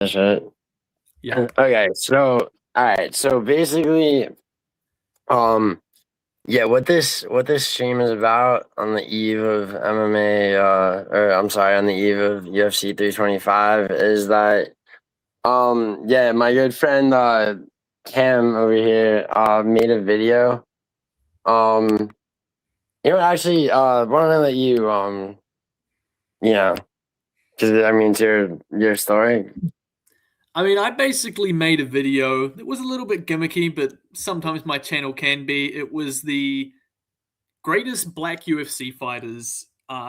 That's right. Yeah. Okay, so all right, so basically, um, yeah, what this stream is about on the eve of MMA, or I'm sorry, on the eve of UFC 325 is that, yeah, my good friend Cam over here made a video. Um, actually, why don't I let you you know, because I mean, it's your story. I mean, I basically made a video. It was a little bit gimmicky, but sometimes my channel can be. It was the greatest black UFC fighters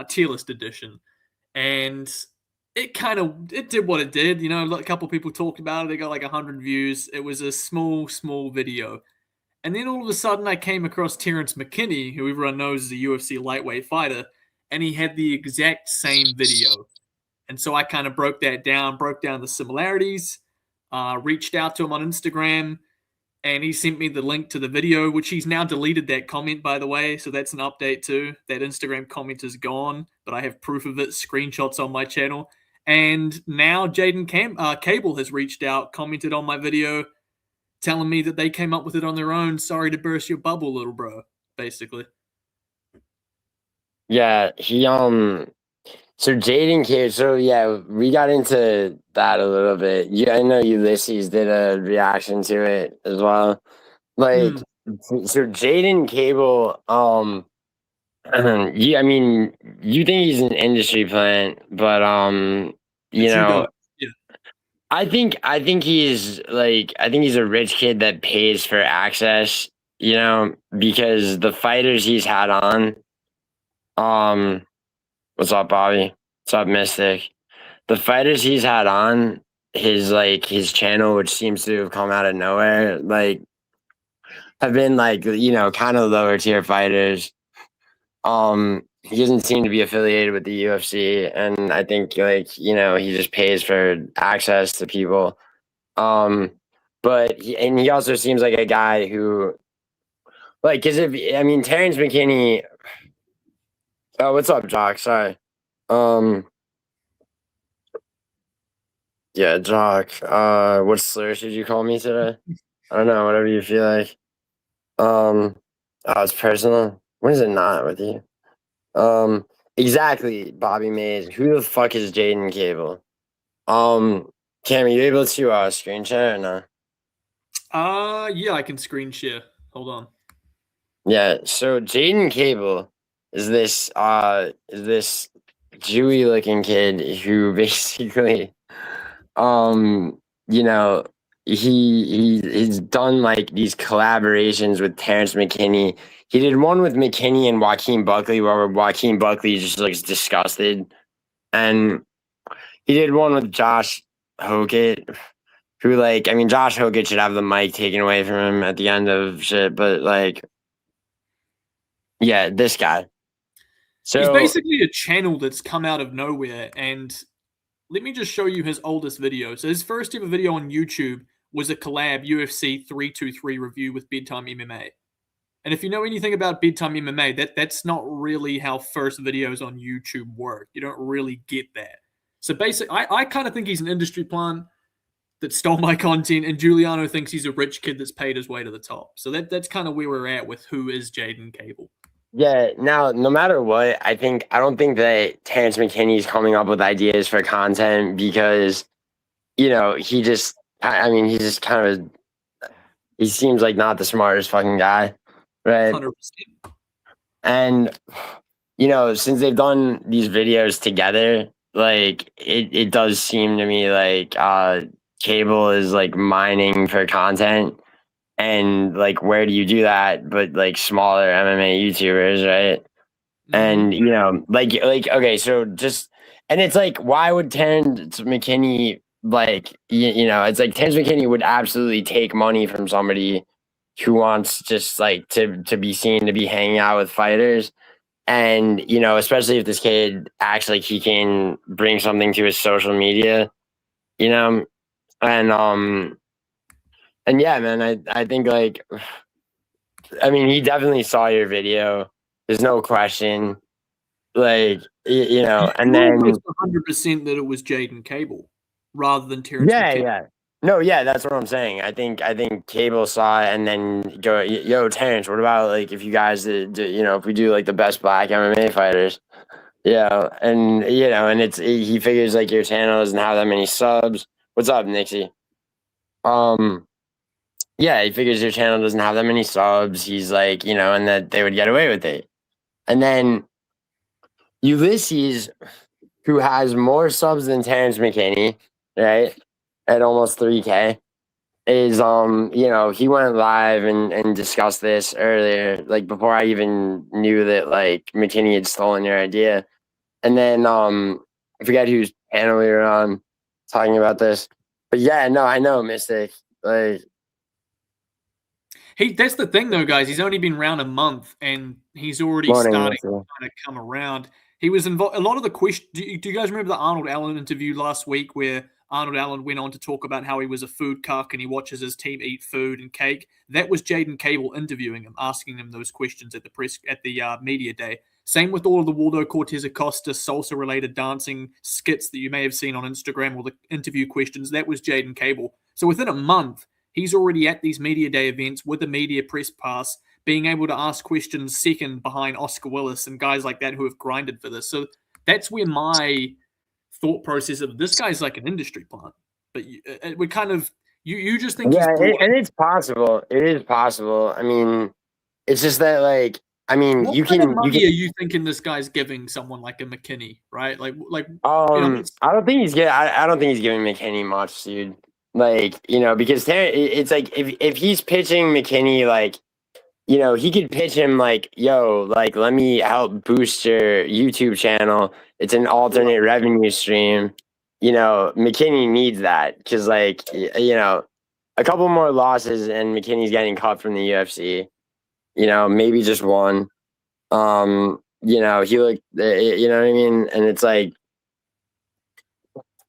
tier list edition, and it did what it did. You know, a couple people talked about it. It got like 100 views. It was a small video, and then all of a sudden, I came across Terrence McKinney, who everyone knows is a UFC lightweight fighter, and he had the exact same video. And so I kind of broke down the similarities, reached out to him on Instagram, and he sent me the link to the video, which he's now deleted that comment, by the way. So that's an update too. That Instagram comment is gone, but I have proof of it, screenshots on my channel. And now Cable has reached out, commented on my video, telling me that they came up with it on their own. Sorry to burst your bubble, little bro, basically. Yeah, so Jaden came. So yeah, we got into that a little bit. Yeah, I know Ulysses did a reaction to it as well. Like, Hmm. so Jaden Cable, yeah, I mean, you think he's an industry plant, but you But you know, don't. Yeah. I think he's a rich kid that pays for access. Because the fighters he's had on, um, what's up, Bobby? What's up, Mystic? The fighters he's had on his channel, which seems to have come out of nowhere, like have been like kind of lower tier fighters. He doesn't seem to be affiliated with the UFC, and I think he just pays for access to people. Um, and he also seems like a guy who because if I mean Terrence McKinney. Oh, what's up, Jock? Sorry. Um, yeah, Jock. What slur should you call me today? I don't know, whatever you feel like. Oh, it's personal. When is it not with you? Exactly, Bobby Mays. Who the fuck is Jaden Cable? Um, Cam, are you able to screen share or no? Yeah, I can screen share. Hold on. Yeah, so Jaden Cable is this Jewy looking kid who basically um you know he's done like these collaborations with Terrence McKinney. He did one with McKinney and Joaquin Buckley where Joaquin Buckley just looks disgusted, and he did one with Josh Hokett, who I mean Josh Hokett should have the mic taken away from him at the end of shit, but yeah, this guy. He's So basically a channel that's come out of nowhere. And let me just show you his oldest video. So his first ever video on YouTube was a collab UFC 323 review with Bedtime MMA. And if you know anything about Bedtime MMA, that's not really how first videos on YouTube work. You don't really get that. So basically, I kind of think he's an industry plant that stole my content, and Giuliano thinks he's a rich kid that's paid his way to the top. So that's kind of where we're at with who is Jaiden Cable. yeah, now no matter what, I don't think that Terrence McKinney is coming up with ideas for content because he just I mean he's just kind of he seems like not the smartest fucking guy, right? 100%. And since they've done these videos together, it does seem to me like Cable is mining for content, and where do you do that but smaller MMA YouTubers, right? Mm-hmm. And okay, so just and it's why would Terrence McKinney it's like Terrence McKinney would absolutely take money from somebody who wants just to be seen to be hanging out with fighters, and especially if this kid acts like he can bring something to his social media, you know and and yeah, man, I think I mean he definitely saw your video, there's no question, You, and you're then almost 100% that it was Jaden Cable. rather than Terrence Yeah, McKinney. yeah. No, yeah, that's what I'm saying. I think Cable saw it and then go, yo, Terrence, what about like if you guys if we do like the best black MMA fighters, and it's he figures like your channel doesn't have that many subs. What's up, Nixie? Um, yeah, he figures your channel doesn't have that many subs. He's like, and that they would get away with it. And then Ulysses, who has more subs than Terrence McKinney, right, at almost 3K, is he went live and discussed this earlier, like before I even knew that like McKinney had stolen your idea. And then I forget whose panel we were on talking about this. But yeah, no, I know, Mystic. Like That's the thing though, guys. He's only been around a month and he's already morning, starting Mystic. to kind of come around. He was involved. A lot of the questions. Do you guys remember the Arnold Allen interview last week where Arnold Allen went on to talk about how he was a food cuck and he watches his team eat food and cake? That was Jaiden Cable interviewing him, asking him those questions at the media day. Same with all of the Waldo Cortez Acosta salsa related dancing skits that you may have seen on Instagram or the interview questions. That was Jaiden Cable. So within a month, he's already at these media day events with a media press pass, being able to ask questions second behind Oscar Willis and guys like that who have grinded for this. So that's where my thought process of this guy's like an industry plant. But it would kind of you just think he's brought. And it's possible. It is possible. I mean, it's just that like What you kind of can money are you thinking this guy's giving someone like a McKinney, right? I don't think he's getting. I don't think he's giving McKinney much, dude. Like because it's like if he's pitching McKinney like he could pitch him like, yo, like let me help boost your YouTube channel. It's an alternate revenue stream. McKinney needs that because like a couple more losses and McKinney's getting cut from the UFC. Maybe just one. He looked. You know what I mean? And it's like.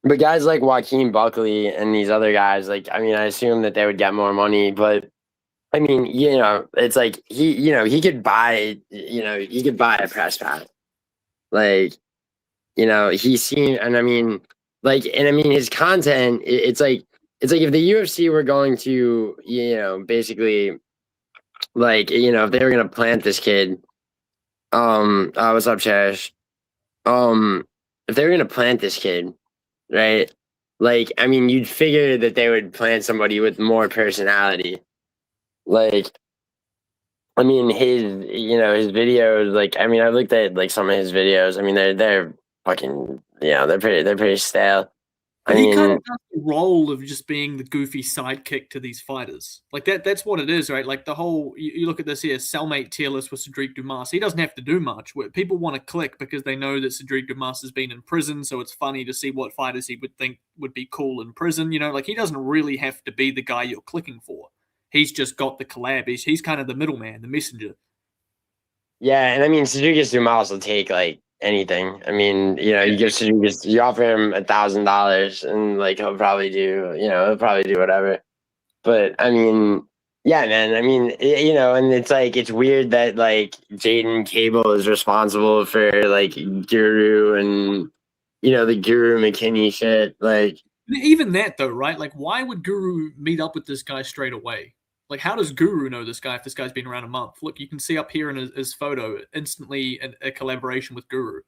But guys like Joaquin Buckley and these other guys, like, I mean, I assume that they would get more money, but I mean, it's like he could buy, he could buy a press pass. Like, he's seen, and I mean, his content, it's like if the UFC were going to, basically, like, if they were going to plant this kid, what's up, Cherish? If they were going to plant this kid, right? Like, I mean, you'd figure that they would plant somebody with more personality. Like, I mean, his videos, like, I mean, I looked at like some of his videos. I mean, they're fucking, they're pretty stale. I But he kind mean, of does the role of just being the goofy sidekick to these fighters. Like that's what it is, right? Like the whole you look at this here, cellmate tier list with Cedric Dumas. He doesn't have to do much. People want to click because they know that Cedric Dumas has been in prison, so it's funny to see what fighters he would think would be cool in prison. Like he doesn't really have to be the guy you're clicking for. He's just got the collab. He's kind of the middleman, the messenger. yeah, and I mean, Suzuki Dumas will take like anything. I mean, you give Suzuki, you offer him $1,000, and like he'll probably do whatever. But I mean, yeah, man. I mean, and it's like it's weird that like Jaiden Cable is responsible for like Guru and the Guru McKinney shit. Like, Even that though, right? Like, why would Guru meet up with this guy straight away? Like, how does Guru know this guy if this guy's been around a month? Look, you can see up here in his photo instantly a collaboration with Guru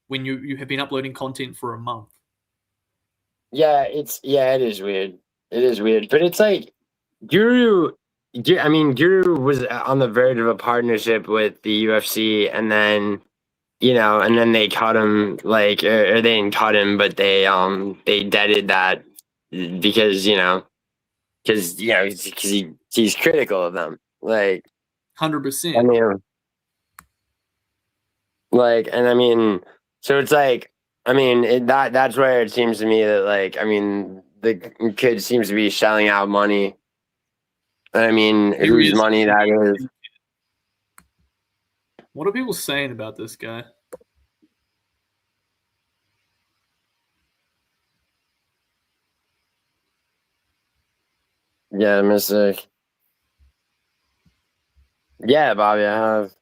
when you have been uploading content for a month. yeah, it is weird. It is weird, but it's like Guru. I mean, Guru was on the verge of a partnership with the UFC, and then and then they cut him, like, or they didn't cut him, but they deaded that because he's critical of them, like 100%. I mean, like, and I mean, so it's like, I mean, that's where it seems to me that like, I mean, the kid seems to be shelling out money. I mean, Here he whose is. money that is? What are people saying about this guy? Yeah, Mystic. Yeah, Bobby, I have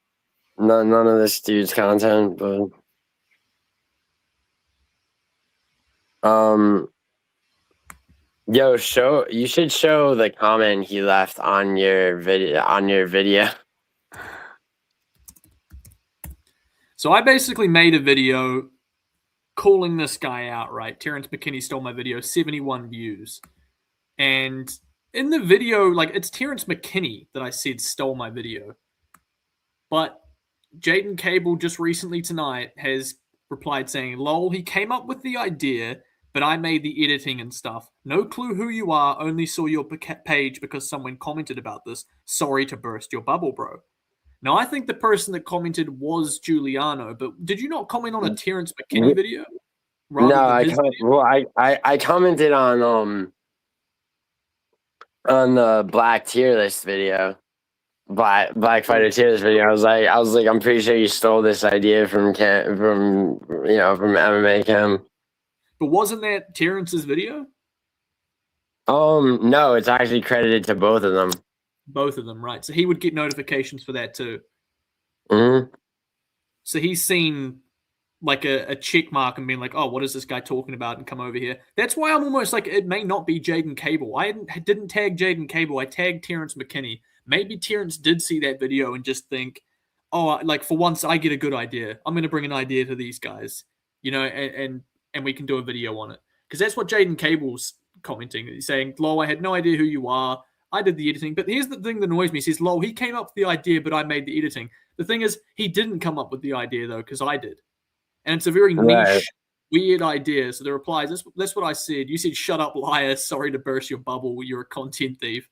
none of this dude's content, but um, Yo, you should show the comment he left on your video. So I basically made a video calling this guy out, right? Terrence McKinney stole my video, 71 views. And in the video, like, it's Terrence McKinney that I said stole my video. But Jaiden Cable just recently tonight has replied saying, lol, he came up with the idea, but I made the editing and stuff. No clue who you are, only saw your page because someone commented about this. Sorry to burst your bubble, bro. Now, I think the person that commented was Giuliano, but did you not comment on a Terrence McKinney video rather No, than his video? well, I commented on the Black tier list video. Black Fighter Tears video. I was like, I'm pretty sure you stole this idea from MMA Chem. But wasn't that Terrence's video? No, it's actually credited to both of them. Both of them, right? So he would get notifications for that too. Mm-hmm. So he's seen like a check mark and being like, oh, what is this guy talking about? And come over here. That's why I'm almost like, it may not be Jaiden Cable. I didn't tag Jaiden Cable. I tagged Terrence McKinney. Maybe Terrence did see that video and just think, oh, like for once I get a good idea. I'm going to bring an idea to these guys, and we can do a video on it. Because that's what Jaiden Cable's commenting. He's saying, lol, I had no idea who you are. I did the editing. But here's the thing that annoys me. He says, lol, he came up with the idea, but I made the editing. The thing is, he didn't come up with the idea, though, because I did. And it's a very niche, weird idea. So the replies, that's what I said. You said, shut up, liar. Sorry to burst your bubble. You're a content thief.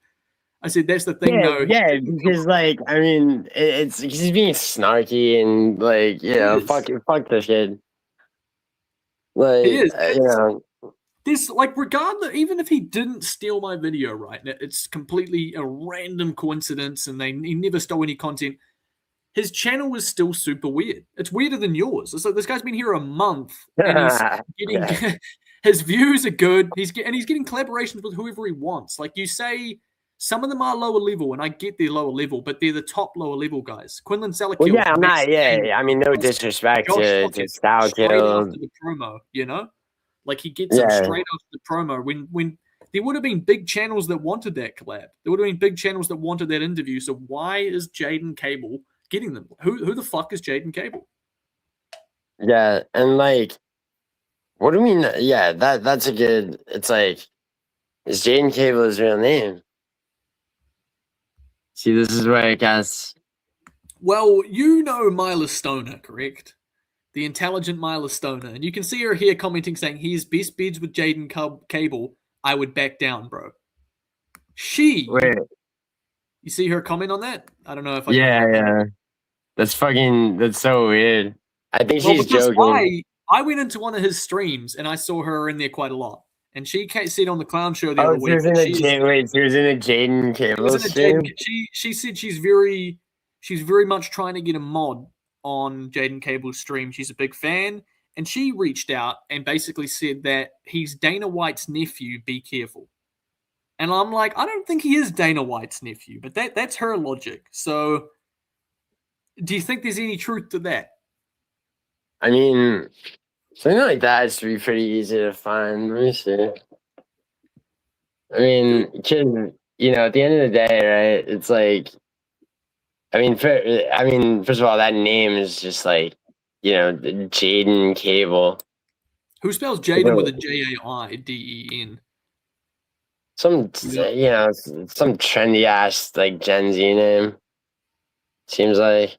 I said, that's the thing, though. Yeah, because, like, I mean, he's being snarky and, like, fuck this kid. Like, he is. This, like, regardless, even if he didn't steal my video, right? It's completely a random coincidence and he never stole any content. His channel is still super weird. It's weirder than yours. So this guy's been here a month and he's getting his views are good. He's getting collaborations with whoever he wants. Like you say, some of them are lower level, and I get they're lower level, but they're the top lower level guys. Quinlan Salakiel. Well, yeah, I'm not. Yeah, I mean, no disrespect to Salakiel. After the promo, like he gets him straight after the promo. When there would have been big channels that wanted that collab. There would have been big channels that wanted that interview. So why is Jaiden Cable getting them? Who the fuck is Jaiden Cable? Yeah, and like, what do we mean? Yeah, that's a good. It's like, is Jaiden Cable his real name? See, this is where I guess. Well, you know Myla Stoner, correct? The intelligent Myla Stoner, and you can see her here commenting saying he's best bids with Jaiden Cable. I would back down, bro. Wait. You see her comment on that? I don't know if I. Yeah. That's so weird. I think she's joking. I went into one of his streams and I saw her in there quite a lot. And she said on the clown show the other week. She was in a Jaiden Cable stream? She said she's very much trying to get a mod on Jaiden Cable's stream. She's a big fan. And she reached out and basically said that he's Dana White's nephew, be careful. And I'm like, I don't think he is Dana White's nephew, but that's her logic. So do you think there's any truth to that? I mean, something like that should be pretty easy to find. Let me see. I mean, at the end of the day, right? It's like, I mean, first of all, that name is just like, Jaiden Cable. Who spells Jaiden with a Jaiden? Some trendy ass like Gen Z name. Seems like.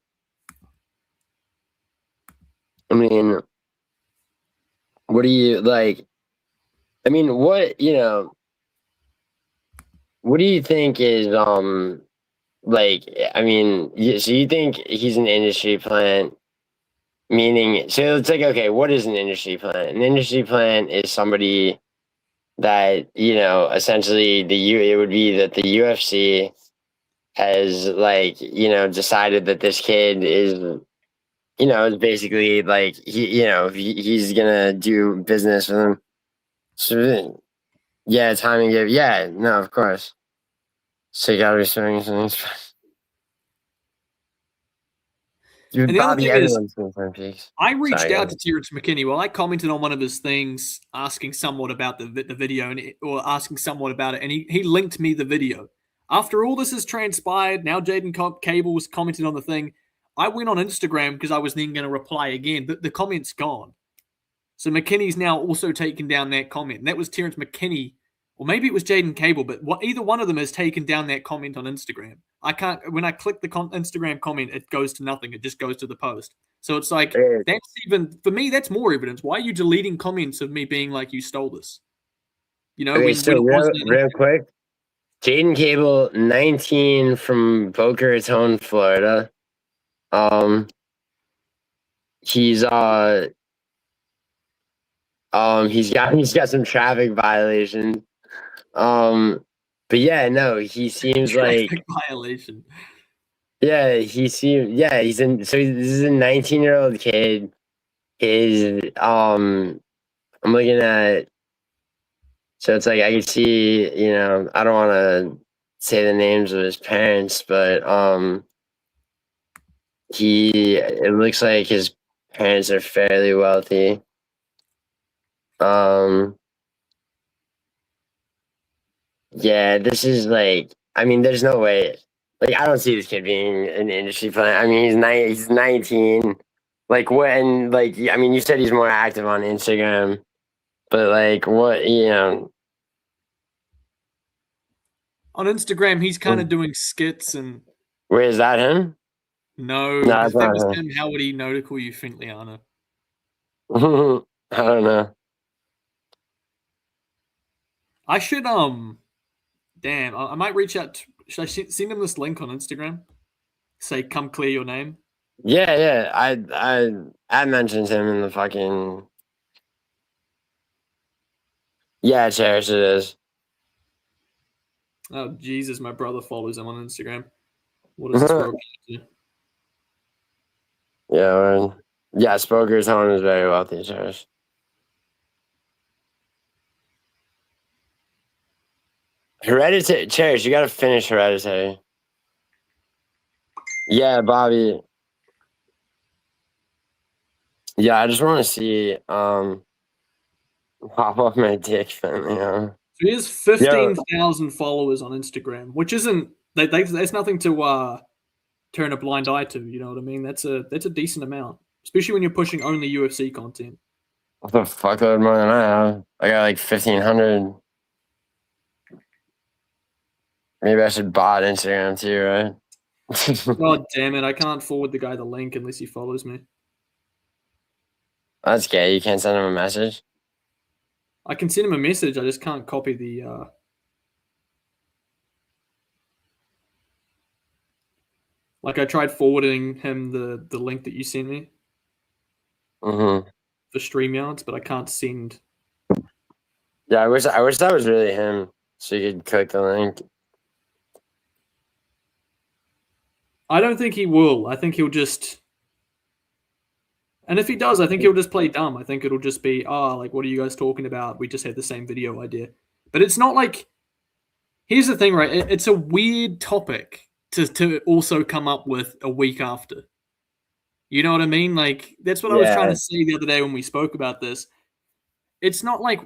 I mean, what do you like? I mean, what do you think is like? I mean, so you think he's an industry plant? Meaning, so it's like, okay, what is an industry plant? An industry plant is somebody that essentially it would be that the UFC has like decided that this kid is. It's basically like he's gonna do business with him. So, yeah, timing give. Yeah, no, of course. So you gotta be showing things. Dude, And the other Bobby, thing is, everyone's doing Twin Peaks. I reached Sorry, out to Terrence McKinney. Well, I commented on one of his things, asking somewhat about the video, or asking somewhat about it, and he linked me the video. After all this has transpired, now Jaiden Cable's commented on the thing. I went on Instagram because I was then going to reply again, but the comment's gone. So McKinney's now also taken down that comment, and that was Terrence McKinney, or maybe it was Jaiden Cable, but either one of them has taken down that comment on Instagram. I can't. When I click the Instagram comment, it goes to nothing. It just goes to the post. So it's like, that's even, for me, that's more evidence. Why are you deleting comments of me being like, you stole this? You know, okay, when so it wasn't real quick, Jaden Cable, 19 from Boca Raton, Florida. He's he's got some traffic violations. But yeah, no, he seems like traffic violation. yeah, he's in. So this is a 19-year-old kid. His I'm looking at. So it's like I can see, I don't want to say the names of his parents, but it looks like his parents are fairly wealthy. Yeah, this is like, I mean, there's no way. Like, I don't see this kid being an industry player. I mean, he's 19. Like, when, like, I mean, you said he's more active on Instagram, but like, On Instagram, he's kind of doing skits and. where is that him? No, No, if that's that not was him. him, how would he know to call you Fintliana? I don't know. I should damn, I might reach out. Should I send him this link on Instagram? Say, come clear your name. Yeah, yeah. I mentioned him in the fucking. Yeah, Cherish it is. Oh Jesus, my brother follows him on Instagram. What does this bro do? Yeah, man. Yeah, Spoker's home is very wealthy, Cherish. Hereditary, Cherish, you gotta finish Hereditary. Yeah, Bobby. Yeah, I just want to see pop off my dick, fam. So he has 15,000 followers on Instagram, which isn't that's nothing to turn a blind eye to. You know what I mean? That's a decent amount, especially when you're pushing only UFC content. What the fuck load more than I have? I got like 1,500. Maybe I should bot Instagram too, right? God damn it! I can't forward the guy the link unless he follows me. That's gay. You can't send him a message. I can send him a message. I just can't copy the. Like I tried forwarding him the link that you sent me Mm-hmm. for StreamYards, but I can't send. Yeah, I wish that was really him, so you could click the link. I don't think he will. I think he'll just. And if he does, I think he'll just play dumb. I think it'll just be, like, what are you guys talking about? We just had the same video idea. But it's not like. Here's the thing, right? It's a weird topic to also come up with a week after. You know what I mean? Like, that's what I was trying Yeah, to say the other day when we spoke about this. It's not like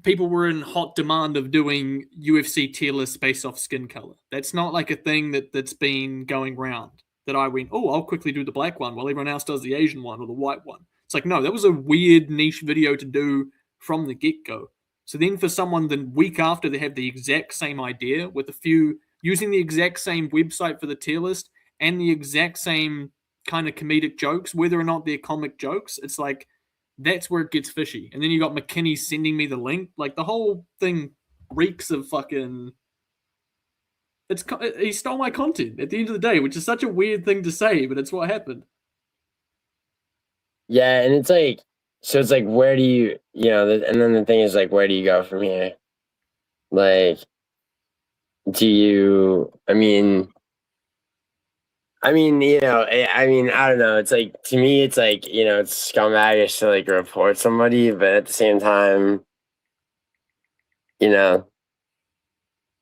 people were in hot demand of doing UFC tier lists based off skin color. That's not like a thing that's been going round. That I went, oh, I'll quickly do the black one while everyone else does the Asian one or the white one. It's like, no, that was a weird niche video to do from the get go. So then for someone the week after they have the exact same idea with a few using the exact same website for the tier list and the exact same kind of comedic jokes, whether or not they're comic jokes, it's like that's where it gets fishy. And then you got McKinney sending me the link. Like the whole thing reeks of fucking. He stole my content at the end of the day, which is such a weird thing to say, but it's what happened. yeah, and it's like, so it's like, where do you, and then the thing is like, where do you go from here? Like, do you? I don't know. It's like, to me, it's like, it's scumbagish to like report somebody, but at the same time, yeah,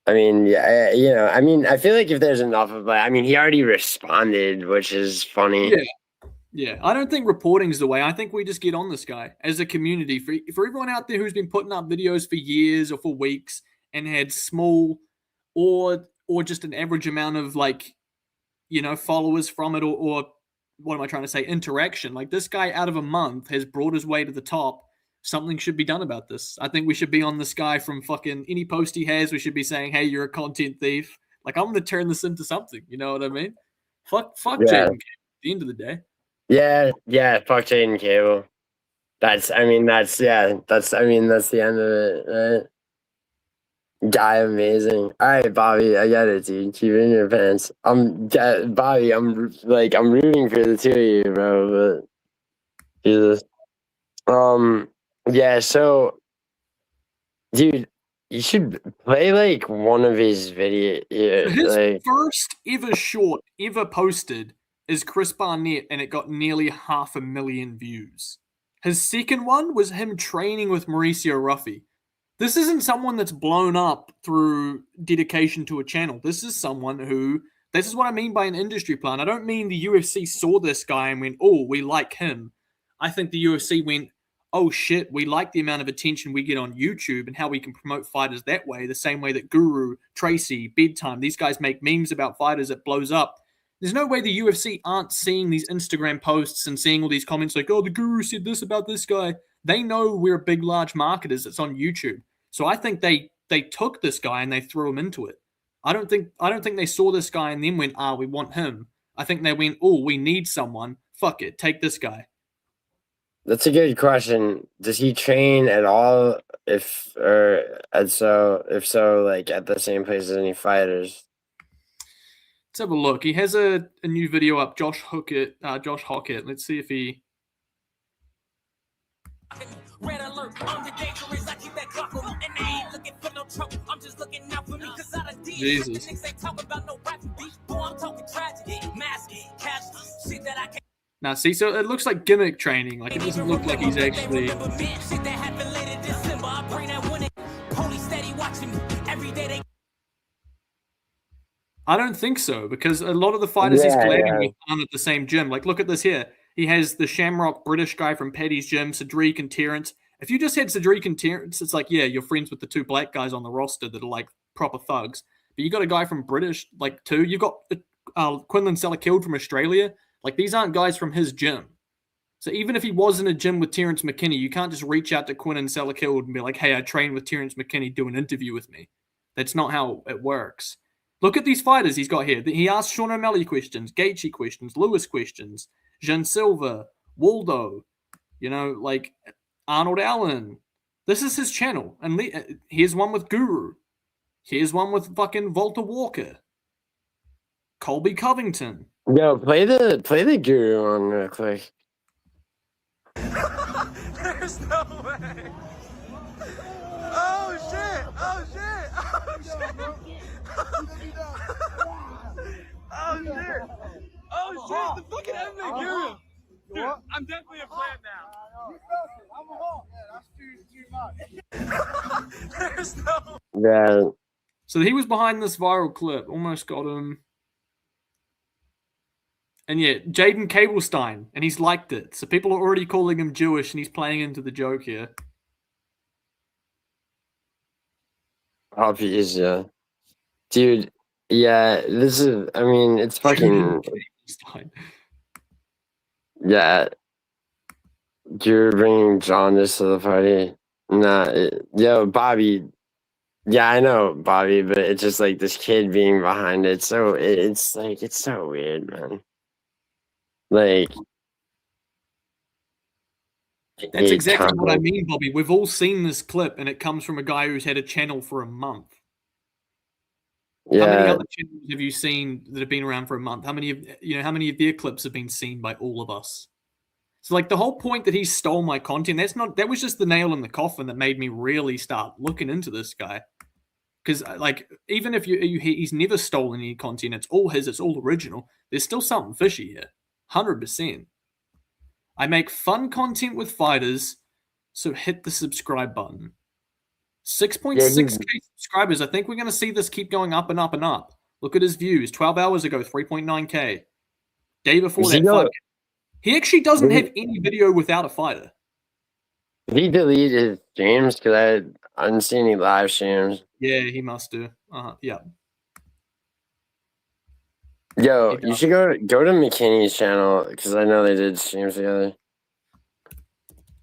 I feel like if there's enough of like, he already responded, which is funny. Yeah. Yeah, I don't think reporting is the way. I think we just get on this guy as a community. For everyone out there who's been putting up videos for years or for weeks and had small or just an average amount of like, followers from it, or what am I trying to say? Interaction. Like this guy out of a month has brought his way to the top. Something should be done about this. I think we should be on this guy from fucking any post he has. We should be saying, "Hey, you're a content thief." Like I'm gonna turn this into something. You know what I mean? Fuck, Yeah, Jaiden. At the end of the day. yeah. Fuck Jaden Cable. I mean, that's the end of it, right? Guy amazing. All right, Bobby, I get it, dude. Keep it in your pants. Bobby, I'm rooting for the two of you, bro. But Jesus, yeah. So, dude, you should play like one of his video, So yeah, his like, first ever short ever posted is Chris Barnett, and it got nearly 500,000 views. His second one was him training with Mauricio Ruffy. This isn't someone that's blown up through dedication to a channel. This is someone who, this is what I mean by an industry plan. I don't mean the UFC saw this guy and went, oh, we like him. I think the UFC went, oh shit, we like the amount of attention we get on YouTube and how we can promote fighters that way, the same way that Guru, Tracy, Bedtime, these guys make memes about fighters that blows up. There's no way the UFC aren't seeing these Instagram posts and seeing all these comments like, oh, the Guru said this about this guy. They know we're a big, large market as it's on YouTube. So I think they took this guy and they threw him into it. I don't think they saw this guy and then went, we want him. I think they went, oh, we need someone. Fuck it, take this guy. that's a good question. Does he train at all? If so, like at the same place as any fighters? Let's have a look. He has a new video up, Josh Hockett. Let's see if he. Red alert, I'm the dangerous. I keep that clock on, and I ain't looking for no trouble. I'm just looking out for me because I done Jesus. They talk about no rap beat. Boy, I'm talking tragedy, mask, casualty, shit that I can't. Now, see, so it looks like gimmick training. Like it doesn't look like he's actually. Shit that happened later December. I bring that one in. Police steady watching me every day. They. I don't think so, because a lot of the fighters he's collabing with aren't at the same gym. Like, look at this here. He has the Shamrock British guy from Paddy's gym, Cedric and Terrence. If you just had Cedric and Terrence, it's like, yeah, you're friends with the two black guys on the roster that are like proper thugs. But you got a guy from British, like too. You got Quinlan Sellekild from Australia. Like these aren't guys from his gym. So even if he was in a gym with Terrence McKinney, you can't just reach out to Quinlan Sellekild and be like, hey, I trained with Terrence McKinney, do an interview with me. That's not how it works. Look at these fighters he's got here. He asked Sean O'Malley questions, Gaethje questions, Lewis questions, Jean Silva, Waldo, like Arnold Allen. This is his channel. And here's one with Guru. Here's one with fucking Walter Walker. Colby Covington. Yo, play the Guru on real quick. There's no way. Oh shit! Oh shit! Oh shit! Oh shit! Oh shit! The fucking MMA Guru! Dude, I'm definitely a fan now. I'm a hawk. Yeah, that's too much. There's no. Yeah. So he was behind this viral clip. Almost got him. And yeah, Jaiden Cablestein, and he's liked it. So people are already calling him Jewish, and he's playing into the joke here. Obvious, yeah. Dude, yeah, this is, I mean, it's fucking, yeah, you're bringing jaundice to the party. Yo, Bobby, yeah, I know, Bobby, but it's just like this kid being behind it, so it's like, it's so weird, man. Like, that's exactly what I mean, Bobby. We've all seen this clip, and it comes from a guy who's had a channel for a month. Yeah. How many other channels have you seen that have been around for a month? How many of their clips have been seen by all of us? So, like, the whole point that he stole my content, that was just the nail in the coffin that made me really start looking into this guy. Because, like, even if he's never stolen any content, it's all his, it's all original, there's still something fishy here. 100%. I make fun content with fighters, so hit the subscribe button. 6.6k subscribers. I think we're going to see this keep going up and up and up. Look at his views. 12 hours ago, 3.9k. Day before that, 5K. He actually doesn't have any video without a fighter. Did he delete his streams? Because I didn't see any live streams. Yeah, he must do. Yeah. Yo, you should go to McKinney's channel because I know they did streams together.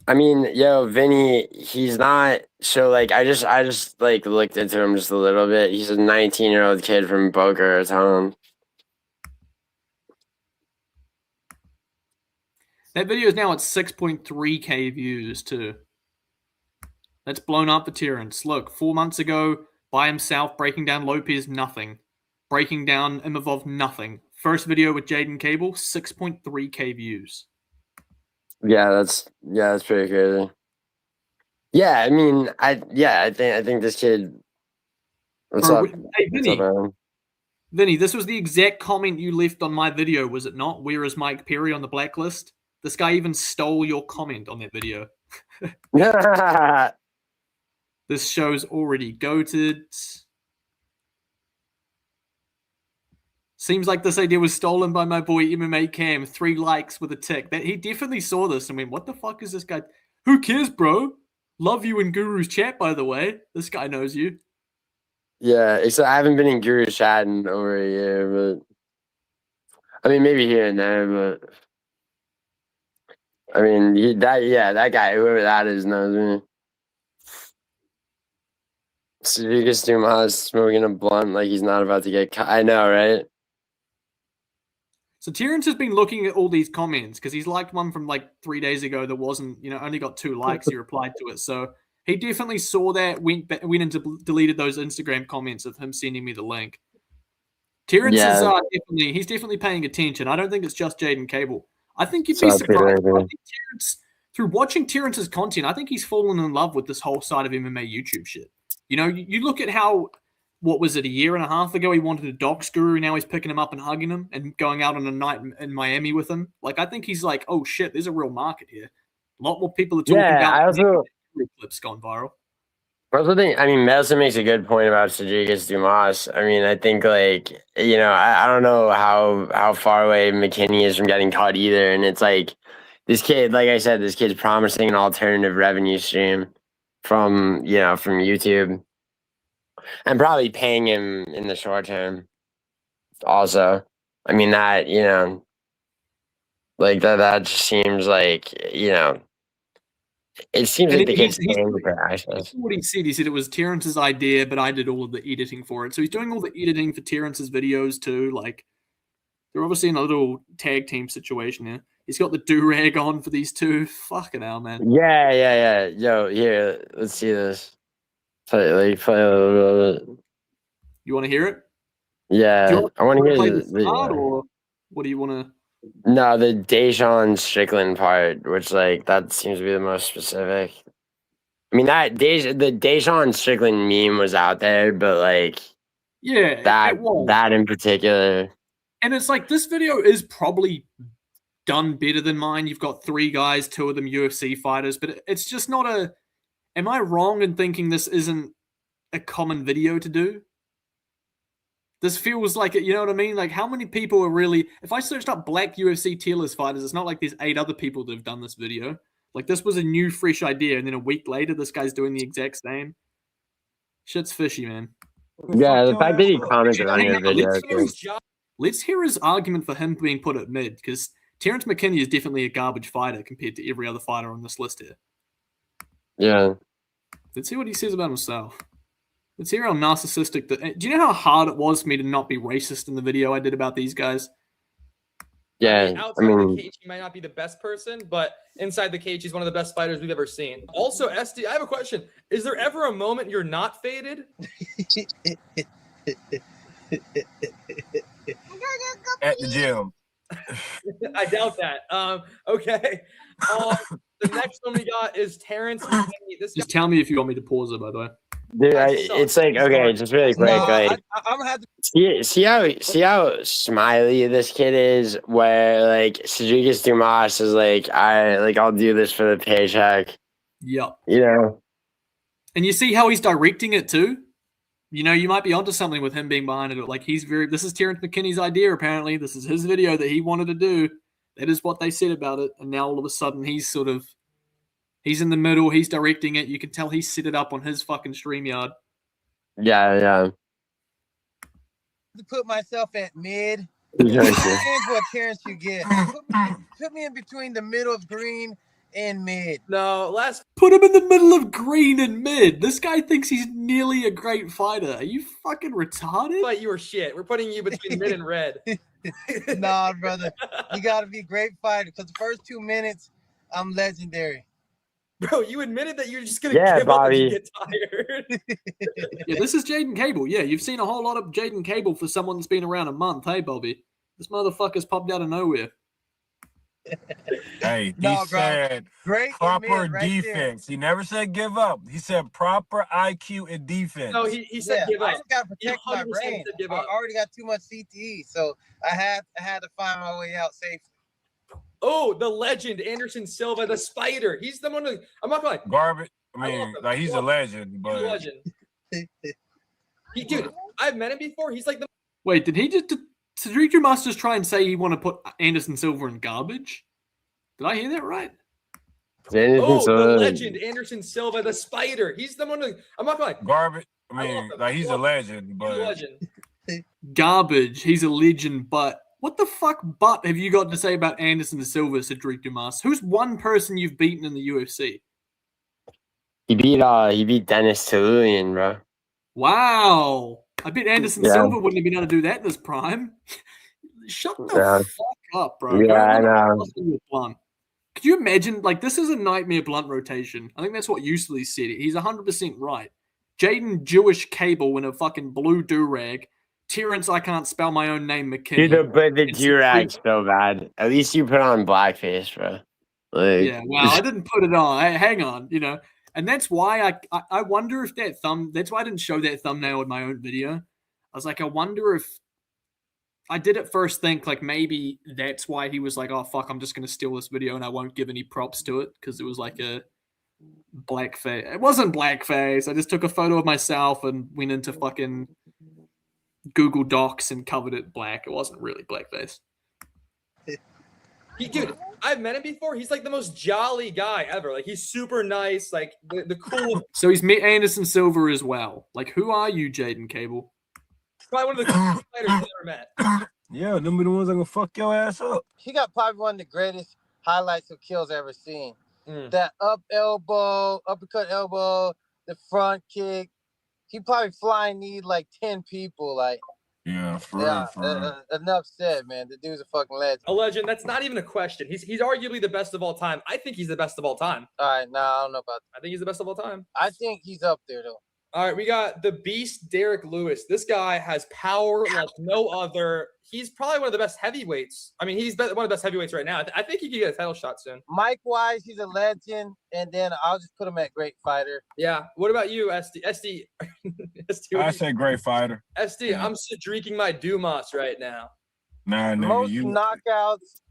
I mean, yo, Vinny, he's not so like I just like looked into him just a little bit. He's a 19-year-old kid from Boca Raton. That video is now at 6.3k views too. That's blown up for Terrence. Look, 4 months ago, by himself, breaking down Lopez, nothing. Breaking down Imavov, nothing. First video with Jaiden Cable, 6.3k views. Yeah, that's pretty crazy. Yeah, I mean, I think this kid. What's up? Hey, Vinny. What's up, man? Vinny, this was the exact comment you left on my video, was it not? Where is Mike Perry on the blacklist? This guy even stole your comment on that video. This show's already goated. Seems like this idea was stolen by my boy MMA Cam. 3 likes with a tick. That he definitely saw this and went, what the fuck is this guy? Who cares, bro? Love you in Guru's chat, by the way. This guy knows you. Yeah, except I haven't been in Guru's chat in over a year, but I mean maybe here and there, but I mean that guy, whoever that is, knows me. Sadiqus Dumas smoking a blunt like he's not about to get caught. I know, right? So Terrence has been looking at all these comments because he's liked one from like 3 days ago that wasn't, only got 2 likes. He replied to it. So he definitely saw that, went and deleted those Instagram comments of him sending me the link. Terrence is he's definitely paying attention. I don't think it's just Jaiden Cable. I think you'd be surprised. I think Terrence, through watching Terrence's content, I think he's fallen in love with this whole side of MMA YouTube shit. You look at how, what was it, a year and a half ago, he wanted to dox Guru. Now he's picking him up and hugging him and going out on a night in Miami with him. Like, I think he's like, oh shit, there's a real market here. A lot more people are talking about clips gone viral. I also think, Melson makes a good point about Sadiqus Dumas. I mean, I think, like, I don't know how far away McKinney is from getting caught either. And it's like, this kid, like I said, this kid's promising an alternative revenue stream from YouTube. And probably paying him in the short term also. I mean, that, like that just seems like, it seems like the kid's paying for access. What he said it was Terrence's idea, but I did all of the editing for it. So he's doing all the editing for Terrence's videos too. Like, they're obviously in a little tag team situation here. He's got the do-rag on for these two. Fucking hell, man. Yeah. Yo, here, let's see this. Play a little bit. You want to hear it? Yeah, I want to hear this part, or what do you want to? No, the Deshaun Strickland part, which like that seems to be the most specific. I mean, the Deshaun Strickland meme was out there, but like, yeah, that in particular. And it's like, this video is probably done better than mine. You've got 3 guys, 2 of them UFC fighters, but it's just not a. Am I wrong in thinking this isn't a common video to do? This feels like it, you know what I mean? Like, how many people are really... If I searched up black UFC tier list fighters, it's not like there's 8 other people that have done this video. Like, this was a new, fresh idea, and then a week later, this guy's doing the exact same. Shit's fishy, man. Yeah, the fact that he commented on your video. Let's hear his argument for him being put at mid, because Terrence McKinney is definitely a garbage fighter compared to every other fighter on this list here. Yeah. Let's see what he says about himself. Let's hear how narcissistic... Do you know how hard it was for me to not be racist in the video I did about these guys? Yeah, outside the cage, he might not be the best person, but inside the cage, he's one of the best fighters we've ever seen. Also, SD, I have a question. Is there ever a moment you're not faded? At the gym. I doubt that. Okay. The next one we got is Terrence. Just tell me if you want me to pause it, by the way. Dude, it's like, okay, just really quick. Like, I'm gonna have to see how smiley this kid is. Where like Sadiqus Dumas is like, I'll do this for the paycheck. Yep. And you see how he's directing it too. You might be onto something with him being behind it. Like, this is Terrence McKinney's idea. Apparently, this is his video that he wanted to do. That is what they said about it. And now all of a sudden he's in the middle. He's directing it. You can tell he set it up on his fucking StreamYard. Yeah. To put myself at mid. Exactly. Depends what appearance you get. Put me in between the middle of green and mid. No, last Put him in the middle of green and mid. This guy thinks he's nearly a great fighter. Are you fucking retarded? fight you were shit. We're putting you between mid and red. Nah, brother. You got to be a great fighter because the first 2 minutes, I'm legendary. Bro, you admitted that you're just gonna Yeah, give up if you Bobby. get tired. Yeah, this is Jaiden Cable. Yeah, you've seen a whole lot of Jaiden Cable for someone that's been around a month. Hey, Bobby. This motherfucker's popped out of nowhere. Hey, he No, bro. said Great and proper mid right defense. He never said give up. He said proper IQ and defense. No, he said Yeah, give I up. just got to protect my 100% brain. said give I up. already got too much CTE, so I had to find my way out safely. Oh, the legend, Anderson Silva, the spider. He's the one who, I'm not gonna lie. Garbage. I I mean, love him. like he's a legend, He's but a legend. Dude, I've met him before. He's like the Wait, did he just... Did Drew Masters try and say he want to put Anderson Silva in garbage? Did I hear that right? the legend, Anderson Silva, the spider. He's the one who, I'm not gonna lie. garbage. I I love mean, him. like he's a legend, He's a but legend. Garbage. He's a legend, but... What the fuck butt have you got to say about Anderson Silva, Cedric Dumas? Who's one person you've beaten in the UFC? He beat Dennis Tululian, bro. Wow. I bet Anderson Yeah. Silva wouldn't have been able to do that in his prime. Shut the Yeah. fuck up, bro. Yeah, I Go know. listen to Blunt. Could you imagine? Like, this is a nightmare Blunt rotation. I think that's what Usley said. He's 100% right. Jaiden Jewish Cable in a fucking blue do-rag. Terrence, I can't spell my own name, McKinney. Dude, but the It's durag's so bad. At least you put on blackface, bro. Like, Yeah, well, I didn't put it on. Hang on, and that's why I wonder if that's why I didn't show that thumbnail in my own video. I was like, I wonder if I did at first think like maybe that's why he was like, oh fuck, I'm just gonna steal this video and I won't give any props to it because it was like a blackface. It wasn't blackface. I just took a photo of myself and went into fucking Google Docs and covered it black. It wasn't really blackface. Dude, I've met him before. He's like the most jolly guy ever. Like he's super nice. Like the cool. So he's met Anderson Silva as well. Like, who are you, Jaiden Cable? Probably one of the coolest fighters I've ever met. yeah, them be the ones that gonna fuck your ass up. He got probably one of the greatest highlights of kills I've ever seen. Mm. That uppercut elbow, the front kick. He probably flying knee like 10 people. Like, Yeah, for yeah, real. enough said, man. The dude's a fucking legend. A legend. That's not even a question. He's arguably the best of all time. I think he's the best of all time. All right, I don't know about that. I think he's the best of all time. I think he's up there, though. All right, we got the beast, Derek Lewis. This guy has power like no other. He's probably one of the best heavyweights. I mean, he's one of the best heavyweights right now. I think he could get a title shot soon. Mike-wise, he's a legend, and then I'll just put him at great fighter. Yeah. What about you, SD? SD, I say great fighter. SD, I'm Cedricing my Dumas right now. Nah, nigga, Most you. knockouts,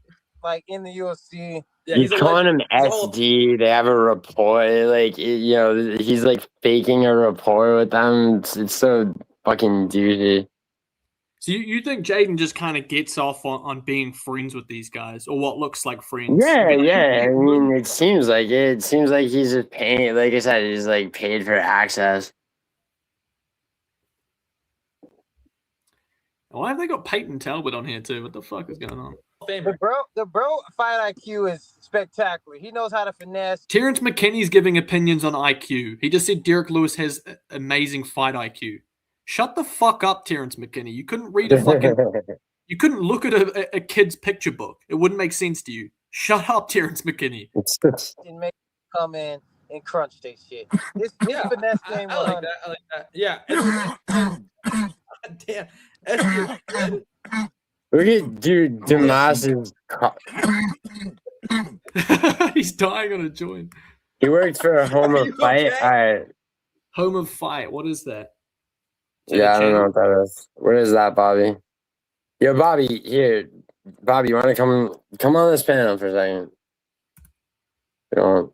like in the UFC. Yeah, he's a calling him legend. He's all- SD. They have a rapport. Like, he's like faking a rapport with them. It's so fucking douchey. So you think Jaiden just kind of gets off on being friends with these guys, or what looks like friends? Yeah. I mean, it seems like it. It seems like he's just paying. Like I said, he's like paid for access. Why have they got Peyton Talbot on here too? What the fuck is going on? Famer. The bro fight IQ is spectacular. He knows how to finesse. Terrence McKinney's giving opinions on IQ. He just said Derek Lewis has amazing fight IQ. Shut the fuck up, Terrence McKinney. You couldn't read a fucking. You couldn't look at a kid's picture book. It wouldn't make sense to you. Shut up, Terrence McKinney. And make him come in and crunch their shit. His Yeah, finesse game I like 100. that. I like that. Yeah. God damn. SD, Look at dude Damas's. He's dying on a joint. He worked for a home Are of you fight. okay? All right. Home of Fight. What is that? Is that a Yeah, I don't know channel? what that is. What is that, Bobby? Yo, Bobby, here. Bobby, you want to come on this panel for a second? You know,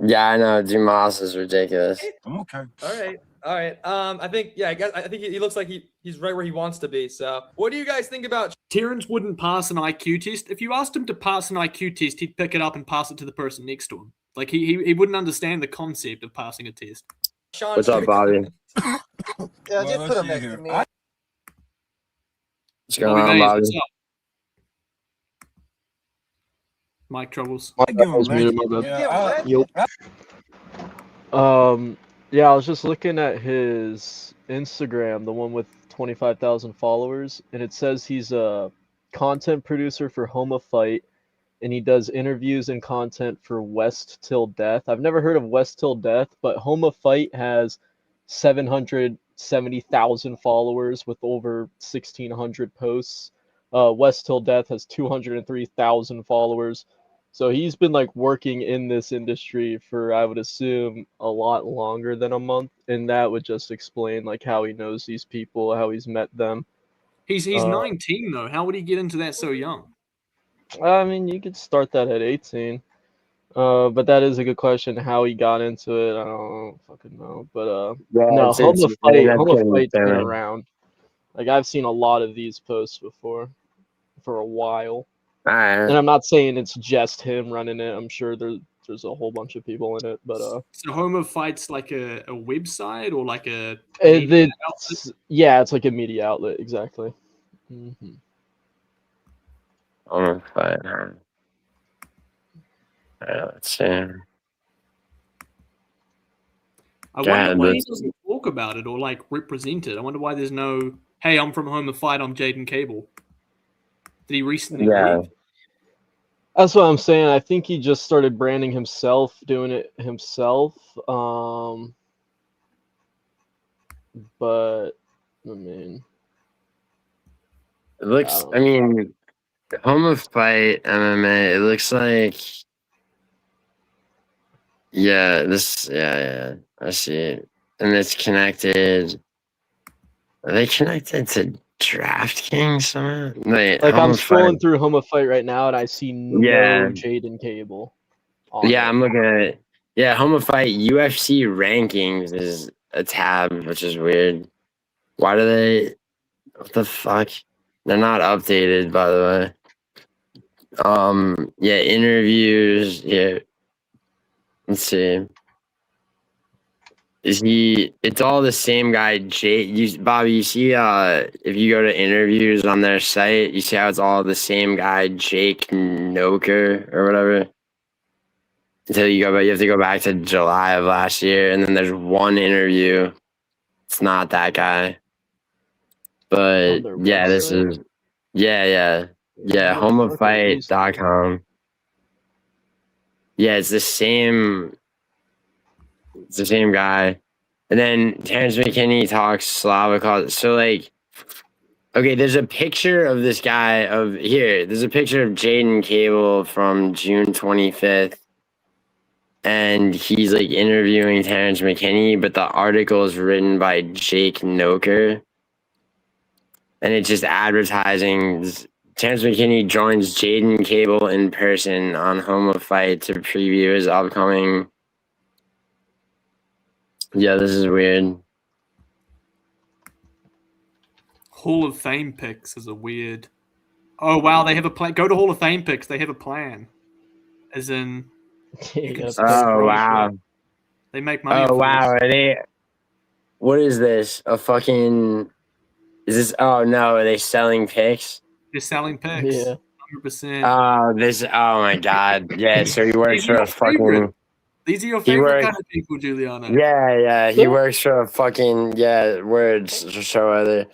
Yeah, I know. Dumas is ridiculous. Okay. All right. I think I think he looks like he's right where he wants to be. So, what do you guys think about? Terrence wouldn't pass an IQ test. If you asked him to pass an IQ test, he'd pick it up and pass it to the person next to him. Like he wouldn't understand the concept of passing a test. Sean What's up, Bobby? Yeah, Well, just let's put him see next here. to me. What's going on, Mays, Bobby? what's up? Mic troubles. I give him was muted, legend. my bad. Yeah, Give him Yup. Yeah, I was just looking at his Instagram, the one with 25,000 followers, and it says he's a content producer for Homa Fight, and he does interviews and content for West Till Death. I've never heard of West Till Death, but Homa Fight has 770,000 followers with over 1,600 posts. West Till Death has 203,000 followers. So he's been like working in this industry for, I would assume, a lot longer than a month, and that would just explain like how he knows these people, how he's met them. He's 19 though. How would he get into that so young? I mean, you could start that at 18. But that is a good question. How he got into it, I don't fucking know. But Yeah, no, it's the internet Homa getting Fight's been famous. around. Like I've seen a lot of these posts before, for a while. All right. And I'm not saying it's just him running it. I'm sure there's a whole bunch of people in it. But So Home of Fight's like a website or like a yeah, it's like a media outlet, exactly. Mm-hmm. I'm fine. All right, let's see. I wonder why he doesn't talk about it or like represent it. I wonder why there's no, hey, I'm from Home of Fight, I'm Jaiden Cable. Did he recently leave? That's what I'm saying. I think he just started branding himself, doing it himself. But I mean, it looks. I mean, Home of Fight MMA. It looks like. Yeah. This. Yeah. I see it, and it's connected. Are they connected to DraftKings somehow? Wait, like I'm Home of scrolling Fight. through Home of Fight right now, and I see no Jaiden Cable. Yeah, I'm looking at it. Yeah, Home of Fight UFC rankings is a tab, which is weird. Why do they? What the fuck? They're not updated, by the way. Yeah, interviews. Yeah, let's see. Is he? It's all the same guy. Bobby. You see? If you go to interviews on their site, you see how it's all the same guy, Jake Noker or whatever. Until you have to go back to July of last year, and then there's one interview. It's not that guy. But yeah, this is homeoffight.com. Yeah, it's the same guy. And then Terrence McKinney talks Slavic. So like, okay, there's a picture of this guy there's a picture of Jaiden Cable from June 25th. And he's like interviewing Terrence McKinney, but the article is written by Jake Noker. And it's just advertising. Terrence McKinney joins Jaiden Cable in person on Home of Fight to preview his upcoming. Yeah, this is weird. Hall of Fame picks is a weird. Oh wow, they have a plan. Go to Hall of Fame picks. They have a plan, as in. Oh wow. They make money. Oh wow, are they? What is this? A fucking? Is this? Oh no, are they selling picks? They're selling picks. Yeah. 100%. Oh my god. Yeah, so he works for a fucking. These are your favorite kind of people, Giuliano. Yeah. He works for a fucking words so other.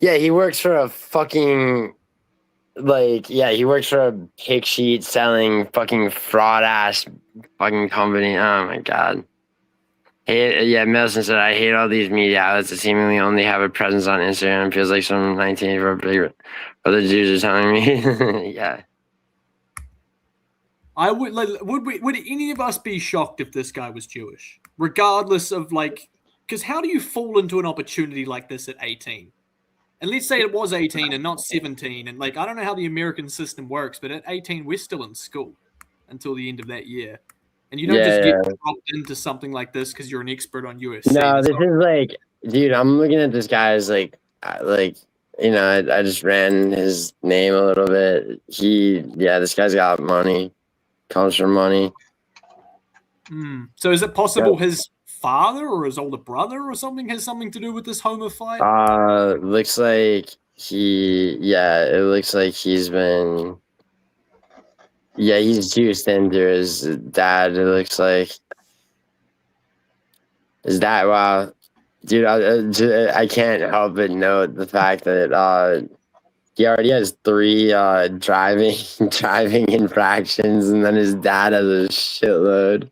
Yeah, he works for a fucking he works for a pick sheet selling fucking fraud ass fucking company. Oh my god. Milson said, I hate all these media outlets that seemingly only have a presence on Instagram. It feels like some 19-year-old other Jews are telling me. Yeah. I would would any of us be shocked if this guy was Jewish? Regardless of because how do you fall into an opportunity like this at 18? And let's say it was 18 and not 17. And I don't know how the American system works, but at 18, we're still in school until the end of that year. and you don't Yeah, just get yeah. dropped into something like this because you're an expert on UFC. No, That's this is like, dude, I'm looking at this guy's like, you know, I just ran his name a little bit. This guy's got money, comes from money. So is it possible his father or his older brother or something has something to do with this Homer fight? Looks like it looks like he's been, he's juiced into his dad. It looks like his dad. Wow, dude, I can't help but note the fact that he already has 3 driving infractions, and then his dad has a shitload.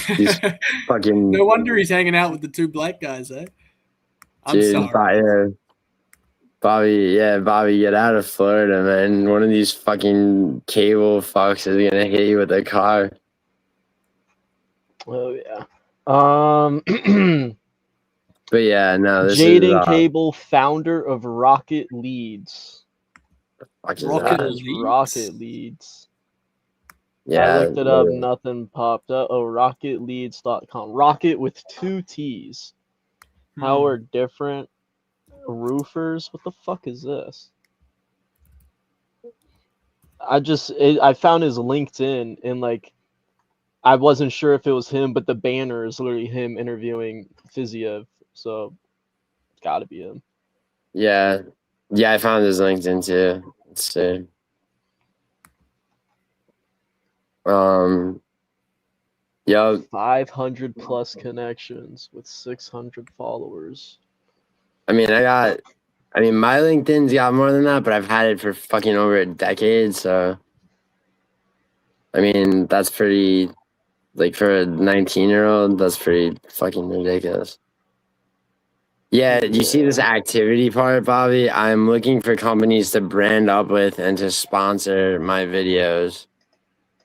He's fucking No wonder he's hanging out with the 2 black guys, eh? I'm dude, sorry. Bobby, get out of Florida, man. One of these fucking cable fucks is gonna hit you with a car. Oh yeah. But yeah, no, this Jaiden is Cable, founder of Rocket Leads. Rocket That's Leads? Rocket Leads. Yeah, I looked it up, nothing popped up. Oh, rocketleads.com. Rocket with 2 T's. How are different roofers? What the fuck is this? I found his LinkedIn and like I wasn't sure if it was him, but the banner is literally him interviewing Fiziev, so it's gotta be him. Yeah, I found his LinkedIn too. Let's see. Yep. 500 plus connections with 600 followers. I mean, my LinkedIn's got more than that, but I've had it for fucking over a decade, so I mean, that's pretty, like, for a 19-year-old, that's pretty fucking ridiculous. Yeah, do you see this activity part, Bobby? I'm looking for companies to brand up with and to sponsor my videos.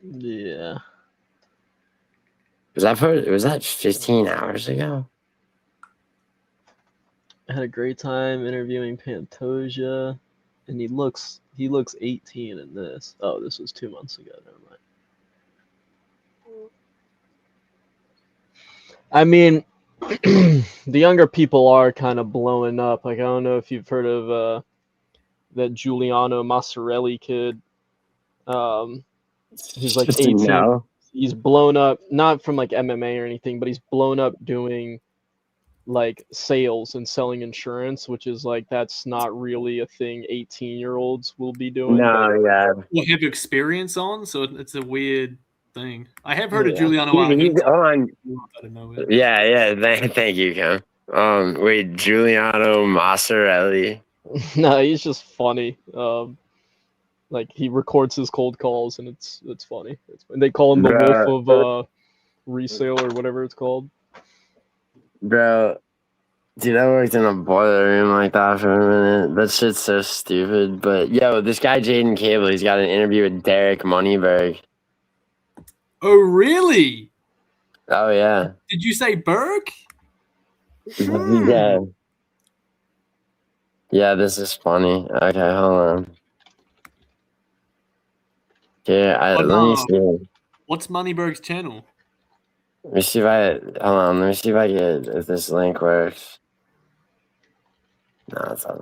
Yeah. Was that 15 hours ago? I had a great time interviewing Pantoja, and he looks 18 in this. Oh, this was 2 months ago. Never mind. I mean, the younger people are kind of blowing up. Like, I don't know if you've heard of that Giuliano Massarelli kid. He's like 18. No. He's blown up, not from like MMA or anything, but he's blown up doing like sales and selling insurance, which is like that's not really a thing 18-year-olds will be doing. No, yeah. Will have experience on, so it's a weird thing. I have heard of Yeah. Giuliano He's on. Argenti. Yeah. Thank you, Cam. Wait, Giuliano Massarelli. No, he's just funny. Like he records his cold calls, and it's funny. They call him the Wolf of Resale or whatever it's called. Bro, dude, I worked in a boiler room like that for a minute. That shit's so stupid. But yo, this guy Jaiden Cable, he's got an interview with Derek Moneyberg. Oh, really? Oh yeah. Did you say Berg? Yeah. Yeah, this is funny. Okay, hold on. Yeah, let me see. What's Moneyberg's channel? Let me see if hold on. Let me see if this link works. No, it's not.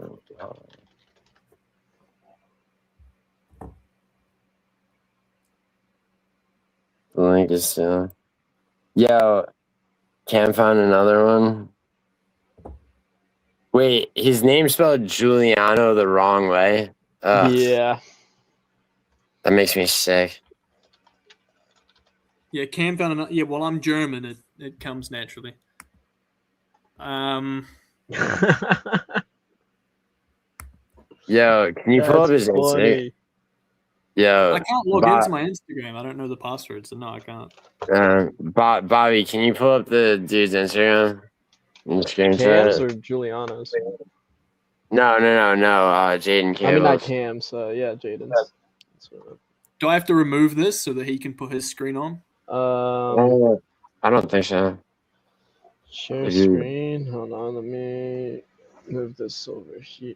The link is still. Yo, Cam found another one. Wait, his name spelled Giuliano the wrong way. Ugh, Yeah. that makes me sick. Yeah, Cam found another. Yeah, well, I'm German. It comes naturally. Yo, can you pull up his Instagram? Yo, I can't log into my Instagram. I don't know the password, so no, I can't. Bobby, can you pull up the dude's Instagram? Cam's or Giuliano's? No. Jaiden Cable. I mean, not Cam's. Yeah, Jaiden's. Do I have to remove this so that he can put his screen on? I don't think so. Share screen. Hold on, let me move this over here.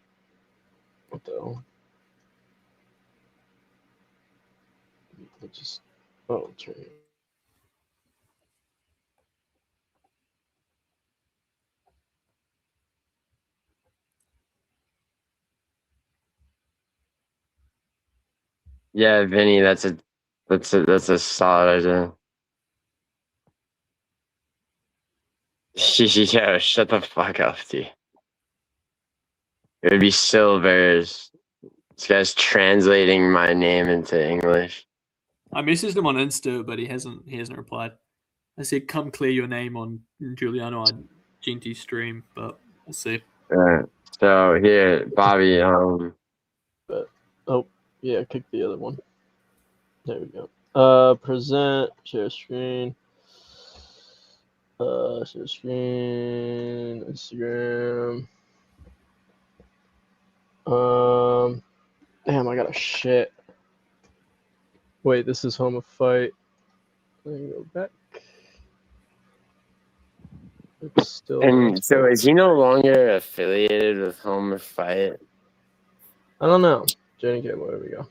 What the hell? Just turn it. Yeah, Vinny, that's a solid idea. Yo, shut the fuck up, dude. It would be Silvers. This guy's translating my name into English. I messaged him on Insta, but he hasn't replied. I said, "Come clear your name on GiulianoArgenti stream," but we'll see. So here, Bobby. But yeah, kick the other one. There we go. Present, share screen. Share screen, Instagram. Damn, I got a shit. Wait, this is Home of Fight. Let me go back. It's still. And so, is he no longer affiliated with Home of Fight? I don't know. Jaiden Cable, there we go.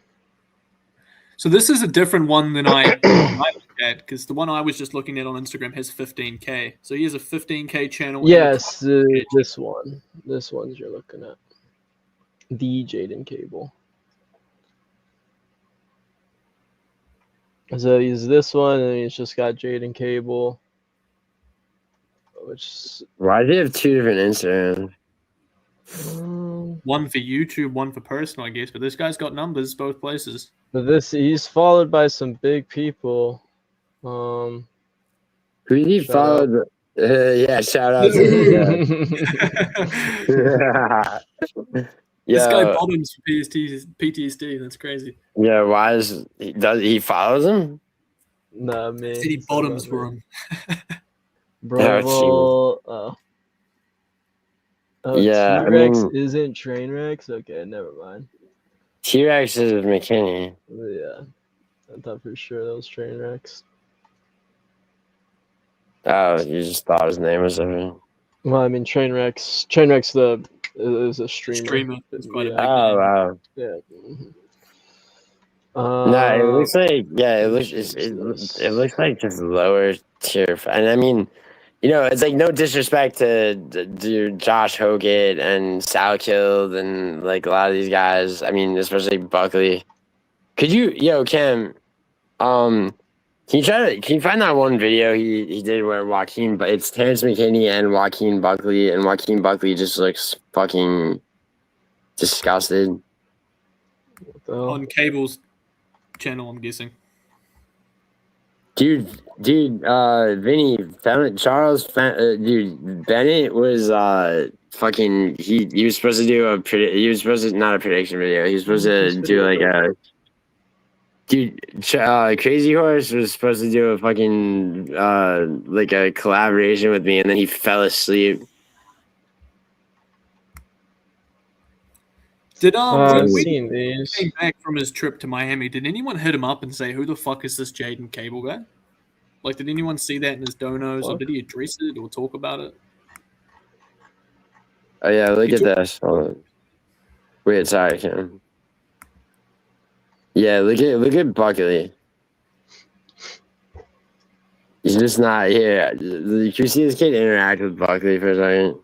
So this is a different one than I looked at, because the one I was just looking at on Instagram has 15K. So he has a 15K channel. Yes, this one. This one's you're looking at. The Jaiden Cable. So he's this one, and he's just got Jaiden Cable. Which. Why do you have two different Instagrams? One for YouTube, one for personal, I guess. But this guy's got numbers both places. But he's followed by some big people. Who did he follow? Yeah, shout out to This guy bottoms for PTSD. That's crazy. Yeah, why does he follows him? Nah, man. He bottoms for him. Bro, yeah, T-Rex isn't Trainwreck. Okay, never mind. T-Rex is McKinney. Yeah, I thought for sure that was Trainwrecks. Oh, you just thought his name was different. Well, I mean, Trainwreck's is a streamer. Yeah. Oh wow. Yeah. No, it looks like it looks like just lower tier, and I mean, you know, it's like no disrespect to Josh Hoggett and Sal Killed and like a lot of these guys. I mean, especially Buckley. Could you, Cam, can you find that one video he did where but it's Terrence McKinney and Joaquin Buckley, and Joaquin Buckley just looks fucking disgusted. On Cable's channel, I'm guessing. Dude, Vinny, Charles, dude, Bennett was fucking. He was supposed to do not a prediction video. He was supposed to do like a. Dude, Crazy Horse was supposed to do a fucking like a collaboration with me, and then he fell asleep. Did I've when seen these. he came back from his trip to Miami, did anyone hit him up and say, "Who the fuck is this Jaiden Cable guy"? Like, did anyone see that in his donos, or did he address it or talk about it? Oh yeah, look at this. Hold on. Wait, sorry, Cam. Yeah, look at Buckley. He's just not here. Can you see this kid interact with Buckley for a second?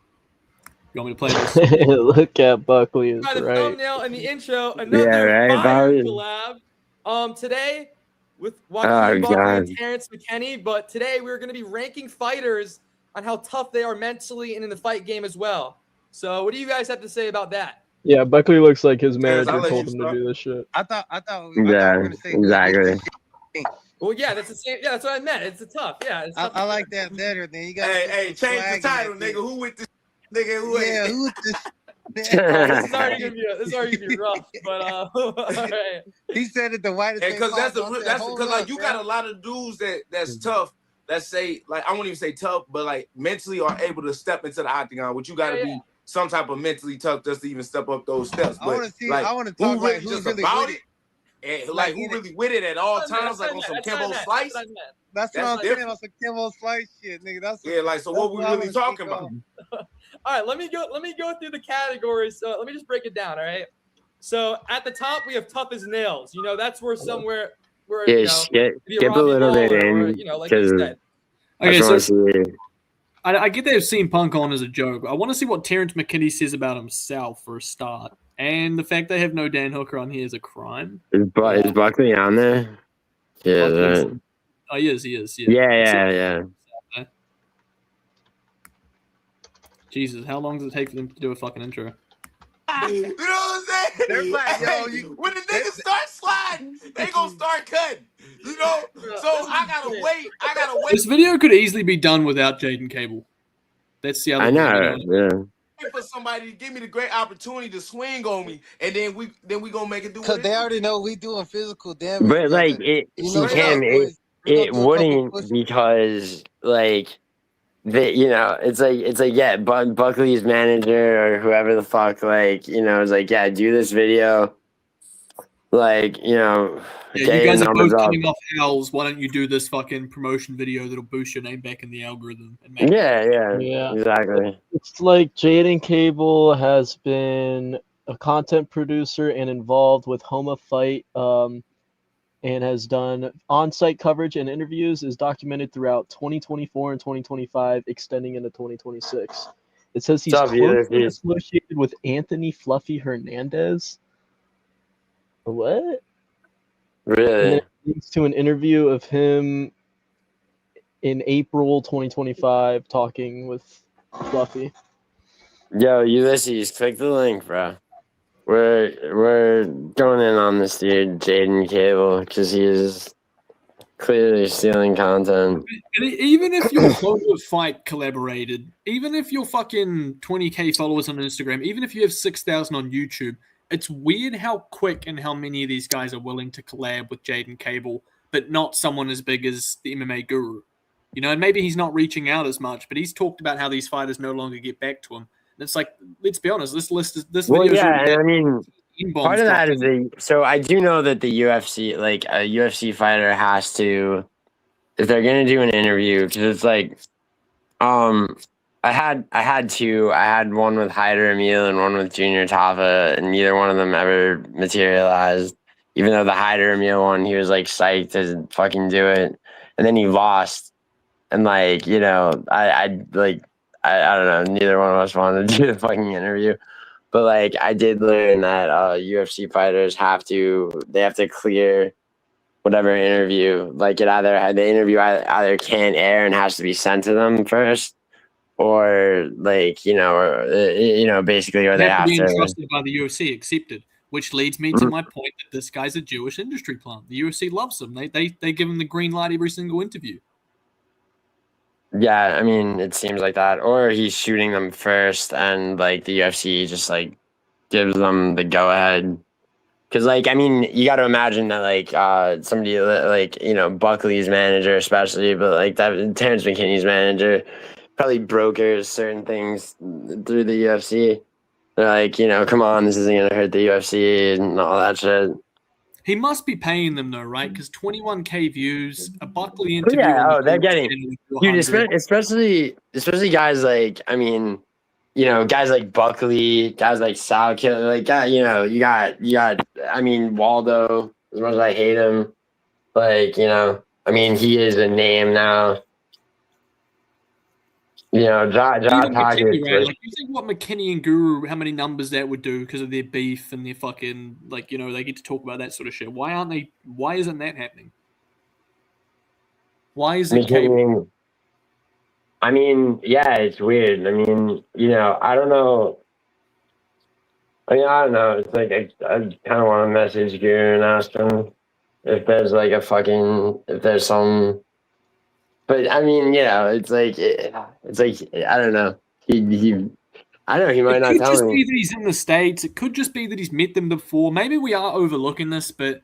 You want me to play this? Look at Buckley is By the right. thumbnail and the intro, another fire collab. Today with Joaquin Buckley and Terrence McKinney, but today we're going to be ranking fighters on how tough they are mentally and in the fight game as well. So, what do you guys have to say about that? Yeah, Buckley looks like his manager told him to do this shit. I thought Yeah, exactly. Well, yeah, that's the same. Yeah, that's what I meant. It's a tough. Yeah, it's tough. I like that better. Then you got. Hey, change the title, nigga. Who with this? Nigga, who? Yeah, who with this? This is already gonna be rough, but all right. He said it the whitest. Because that's because like you got a lot of dudes that's tough. That say like I won't even say tough, but like mentally are able to step into the octagon. Which you got to be some type of mentally tough just to even step up those steps. But I want to see. like, I want to talk who really who's just really about with it. And like who really with it at all times, like on some Kimbo Slice. That's what I'm saying on some Kimbo Slice shit, nigga. That's like so. What we really talking about? All right, let me go through the categories. So let me just break it down. All right. So at the top we have tough as nails. You know, that's where somewhere where skip a little bit in, like you said. Okay, so I get they've seen Punk on as a joke. I want to see what Terrence McKinney says about himself for a start. And the fact they have no Dan Hooker on here is a crime. Is Buckley on there? Yeah. Oh, he is. Yeah. Yeah. Jesus, how long does it take for them to do a fucking intro? You know what I'm saying? They're like, when the niggas start sliding, they gonna start cutting. You know? So I gotta wait. This video could easily be done without Jaiden Cable. That's the other I know. Wait for somebody to give me the great opportunity to swing on me, and then we gonna make it do. Because they already know we doing physical damage. But like it wouldn't because like it's like yeah, Buckley's manager or whoever the fuck is like, yeah, do this video, like you guys are both coming off Howls. Why don't you do this fucking promotion video that'll boost your name back in the algorithm? And make yeah, exactly. It's like Jaiden Cable has been a content producer and involved with Homa Fight, and has done on-site coverage and interviews, is documented throughout 2024 and 2025, extending into 2026. It says he's closely associated with Anthony Fluffy Hernandez. What? Really? And it leads to an interview of him in April 2025 talking with Fluffy. Yo, Ulysses, click the link, bro. We're going in on this dude, Jaiden Cable, because he is clearly stealing content. Even if your Home of Fight collaborated, even if you're fucking 20K followers on Instagram, even if you have 6,000 on YouTube, it's weird how quick and how many of these guys are willing to collab with Jaiden Cable, but not someone as big as the MMA Guru. And maybe he's not reaching out as much, but he's talked about how these fighters no longer get back to him. It's like, let's be honest, this video. Well, yeah, and I mean, part of that is so I do know that the UFC, like a UFC fighter, has to, if they're gonna do an interview, because it's like, I had two. I had one with Hyder Emil and one with Junior Tafa, and neither one of them ever materialized. Even though the Hyder Emil one, he was like psyched to fucking do it, and then he lost, and like I don't know, neither one of us wanted to do the fucking interview. But like I did learn that UFC fighters have to clear whatever interview. Like the interview either can't air and has to be sent to them first, or basically, or they have to be entrusted by the UFC, accepted. Which leads me to my point that this guy's a Jewish industry plant. The UFC loves him. They give him the green light every single interview. Yeah, I mean, it seems like that. Or he's shooting them first, and like the UFC just like gives them the go ahead. Because like, I mean, you got to imagine that like somebody like Buckley's manager, especially, but like that Terrence McKinney's manager probably brokers certain things through the UFC. They're like, come on, this isn't gonna hurt the UFC and all that shit. He must be paying them though, right? Because 21K views, a Buckley interview. They're getting, dude, especially guys like, I mean, guys like Buckley, guys like Sal Killer, like that. You got. I mean, Waldo. As much as I hate him, like I mean, he is a name now. John McKinney, right? Like, you think what McKinney and Guru, how many numbers that would do because of their beef and their fucking they get to talk about that sort of shit. Why isn't that happening? Why is it Cable? I mean, yeah, it's weird. I mean, I don't know. It's like I kind of want to message Guru and ask him if there's like if there's some. But I mean, it's like I don't know. I don't know. He might not tell me. It could just be that he's in the States. It could just be that he's met them before. Maybe we are overlooking this, but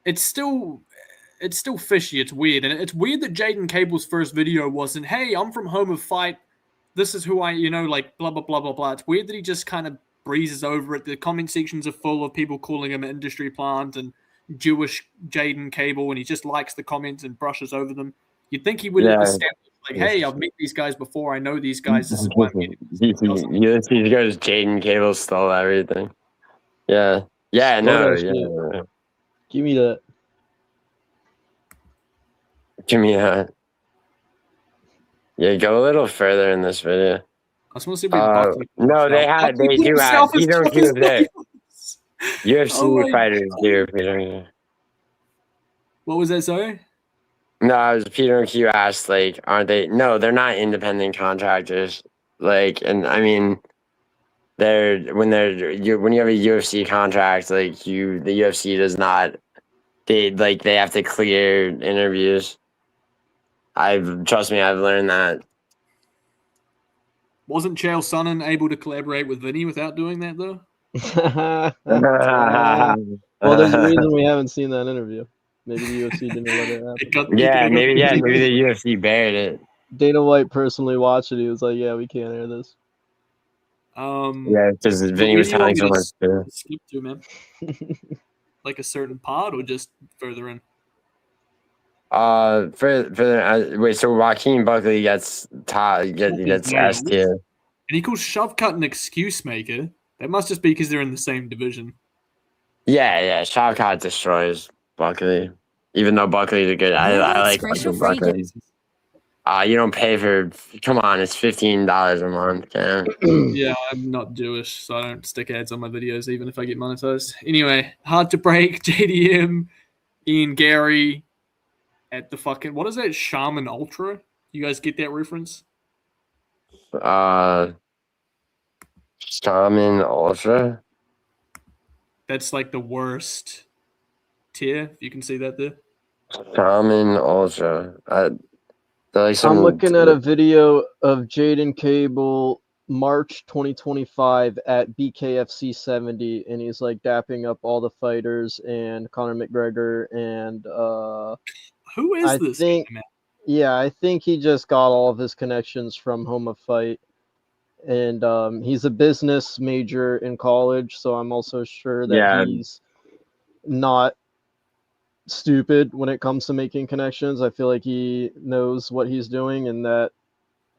it's still fishy. It's weird, and it's weird that Jaiden Cable's first video wasn't, "Hey, I'm from Home of Fight. This is who I, like blah blah blah blah blah." It's weird that he just kind of breezes over it. The comment sections are full of people calling him an industry plant and Jewish Jaiden Cable, and he just likes the comments and brushes over them. You'd think he would establish, like, hey, I've met these guys before. I know these guys. This is why I'm getting these guys, Jaiden Cable stole everything. Yeah. Yeah, no. Yeah. Give me that. Give me that. Yeah, go a little further in this video. I just want to see if we no, they do have. You don't see it there. UFC my fighters God. do, Peter. What was that, sorry? No, I was Peter Q asked, like, aren't they? No, they're not independent contractors. Like, and I mean, when you have a UFC contract, like the UFC does not. They have to clear interviews. Trust me, I've learned that. Wasn't Chael Sonnen able to collaborate with Vinny without doing that, though? Well, there's a reason we haven't seen that interview. Maybe the UFC didn't let it happen. Maybe the UFC buried it. Dana White personally watched it. He was like, "Yeah, we can't air this." Yeah, because Vinny was telling someone to skip to, man. Like a certain pod, or just further in? Wait, so Joaquin Buckley gets S tier. And he calls Shove Cut an excuse maker. That must just be because they're in the same division. Yeah, Shove Cut destroys Buckley. Even though Buckley's a good, I like Buckley. You don't pay for. Come on, it's $15 a month, man. Yeah, I'm not Jewish, so I don't stick ads on my videos, even if I get monetized. Anyway, Hard to Break, JDM, Ian Gary, at the fucking what is that? Shaman Ultra? You guys get that reference? Shaman Ultra. That's like the worst tier. If you can see that there. Shaman Ultra. I'm looking at a video of Jaiden Cable March 2025 at BKFC 70, and he's like dapping up all the fighters and Conor McGregor and who is this? I think he just got all of his connections from Home of Fight, and he's a business major in college, so I'm also sure that he's not stupid when it comes to making connections. I feel like he knows what he's doing, and that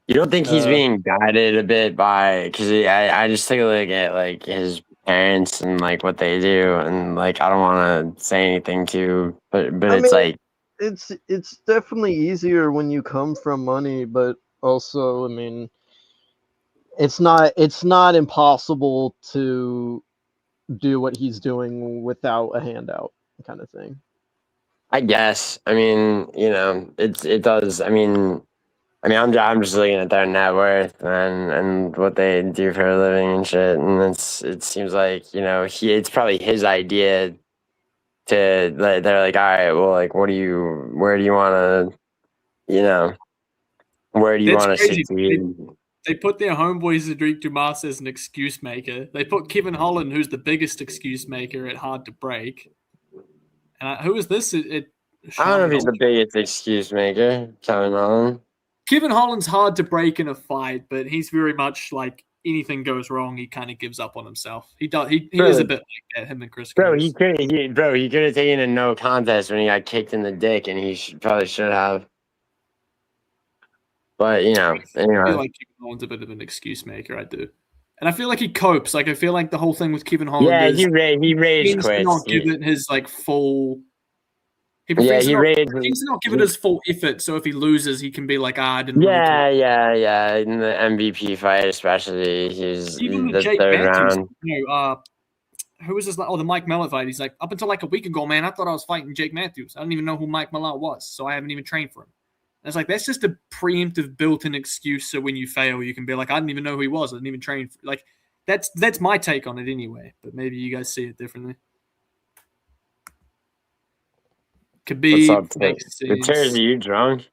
you don't think he's being guided a bit by, because I just take a look at like his parents and like what they do, and like I don't want to say anything too, but it's like it's definitely easier when you come from money, but also I mean it's not impossible to do what he's doing without a handout kind of thing. I guess. I mean, it does. I mean, I'm just looking at their net worth and what they do for a living and shit, and it seems like it's probably his idea to. They're like, all right, well, like, where do you want to, where do you want to succeed? They put their homeboy Cedric Dumas as an excuse maker. They put Kevin Holland, who's the biggest excuse maker, at Hard to Break. And who is this? I don't know if he's the biggest excuse maker, Kevin Holland. Kevin Holland's hard to break in a fight, but he's very much like anything goes wrong, he kind of gives up on himself. He is a bit like that, him and Chris. He could have taken a no contest when he got kicked in the dick, and he probably should have. But anyway. I feel like Kevin Holland's a bit of an excuse maker. I do. And I feel like he copes. Like, I feel like the whole thing with Kevin Holland is he rage quits. Not give it his like full. He needs to not give it his full effort. So if he loses, he can be like, I didn't. Yeah. In the MVP fight, especially, he's even the Jake third Matthews, round. Who was this? Oh, the Mike Mellott fight. He's like, up until like a week ago, man, I thought I was fighting Jake Matthews. I don't even know who Mike Mellott was, so I haven't even trained for him. And it's like, that's just a preemptive built-in excuse. So when you fail, you can be like, I didn't even know who he was. I didn't even train for. Like, that's my take on it anyway. But maybe you guys see it differently. Khabib. What's up, Terry, are you drunk?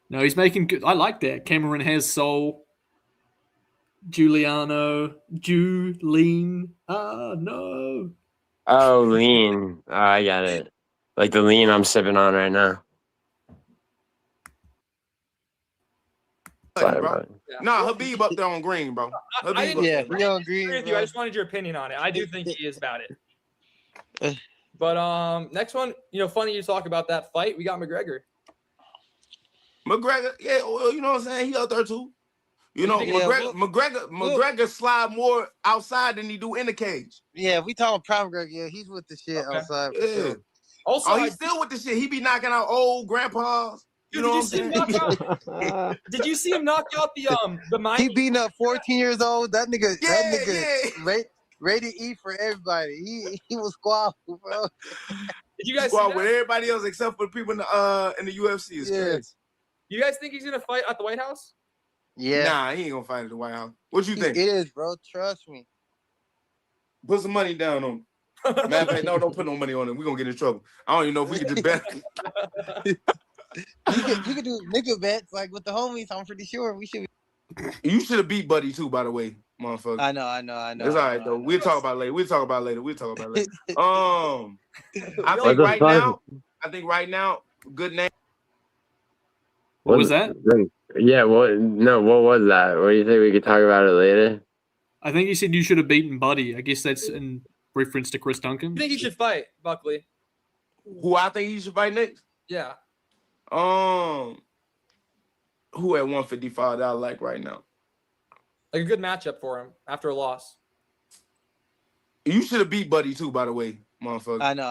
No, he's making good. I like that. Cameron has soul. Giuliano. Lean. No. Oh, lean. Oh, I got it. Like the lean I'm sipping on right now. Sorry, bro. Nah, Khabib up there on green, bro. I agree with you. I just wanted your opinion on it. I do think he is about it. But next one, funny you talk about that fight. We got McGregor. Yeah, well, you know what I'm saying? He out there too. McGregor slide more outside than he do in the cage. Yeah, we talking Prime McGregor. Yeah, he's with the shit outside. Yeah. Sure. Also, he's still with the shit. He be knocking out old grandpas. You know what I'm saying? Did you see him knock out the Miami? He beating up 14 years old. That nigga, Yeah. rated E for everybody. He was squabble, bro. Did you guys see Well, with that? everybody else except for the people in the UFC is crazy. You guys think he's gonna fight at the White House? Yeah. Nah, he ain't gonna fight at the White House. What you think? He is, bro. Trust me. Put some money down on him. Matter of fact, no, don't put no money on him. We're gonna get in trouble. I don't even know if we can just bet. You could do nigga bets like with the homies. I'm pretty sure we should. You should have beat Buddy too, by the way, motherfucker. I know. It's all right though. We'll talk about it later. I think right now, good name. What was that? Yeah, what was that? What do you think we could talk about it later? I think you said you should have beaten Buddy. I guess that's in reference to Chris Duncan. I think he should fight Buckley. Who I think he should fight next? Yeah. Who at 155 that I like right now? Like a good matchup for him after a loss. You should have beat Buddy too, by the way, motherfucker. I know.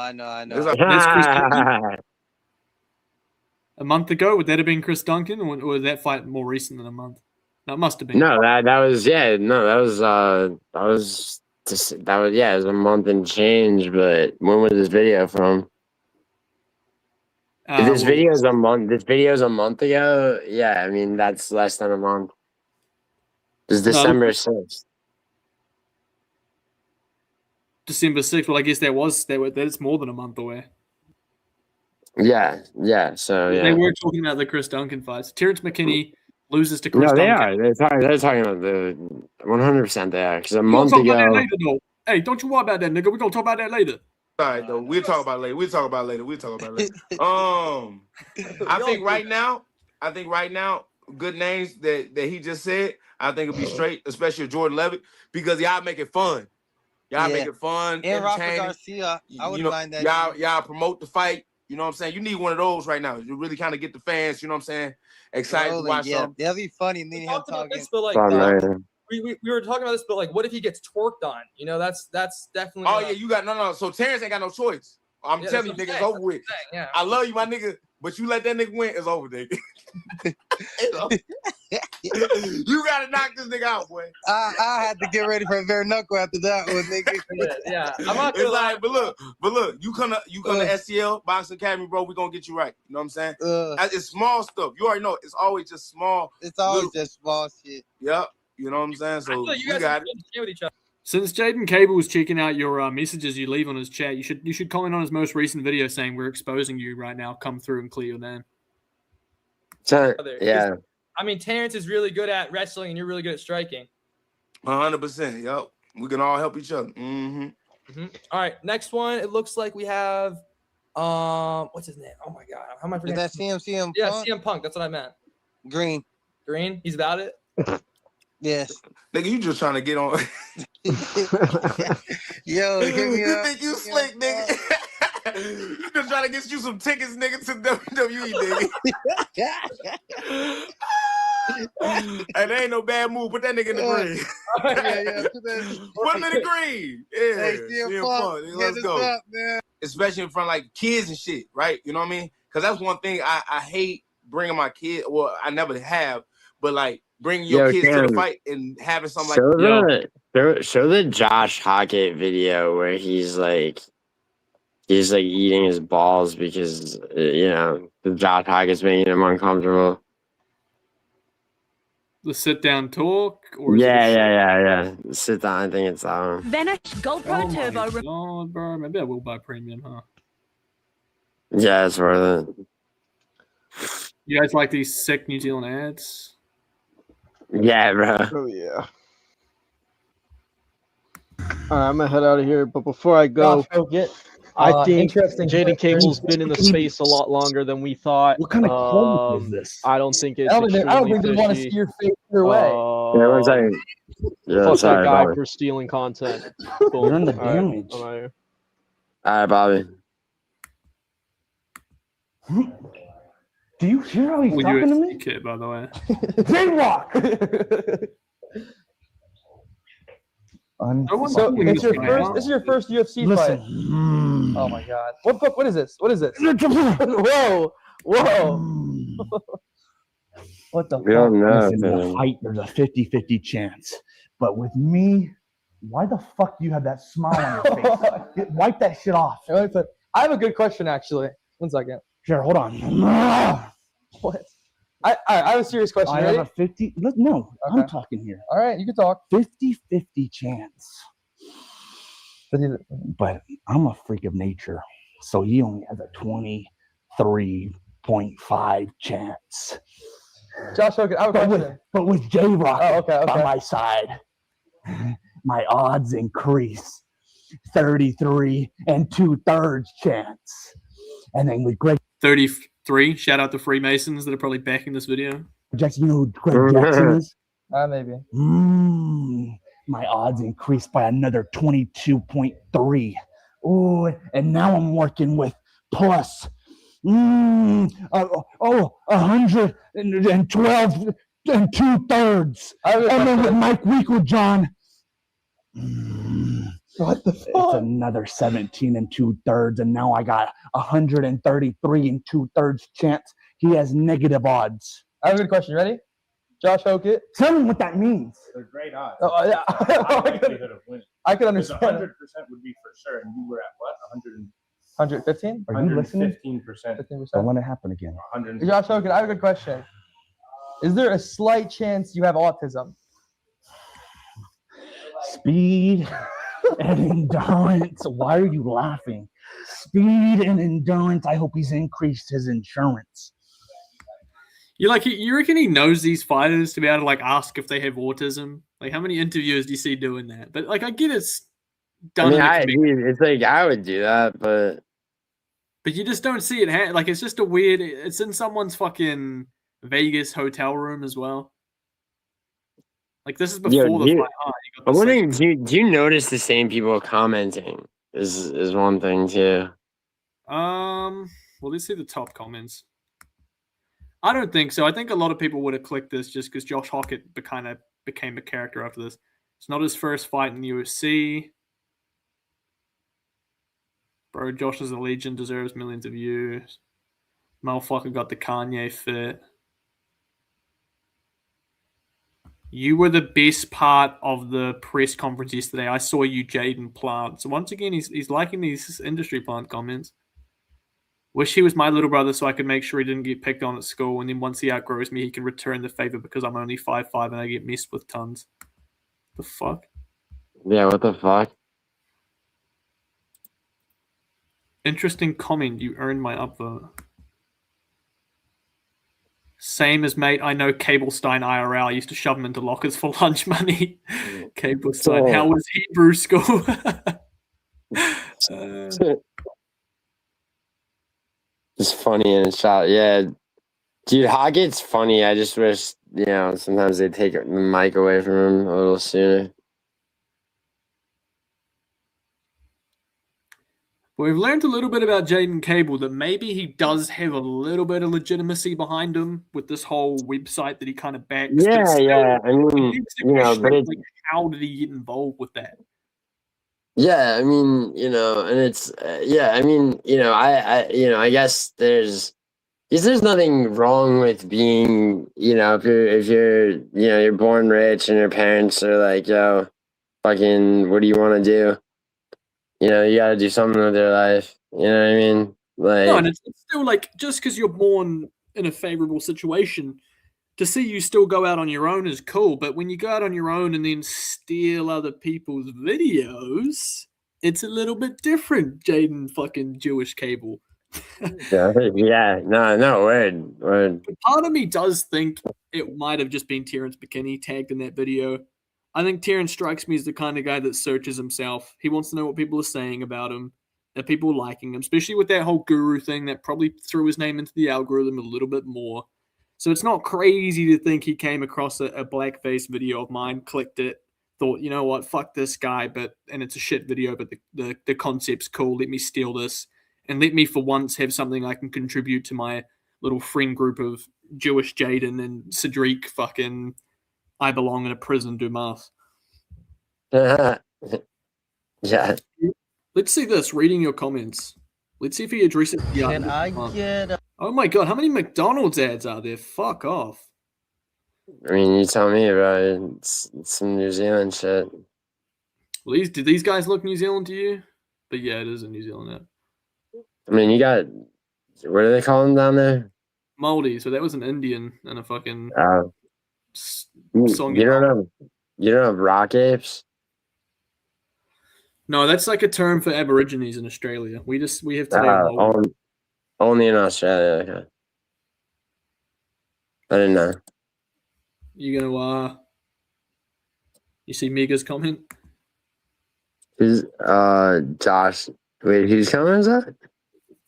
It's like, That's Chris Duncan? A month ago, would that have been Chris Duncan, or was that fight more recent than a month? No, it must have been. No, that was it was a month and change. But when was this video from? This video's a month ago. Yeah, I mean that's less than a month. It's December 6th. December 6th. Well, I guess that's more than a month away. Yeah. So yeah, They were talking about the Chris Duncan fights. Terrence McKinney loses to Chris no, they Duncan. are. They're talking about the 100%. They are because a We're gonna month talk about that ago. later, though. Hey, don't you worry about that, nigga. We're gonna talk about that later. all right though. We'll talk about it later. I think right now, good names that he just said, I think it'll be straight, especially Jordan Levitt, because y'all make it fun. Y'all make it fun, and Rafa entertaining. Garcia, I wouldn't mind that. Y'all promote the fight. You know what I'm saying? You need one of those right now. You really kind of get the fans, you know what I'm saying, excited to watch something. That'll be funny. Me and him talking. This, but we were talking about this, but like, what if he gets torqued on? You know, that's definitely. Oh yeah, you got no. So Terrence ain't got no choice. I'm telling you, nigga, it's over with. Yeah. I love you, my nigga, but you let that nigga win, it's over, nigga. You gotta knock this nigga out, boy. I had to get ready for a bare knuckle after that one, nigga. Yeah. I'm not gonna lie, but look, you come to SCL Boxing Academy, bro. We gonna get you right. You know what I'm saying? It's small stuff. You already know. It's always just small. It's always just small shit. Yep. You know what I'm saying? So you guys got it. With each other. Since Jaiden Cable was checking out your messages you leave on his chat, you should comment on his most recent video saying we're exposing you right now. Come through and clear your name. So, yeah. I mean, Terrence is really good at wrestling, and you're really good at striking. 100%. Yep. We can all help each other. All right, next one. It looks like we have what's his name? Oh my god, how am I forgetting? Is that CM Yeah, Punk? CM Punk. That's what I meant. Green. He's about it. Yes. Nigga, you just trying to get on. Yo, give me you think you slick, nigga? You just trying to get you some tickets, nigga, to WWE, nigga. And there ain't no bad move. Put that nigga in the green. Put him in the green. Yeah. Hey, CM Punk. Let's go. Up, man. Especially in front of like kids and shit, right? You know what I mean? Because that's one thing I hate bringing my kid. Well, I never have, but like bringing your kids to the fight and having something show the Josh Hockett video where he's like eating his balls because the Josh Hockett's making him uncomfortable. The sit down talk, or yeah. Sit down. I think it's Vanish GoPro Turbo. Oh, bro, maybe I will buy premium, huh? Yeah, it's worth it. You guys like these sick New Zealand ads? Yeah, bro. Oh yeah. All right, I'm gonna head out of here, but before I go, I think Jaiden Cable's been in the space a lot longer than we thought. What kind of quality is this? I don't think it's. I don't think they want to see your face either way. One second. Fuck that guy for stealing content. You're on the damage. All right, Bobby. Do you hear how he's talking to me? Kid, by the way. J-Rock! So this is your first UFC fight. Oh my god! What is this? Whoa! Whoa. What the We don't fuck? know, Listen, in a man. fight, there's a 50-50 chance. But with me, why the fuck do you have that smile on your face? Wipe that shit off. I have a good question, actually. 1 second. Sure, hold on. What? I have a serious question. I Ready? have a 50. No, Okay. I'm talking here. All right, you can talk. 50-50 chance. But I'm a freak of nature. So he only has a 23.5 chance. Josh Hogan, I have a question. But with J-Rock okay. by my side, my odds increase. 33 2/3 chance. And then with Greg 33. Shout out to Freemasons that are probably backing this video. Jackson, you know who Greg Jackson is? Maybe. My odds increased by another 22.3. Oh, and now I'm working with plus 112 2/3. And then with Mike Weekle, John. What the fuck? It's another 17 2/3, and now I got 133 2/3 chance. He has negative odds. I have a good question. Ready? Josh Hogan. Tell me what that means. They're great odds. Oh, yeah. Likelihood of winning. I can understand. 100% would be for sure, and you were at what? 115? Are you listening? 15%. 15%. Don't let it happen again. Josh Hogan, I have a good question. Is there a slight chance you have autism? Speed and endurance. Why are you laughing? Speed and endurance. I hope he's increased his insurance. You reckon he knows these fighters to be able to like ask if they have autism? Like, how many interviewers do you see doing that? But like, I get it's done. It's like I would do that, but you just don't see it. Like, it's just a weird. It's in someone's fucking Vegas hotel room as well. Like, this is before the fight. I'm wondering, do you notice the same people commenting? Is one thing too. Well, let's see the top comments. I don't think so. I think a lot of people would have clicked this just because Josh Hockett kind of became a character after this. It's not his first fight in the UFC. Bro, Josh is a legend, deserves millions of views. Motherfucker got the Kanye fit. You were the best part of the press conference yesterday. I saw you, Jaiden Plant. So once again, he's liking these industry plant comments. Wish he was my little brother so I could make sure he didn't get picked on at school. And then once he outgrows me, he can return the favor because I'm only 5'5" and I get messed with tons. The fuck? Yeah, what the fuck? Interesting comment. You earned my upvote. Same as mate, I know Cablestein IRL. I used to shove him into lockers for lunch money. Cablestein, how was Hebrew school? Just funny in a shot. Yeah. Dude, Hockett's funny. I just wish, sometimes they take the mic away from him a little sooner. We've learned a little bit about Jaiden Cable, that maybe he does have a little bit of legitimacy behind him with this whole website that he kind of backs. Yeah, yeah. I mean, but it's... like, how did he get involved with that? Yeah, I mean, and it's, I guess there's nothing wrong with being, if you're born rich and your parents are like, yo, fucking, what do you want to do? You got to do something with your life. You know what I mean? Like, no, and it's still like, just because you're born in a favorable situation, to see you still go out on your own is cool. But when you go out on your own and then steal other people's videos, it's a little bit different, Jaiden fucking Jewish Cable. yeah, no, word. Part of me does think it might have just been Terrence McKinney tagged in that video. I think Terrence strikes me as the kind of guy that searches himself. He wants to know what people are saying about him, that people are liking him, especially with that whole guru thing that probably threw his name into the algorithm a little bit more. So it's not crazy to think he came across a blackface video of mine, clicked it, thought, you know what, fuck this guy, and it's a shit video, but the concept's cool. Let me steal this, and let me for once have something I can contribute to my little friend group of Jewish Jaiden and Cedric fucking I belong in a prison, Dumas. Yeah. Let's see this. Reading your comments. Let's see if he addresses the Can I get? Oh my god, how many McDonald's ads are there? Fuck off. I mean, you tell me, bro. It's some New Zealand shit. Well, did these guys look New Zealand to you? But yeah, it is a New Zealand ad. I mean, you got, what do they call them down there? Moldy. So that was an Indian and a fucking song. You don't have rock apes? No, that's like a term for Aborigines in Australia. We have today. Only in Australia. Okay. I didn't know. You gonna you see Miga's comment? Who's Josh? Wait, whose comment is that?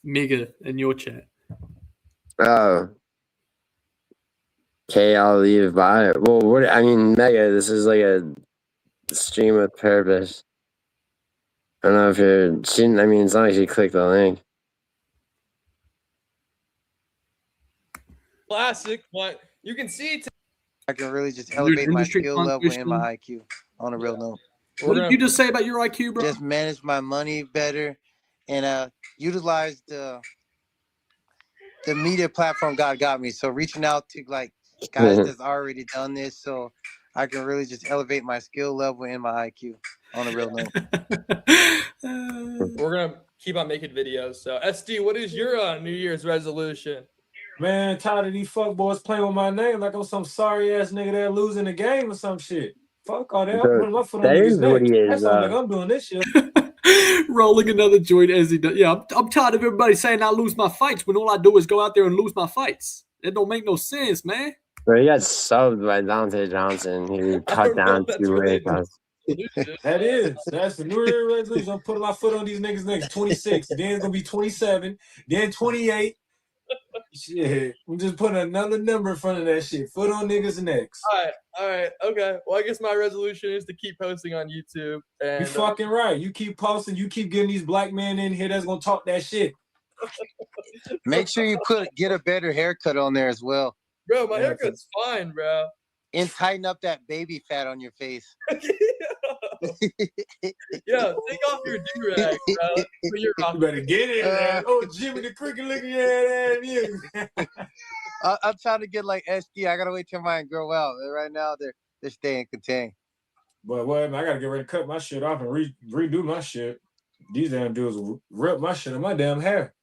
Miga in your chat. Oh. Okay, I'll leave by. Well, what I mean, Mega, this is like a stream with purpose. I don't know if you're shooting. I mean, it's not like you click the link. Classic, but you can see. I can really just elevate my skill level and my IQ on a real note. What did you just say about your IQ, bro? Just manage my money better and utilize the media platform God got me. So reaching out to like guys that's already done this, so I can really just elevate my skill level and my IQ on a real note. We're gonna keep on making videos. So SD, what is your New Year's resolution? Man, tired of these fuckboys playing with my name like I'm some sorry ass nigga that losing the game or some shit. Fuck all that. I'm putting my foot on niggas' neck. That's all nigga I'm doing this shit. Rolling another joint as he does. Yeah, I'm tired of everybody saying I lose my fights when all I do is go out there and lose my fights. It don't make no sense, man. Bro, he got subbed by Dante Johnson. He cut down 2 weight cuts. That's the New Year's resolution. I'm putting my foot on these niggas' necks. 26. Then it's gonna be 27. Then 28. Shit, I'm just putting another number in front of that shit. Foot on niggas' necks. All right, okay. Well, I guess my resolution is to keep posting on YouTube. And you fucking right. You keep posting. You keep getting these black men in here that's gonna talk that shit. Make sure you get a better haircut on there as well. Bro, my haircut's fine, bro. And tighten up that baby fat on your face. Yeah, take off your do-rag, bro. You better get it, man. Oh, Jimmy the Cricket looking at you. I'm trying to get like SD. I gotta wait till mine grow out. Right now, they're staying contained. But what? I gotta get ready to cut my shit off and redo my shit. These damn dudes rip my shit in my damn hair.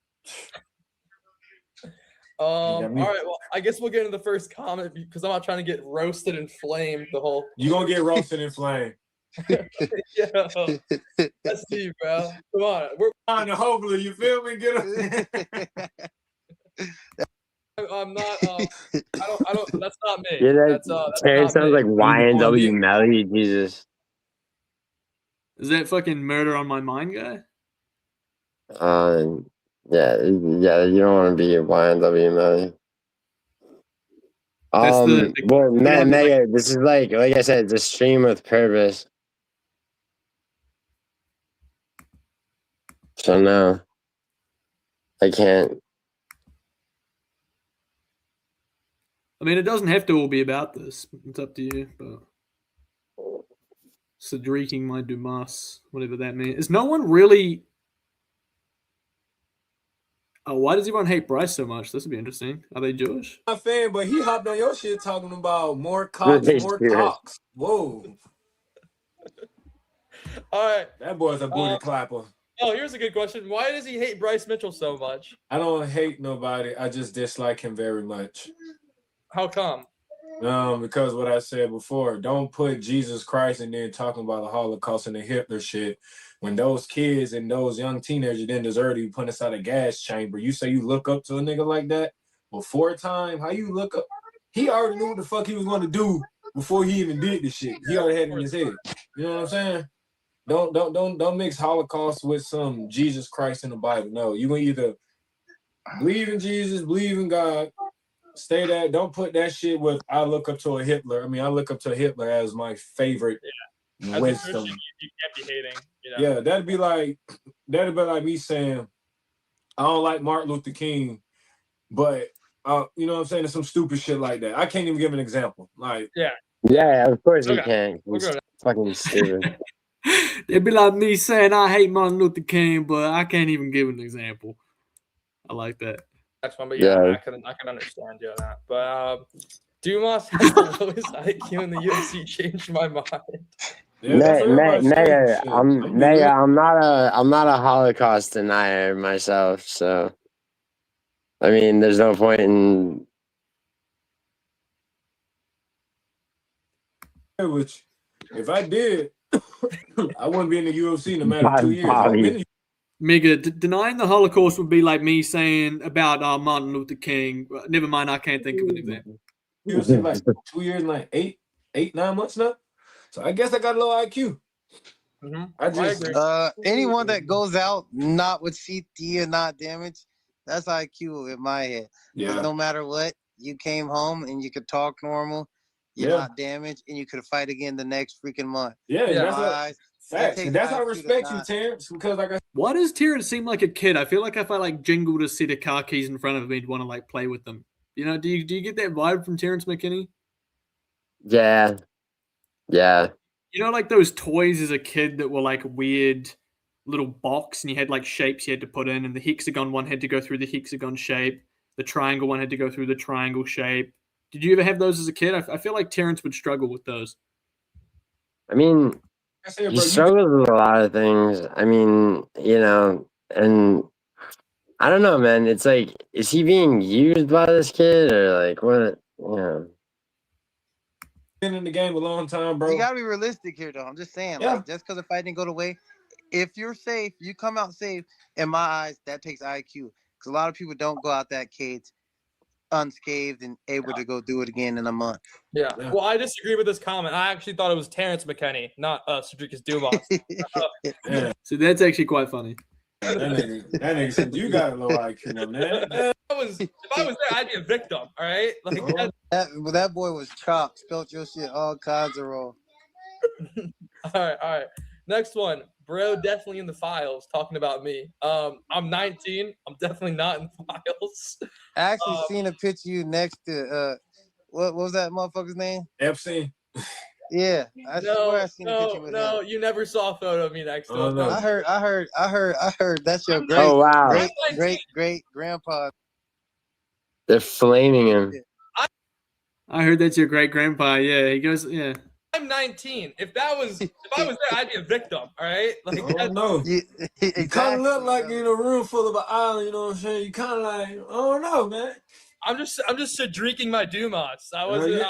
All right, well, I guess we'll get into the first comment because I'm not trying to get roasted and flamed the whole. You gonna get roasted and flamed. Yeah, that's Steve, bro. Come on, we're trying to hopefully, you feel me? Get him. I'm not. I don't. That's not me. Yeah, that's Terrence sounds like YNW Melly. Jesus. Is that fucking Murder on My Mind guy? Yeah. You don't want to be a YNW Melly. Well, Mega, this is like I said, it's a stream with purpose. So no, I can't. I mean, it doesn't have to all be about this. It's up to you. But Cedricing my Dumas, whatever that means. Is no one really? Oh, why does everyone hate Bryce so much? This would be interesting. Are they Jewish? I'm a fan, but he hopped on your shit talking about more cocks, more cocks. Whoa. All right. That boy's a booty clapper. Oh, here's a good question. Why does he hate Bryce Mitchell so much? I don't hate nobody. I just dislike him very much. How come? Because what I said before, don't put Jesus Christ and then talking about the Holocaust and the Hitler shit. When those kids and those young teenagers didn't deserve to be put inside a gas chamber, you say you look up to a nigga like that before time? How you look up? He already knew what the fuck he was going to do before he even did the shit. He already had it in his head. You know what I'm saying? Don't mix Holocaust with some Jesus Christ in the Bible. No, you gonna either believe in Jesus, believe in God, stay that. Don't put that shit with I look up to a Hitler. I mean, I look up to Hitler as my favorite wisdom. You can't be hating. You know? Yeah, that'd be like me saying I don't like Martin Luther King, but you know what I'm saying? There's some stupid shit like that. I can't even give an example. Like yeah, of course you can't. It's fucking stupid. It'd be like me saying I hate Martin Luther King, but I can't even give an example. I like that. That's one, but yeah, I can understand you on that. But Dumas has the lowest IQ in the UFC. Changed my mind. Yeah, I'm not a Holocaust denier myself, so I mean, there's no point in. Which, if I did, I wouldn't be in the UFC no matter 2 years. Mega, denying the Holocaust would be like me saying about Martin Luther King. Never mind, I can't think of an example. UFC like 2 years, like 9 months now. So I guess I got a low IQ. Mm-hmm. I just anyone that goes out not with CT or not damaged, that's IQ in my head. Yeah. No matter what, you came home and you could talk normal. You're not damaged, and you could fight again the next freaking month. Yeah, that's that's how I respect you, Terrence. Because why does Terrence seem like a kid? I feel like if I like jingled a set of car keys in front of him, he'd want to like play with them. You know, do you get that vibe from Terrence McKinney? Yeah. You know, like those toys as a kid that were like weird little box, and you had like shapes you had to put in, and the hexagon one had to go through the hexagon shape, the triangle one had to go through the triangle shape. Did you ever have those as a kid? I feel like Terrence would struggle with those. I mean, he struggles with a lot of things. I mean, you know, and I don't know, man. It's like, is he being used by this kid or like what? You know. Been in the game a long time, bro. You gotta be realistic here, though. I'm just saying, like, just because the fight didn't go the way, if you're safe, you come out safe. In my eyes, that takes IQ. Because a lot of people don't go out that cage unscathed and able to go do it again in a month. Yeah. Well, I disagree with this comment. I actually thought it was Terrence McKinney, not Cedricus Dumas. So that's actually quite funny. That nigga said you got a low IQ, man. If I was there, I'd be a victim. All right. Like that boy was chopped, spelt your shit all kinds of wrong. All right. Next one, bro. Definitely in the files. Talking about me. I'm 19. I'm definitely not in files. I actually seen a picture of you next to what was that motherfucker's name? Epstein. Yeah, I swear I seen a picture with him. No, you never saw a photo of me next to him. I heard. That's your great grandpa. They're flaming him. I heard that's your great grandpa. Yeah, he goes. Yeah. I'm 19. If I was there, I'd be a victim. All right. Like, no. You kind of look like you're in a room full of an island. You know what I'm saying? You kind of like, I don't know, man. I'm just Cedricing my Dumas. I wasn't.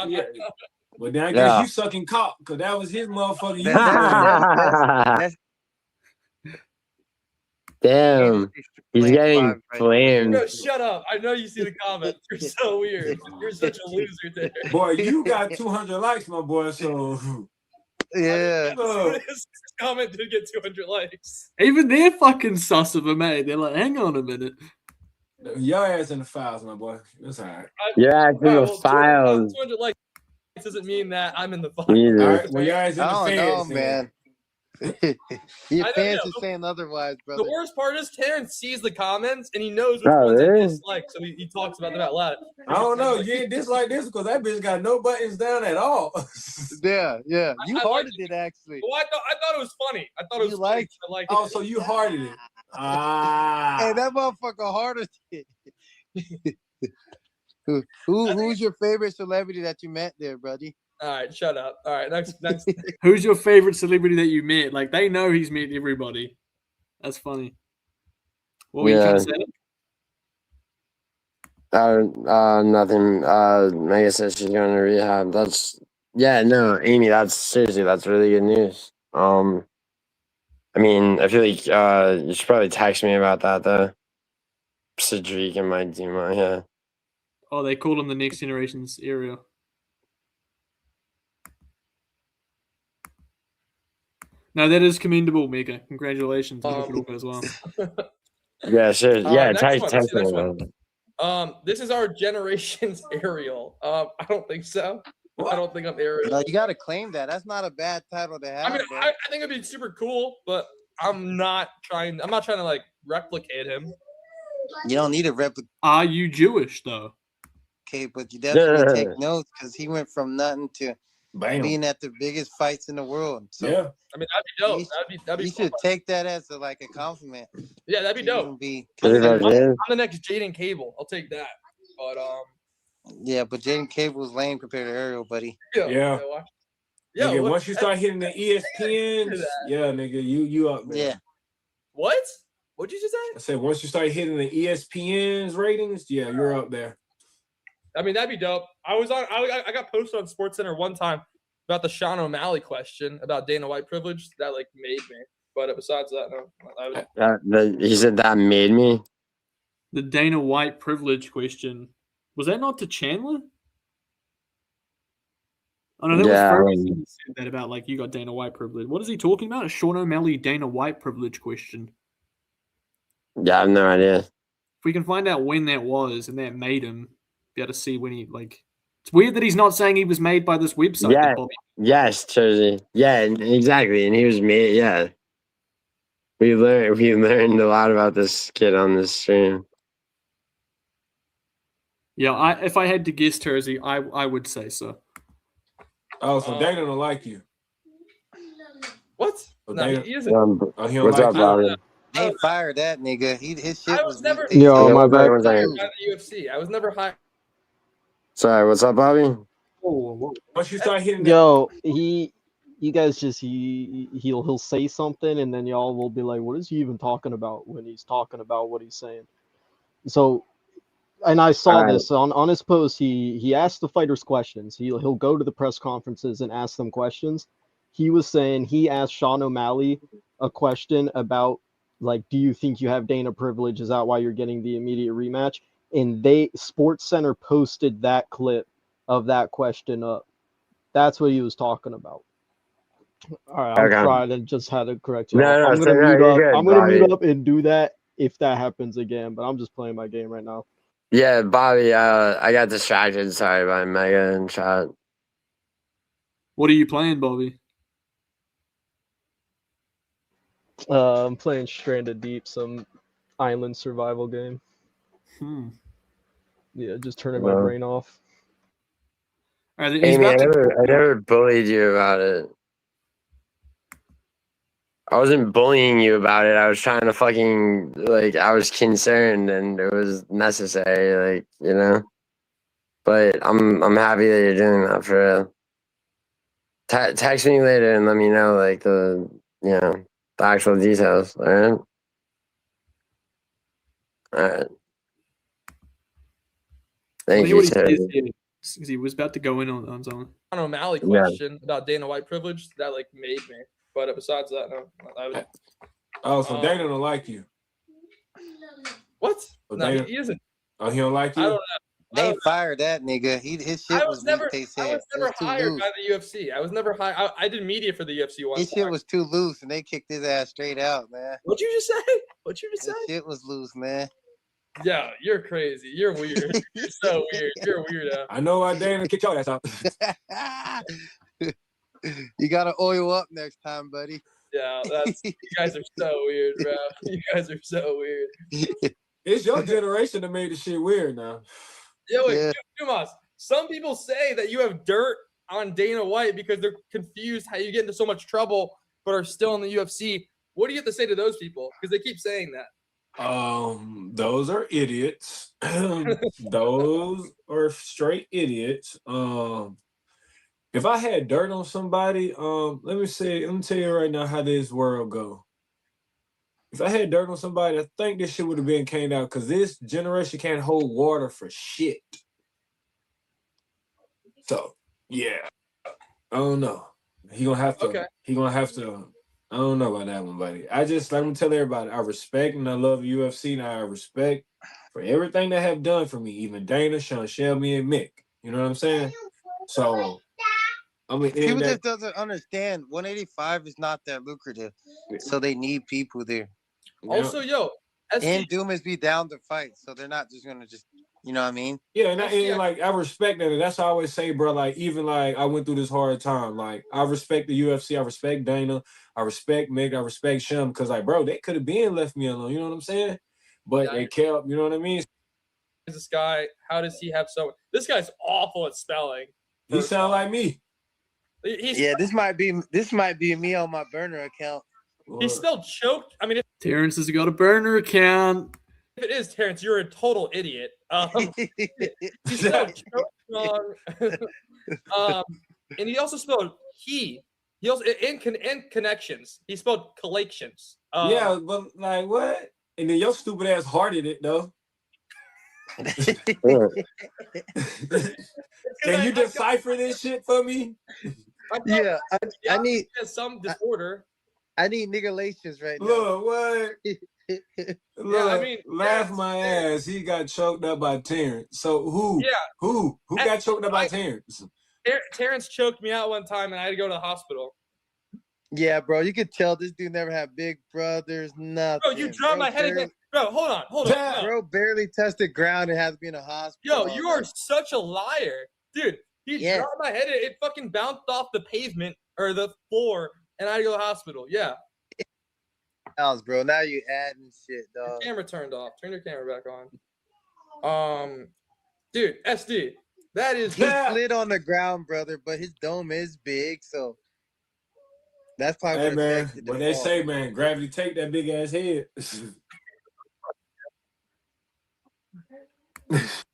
Well, then I guess you sucking cock, because that was his motherfucker. Damn. He's getting flamed. No, shut up. I know you see the comments. You're so weird. You're such a loser there. Boy, you got 200 likes, my boy, so... Yeah. This comment did get 200 likes. Even they're fucking sus of him, eh? They're like, hang on a minute. Your ass in the files, my boy. That's all right. Your ass in the files. 200 likes doesn't mean that I'm in the files. All right, well, your ass in the fans. I don't know, man. Your fans are saying otherwise, brother. The worst part is Terrence sees the comments and he knows which ones he dislikes, so he talks about them out loud. I don't know. You ain't dislike this because that bitch got no buttons down at all. Yeah. You hearted it, actually. Well, I thought it was funny. I thought it was funny. I liked Oh, it. so you hearted it. Hey, that motherfucker hearted it. Who's your favorite celebrity that you met there, buddy? All right, shut up. All right, next. Who's your favorite celebrity that you met? Like, they know he's met everybody. That's funny. What were you trying to say? Nothing. Mega says she's going to rehab. Amy, that's really good news. I mean, I feel like you should probably text me about that though. Cedric and my Duma, yeah. Oh, they call him the next generation's Ariel. No, that is commendable, Mega. Congratulations. I hope it all goes well. Yeah, sure. Yeah, text me. This is our generation's Ariel. I don't think so. I don't think I'm Ariel. No, you got to claim that. That's not a bad title to have. I mean, I think it'd be super cool, but I'm not trying to like replicate him. You don't need a replica. Are you Jewish though? Okay, but you definitely take notes because he went from nothing to Bam. being at the biggest fights in the world. So, yeah. I mean, that'd be dope. That'd be you fun. should take that as a compliment. Yeah, that'd be dope. I'm the next Jaiden Cable. I'll take that. But yeah, but Jaiden Cable's lame compared to Ariel, buddy. Yeah. Nigga, once you start hitting the ESPNs, yeah, nigga, you up there. Yeah. What? What'd you just say? I said once you start hitting the ESPN's ratings, yeah, you're up there. I mean, that'd be dope. I got posted on SportsCenter one time about the Sean O'Malley question about Dana White privilege. That like made me. But besides that, no. He said that made me. The Dana White privilege question, was that not to Chandler? Oh no, that was Ferguson who said that about like you got Dana White privilege. What is he talking about? A Sean O'Malley Dana White privilege question. Yeah, I have no idea. If we can find out when that was and that made him be able to see when he like. It's weird that he's not saying he was made by this website. Yeah. Yes, Jersey. Yeah, exactly. And he was made. Yeah. We learned a lot about this kid on this stream. Yeah, if I had to guess, Tersey, I would say so. Oh, so Dana don't like you. What? So no, Dana, he isn't. he don't What's like up, you. Bobby? They fired that nigga. His shit was never. Yo, my bad. By the UFC. I was never hired. Sorry, what's up, Bobby? Once you start hitting Yo, you guys just he'll say something and then y'all will be like, what is he even talking about when he's talking about what he's saying? So, and I saw this on his post. He asked the fighters questions. He'll go to the press conferences and ask them questions. He was saying he asked Sean O'Malley a question about like, do you think you have Dana privilege? Is that why you're getting the immediate rematch? And SportsCenter posted that clip of that question up. That's what he was talking about. All right, I'm trying and just had to correct you. I'm gonna mute up. I'm gonna mute up and do that if that happens again. But I'm just playing my game right now. Yeah, Bobby. I got distracted. Sorry by Mega and chat. What are you playing, Bobby? I'm playing Stranded Deep, some island survival game. Yeah, just turning my brain off. Amy, I never bullied you about it. I wasn't bullying you about it. I was trying to fucking I was concerned and it was necessary, But I'm happy that you're doing that for real. Text me later and let me know the actual details. All right. All right. Thank you, sir. He was about to go in on something. Sean O'Malley question about Dana White privilege. That made me. But besides that, no. Oh, so Dana don't like you. What? So no, Dana, he isn't. Oh, he don't like you? I don't know. They fired that nigga. His shit was never. They said. I was never hired by the UFC. I was never hired. I did media for the UFC once. His shit was too loose, and they kicked his ass straight out, man. What'd you just say? What'd you just say? His shit was loose, man. Yeah, you're crazy. You're weird. You're so weird. You're a weirdo. I know why Dana kicked your ass out. You gotta oil up next time, buddy. Yeah, you guys are so weird, bro. You guys are so weird. It's your generation that made the shit weird now. Yeah, wait, Dumas. Some people say that you have dirt on Dana White because they're confused how you get into so much trouble but are still in the UFC. What do you have to say to those people? Because they keep saying that. Those are idiots. Those are straight idiots. If I had dirt on somebody, let me tell you right now how this world go. If I had dirt on somebody, I think this shit would have been came out because this generation can't hold water for shit. So yeah, I don't know. He gonna have to. Okay. He gonna have to. I don't know about that one, buddy. I just let me tell everybody. I respect and I love UFC. And I respect for everything they have done for me. Even Dana, Sean Shelby, and Mick. You know what I'm saying? So. I mean, people just doesn't understand 185 is not that lucrative, so they need people there. Also, and Doom is be down to fight, so they're not just gonna you know what I mean? Yeah, and I respect that. That's what I always say, bro. Like even I went through this hard time. Like I respect the UFC, I respect Dana, I respect Mick, I respect Shem, because bro, they could have been left me alone. You know what I'm saying? But they kept. You know what I mean? This guy, how does he have so? This guy's awful at spelling. He sound like me. Yeah, this might be me on my burner account. He's still choked. I mean, Terrence has got a burner account. if it is Terrence, you're a total idiot. He spelled choke wrong. And he also spelled he. He also in connections. He spelled collections. Yeah, but like what? And then your stupid ass hearted it though. Can you decipher this shit for me? Yeah, I need some disorder. I need niggerlations right now. Look, what? Look, I mean, laugh my ass. He got choked up by Terrence. So who? Yeah. Who got choked up by Terrence? Terrence choked me out one time, and I had to go to the hospital. Yeah, bro, you could tell this dude never had big brothers, nothing. Bro, you dropped my head again. Bro, hold on. Yeah. Bro barely touched the ground and has been in a hospital. Yo, you are such a liar. Dude, he dropped my head. It fucking bounced off the pavement or the floor, and I had to go to the hospital. Yeah. Bro, now you adding shit, dog. Your camera turned off. Turn your camera back on. Dude, SD, that is he slid on the ground, brother, but his dome is big, so that's probably hey man. What they say, man, gravity take that big ass head.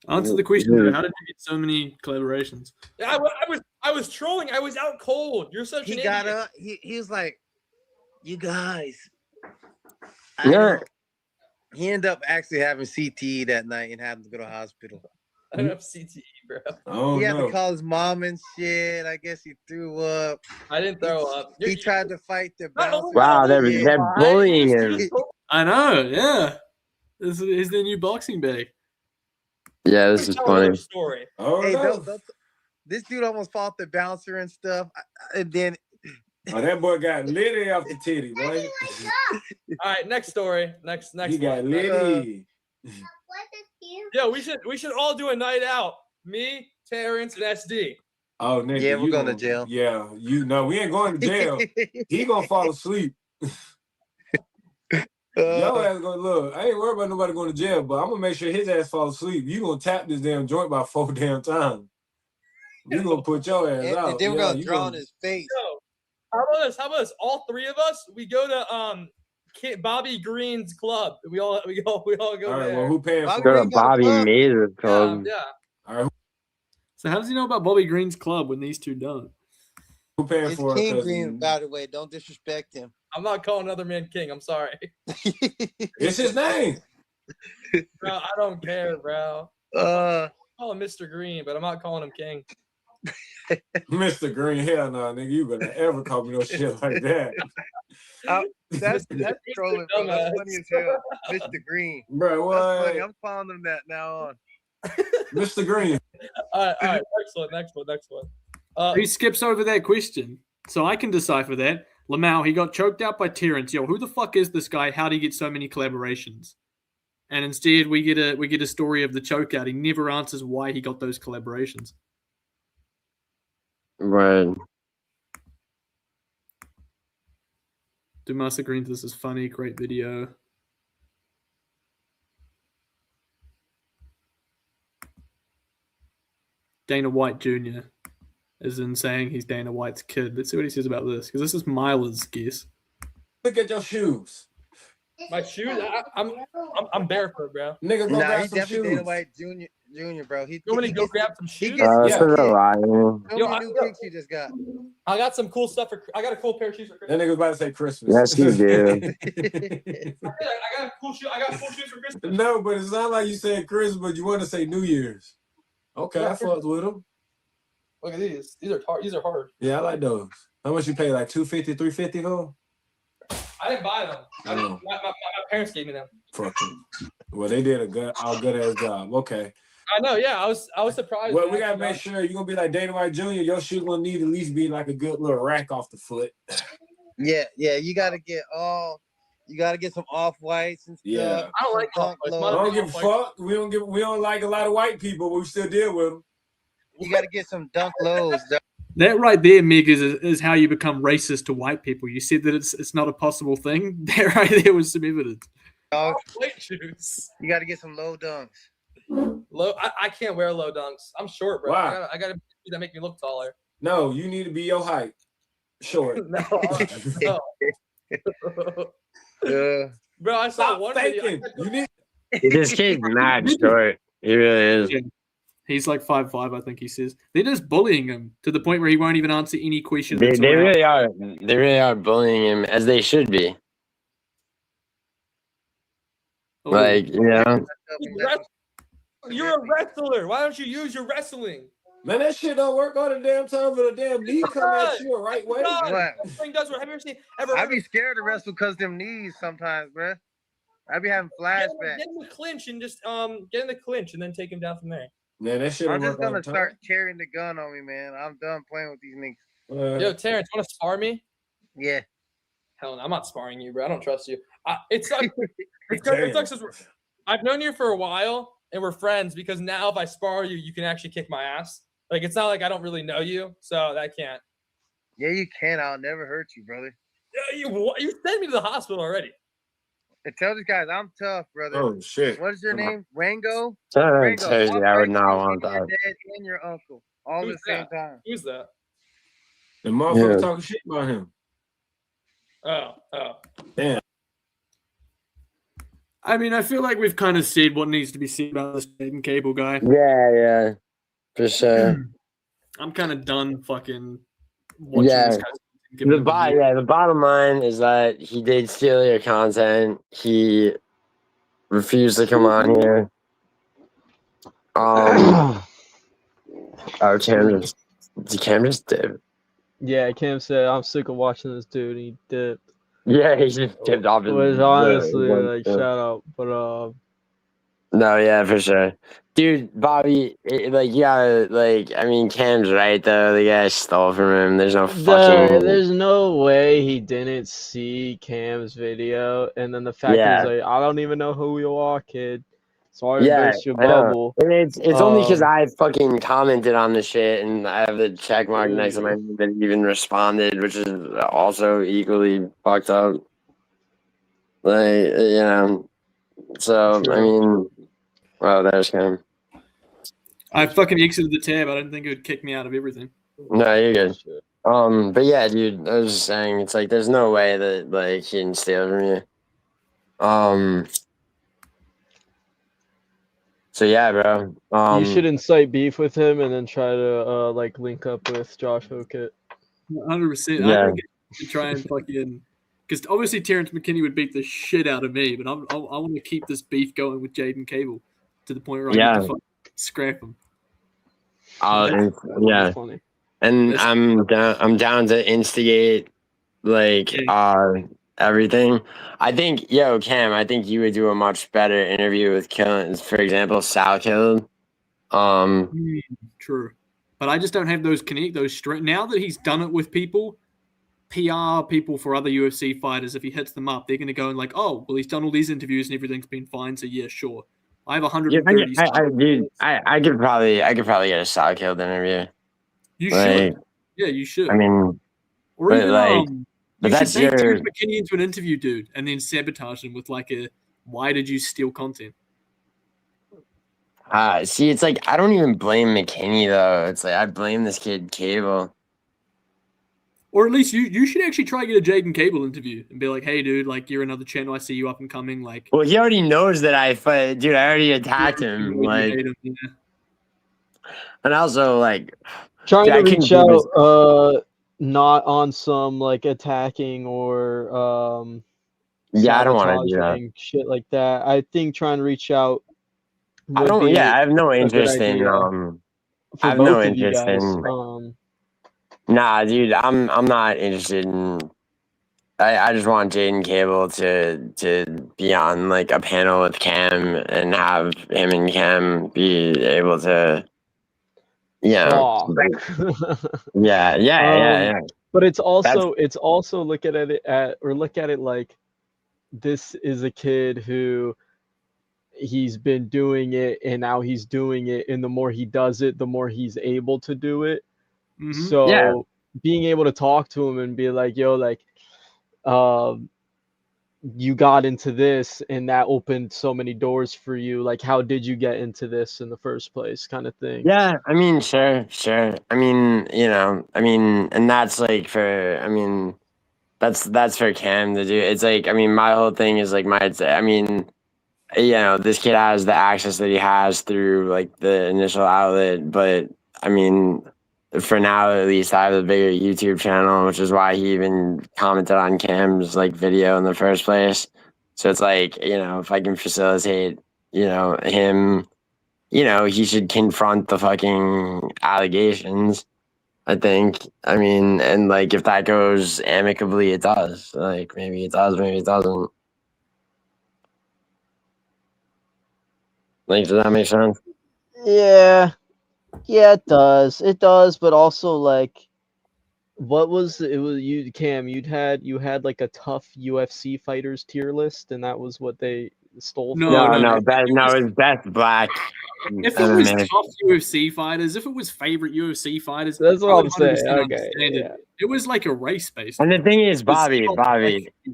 Answer the question, bro. How did you get so many collaborations? Yeah, I was trolling. I was out cold. You're such an idiot. Got up. He was like, you guys. Yeah. He ended up actually having CTE that night and having to go to the hospital. I don't have CTE, bro. Oh, he had to call his mom and shit. I guess he threw up. I didn't throw up. He tried to fight the bouncer. Wow, they're bullying him. I know, yeah. This is the new boxing bag. Yeah, this is funny. Story. Oh, hey, no. This dude almost fought the bouncer and stuff. And then oh, that boy got litty off the titty, boy. All right, next story. Next. He got litty. Yeah, we should all do a night out. Me, Terrence, and SD. Oh, nigga, yeah, we're going to jail. Yeah, we ain't going to jail. He gonna fall asleep. Yo ass gonna look. I ain't worried about nobody going to jail, but I'm gonna make sure his ass fall asleep. You gonna tap this damn joint about 4 damn times. You gonna put your ass out. And then we're gonna draw on his face. Yo, how about this? All three of us, we go to Bobby Green's club. We all go all right, there. well, who paying for it? Go to Bobby Mazer's club. Yeah. All right, So how does he know about Bobby Green's club when these two don't? who paying It's for King it? Green, by the way. Don't disrespect him. I'm not calling another man king. I'm sorry. It's his name. Bro, I don't care, bro. Uh, call him Mr. Green, but I'm not calling him king. Mr. Green, hell no, nigga. You better ever call me no shit like that. that's trolling, bro. That's funny as hell. Mr. Green. Bro, what? That's funny. I'm calling him that now on. Mr. Green. All right. Next one. He skips over that question, so I can decipher that. Lamau, he got choked out by Terrence. Yo, who the fuck is this guy? How did he get so many collaborations? And instead, we get a story of the choke out. He never answers why he got those collaborations. Right. Dumasa Green, this is funny. Great video. Dana White Jr. is in saying he's Dana White's kid. Let's see what he says about this, because this is Myla's guess. Look at your shoes. My shoes? I'm barefoot, bro. Nigga, go grab he's some definitely shoes. Dana White Jr., bro. You want me to go grab some shoes? That's a lie. How many new kicks you just got? I got some cool stuff I got a cool pair of shoes for Christmas. That nigga was about to say Christmas. Yes, you do. I got cool shoes for Christmas. No, but it's not like you said Christmas, but you want to say New Year's. Okay, Yeah, I fucked with them. Look at these. These are hard. Yeah, I like those. How much you pay? Like $250, $350 for? I didn't buy them. My parents gave me them. Fuck them. Well, they did a good ass job. Okay. I know. Yeah, I was surprised. Well, we gotta make sure you're gonna be like Dana White Jr. Your shoe gonna need at least be like a good little rack off the foot. Yeah. You gotta get some off whites and stuff. Yeah. I don't like dunk I lows. don't give a fuck. We don't like a lot of white people, but we still deal with them. You gotta get some dunk lows. That right there, Meg, is how you become racist to white people. You said that it's not a possible thing. That right there was some evidence. White shoes. You gotta get some low dunks. Low. I can't wear low dunks. I'm short, bro. Why? I gotta that make me look taller. No, you need to be your height. Short. No. Bro, I saw Stop one faking. video. You need. This kid's mad short. He really is. Yeah. He's like 5'5", I think he says. They're just bullying him to the point where he won't even answer any question. They really are. They really are bullying him, as they should be. Oh. Like, you know. You're a wrestler. Why don't you use your wrestling? Man, that shit don't work all the damn time for the damn knee come at you the right way. What? Does work. Have you ever seen? I be scared to wrestle because them knees sometimes, bro. I be having flashbacks. Get in the clinch and just get in the clinch and then take him down from there. Man, that shit. I'm just gonna start carrying the gun on me, man. I'm done playing with these niggas. Yo, Terrence, want to spar me? Yeah. Hell no, I'm not sparring you, bro. I don't trust you. It sucks. It sucks. I've known you for a while and we're friends because now if I spar you, you can actually kick my ass. Like, it's not like I don't really know you, so that can't. Yeah, you can. I'll never hurt you, brother. Yeah, you sent me to the hospital already. And tell these guys I'm tough, brother. Oh shit! What is your name? Rango. Rango. I would not want that. Your dad and your uncle all at the same time. Who's that? The motherfucker talking shit about him. Oh. Damn. I mean, I feel like we've kind of said what needs to be said about this Jaiden Cable guy. Yeah, for sure. I'm kind of done fucking watching this guy. The bottom line is that he did steal your content. He refused to come on here. Cam just dipped. Yeah, Cam said, I'm sick of watching this dude. He dipped. Yeah, he just dipped off. Which honestly, like, shout out. But, no, yeah, for sure. Dude, Bobby, I mean, Cam's right, though. The guy stole from him. There's no fucking... There's no way he didn't see Cam's video. And then the fact is, like, I don't even know who you are, kid. Sorry to burst your bubble. And it's only because I fucking commented on the shit, and I have the check mark next to my name that even responded, which is also equally fucked up. Like, you know. So, I mean... Well, there's Cam. I fucking exited the tab. I didn't think it would kick me out of everything. No, you're good. But yeah, dude, I was just saying, it's like there's no way that like he didn't steal from you. So yeah, bro. You should incite beef with him and then try to like link up with Josh Hokett. 100%. Yeah. I think to try and fucking, because obviously Terrence McKinney would beat the shit out of me, but I want to keep this beef going with Jaiden Cable to the point where I get to fucking scrap him. Yeah. Funny. And I'm down to instigate like everything. I think Cam, I think you would do a much better interview with Killen, for example, Sal Killen. True. But I just don't have those strength. Now that he's done it with people, PR people for other UFC fighters, if he hits them up, they're going to go and like, oh, well, he's done all these interviews and everything's been fine, so yeah, sure. I have 130. I could probably get a Sal Killen interview. You should. Yeah, you should. I mean, or even but you that's should take Terrence McKinney into an interview, dude, and then sabotage him with like a "Why did you steal content?" See, it's like I don't even blame McKinney though. It's like I blame this kid Cable. Or at least you should actually try to get a Jaiden Cable interview and be like, hey, dude, like, you're another channel. I see you up and coming. Like, well, he already knows that I already attacked him. Like, and also, like, trying to reach out, not on some, like, attacking or, I don't want to do that. Shit like that. I think trying to reach out. I have no interest in, I have no interest in, nah, dude, I'm not interested in. I just want Jaiden Cable to be on like a panel with Cam and have him and Cam be able to, yeah. But it's also look at it like this is a kid who he's been doing it and now he's doing it, and the more he does it, the more he's able to do it. Mm-hmm. So being able to talk to him and be like, yo, like, you got into this and that opened so many doors for you. Like, how did you get into this in the first place, kind of thing? Yeah, I mean, sure. I mean, and that's like that's for Cam to do. It's like, I mean, my whole thing is like this kid has the access that he has through like the initial outlet, but I mean, for now at least, I have a bigger YouTube channel, which is why he even commented on Cam's like video in the first place. So it's like, if I can facilitate, him, he should confront the fucking allegations. I think. I mean, and like if that goes amicably, it does. Like maybe it does, maybe it doesn't. Like, does that make sense? Yeah, it does. It does, but also like, what was it? Was you, Cam? You had like a tough UFC fighters tier list, and that was what they stole. No, It's best black. If it was tough UFC fighters, if it was favorite UFC fighters, that's what I'm saying. Okay, understand it. It was like a race based. And the thing is, Bobby,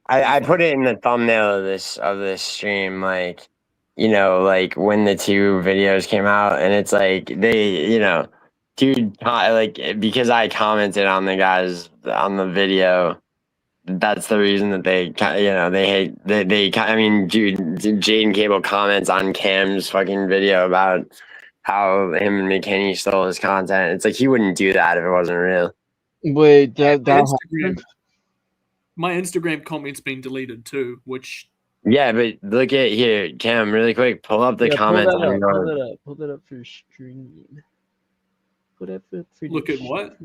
I put it in the thumbnail of this stream, like, like when the two videos came out, and it's like they, dude, like because I commented on the guys on the video. That's the reason that they hate I mean, dude, Jaiden Cable comments on Cam's fucking video about how him and McKinney stole his content. It's like he wouldn't do that if it wasn't real. Wait, my Instagram comment's been deleted too, which yeah, but look at here, Cam, really quick, pull up the comments. Pull that up for your stream. Look at what?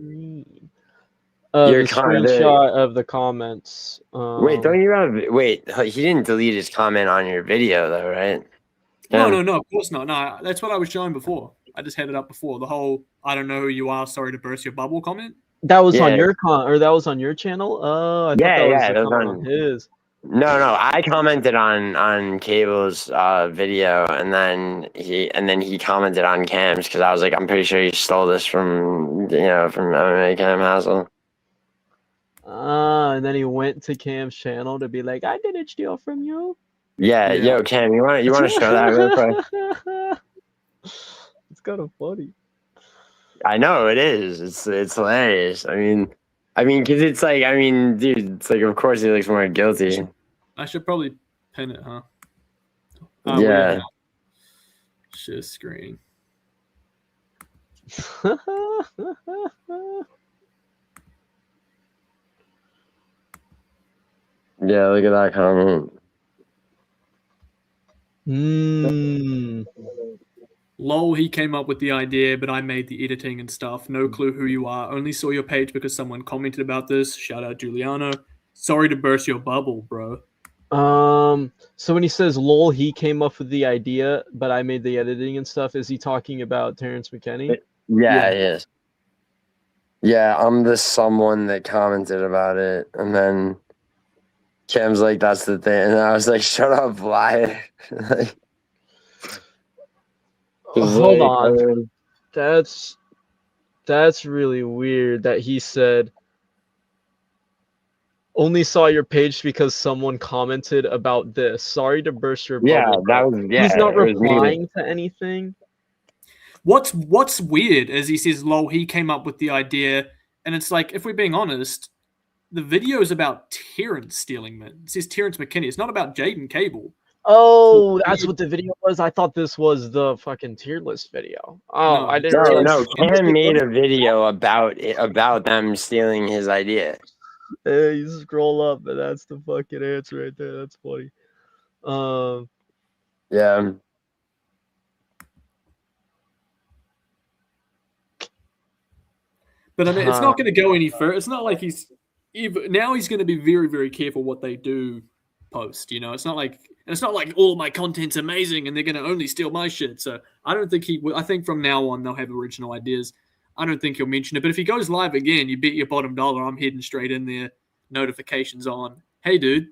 The screenshot of the comments. Wait, he didn't delete his comment on your video though, right? No, of course not. No, that's what I was showing before. I just had it up before. The whole "I don't know who you are, sorry to burst your bubble" comment. That was on your that was on your channel. Oh, I thought that was on his. No, I commented on Cable's video, and then he commented on Cam's because I was like, I'm pretty sure he stole this from MMA Cam Hassel. And then he went to Cam's channel to be like, I didn't steal from you. Yeah, yo, Cam, you want to show that real quick? It's kind of funny. I know it is. It's hilarious. I mean, because it's like, dude, it's like, of course he looks more guilty. I should probably pin it, huh? Yeah. Share screen. Yeah, look at that comment. Lol, he came up with the idea, but I made the editing and stuff. No clue who you are. Only saw your page because someone commented about this. Shout out Giuliano. Sorry to burst your bubble, bro. So when he says lol, he came up with the idea, but I made the editing and stuff, is he talking about Terrence McKinney? Yeah, he is. Yeah, I'm the someone that commented about it, and then Cam's like, that's the thing, and I was like, shut up, liar. Hold on. That's really weird that he said only saw your page because someone commented about this. Sorry to burst your bubble. He's not replying to anything. What's weird is he says, lol, he came up with the idea, and it's like, if we're being honest, the video is about Terrence stealing it. It says Terrence McKinney. It's not about Jaiden Cable. Oh, that's what the video was. I thought this was the fucking tier list video. Oh, no, I didn't realize. No, Cam made a video about them stealing his idea. Hey, you scroll up, and that's the fucking answer right there. That's funny. Yeah. But I mean, it's not going to go any further. It's not like he's going to be very, very careful what they do post. It's not like all my content's amazing and they're going to only steal my shit. So I don't think he will. I think from now on they'll have original ideas. I don't think he'll mention it. But if he goes live again, you bet your bottom dollar I'm heading straight in there. Notifications on. Hey, dude,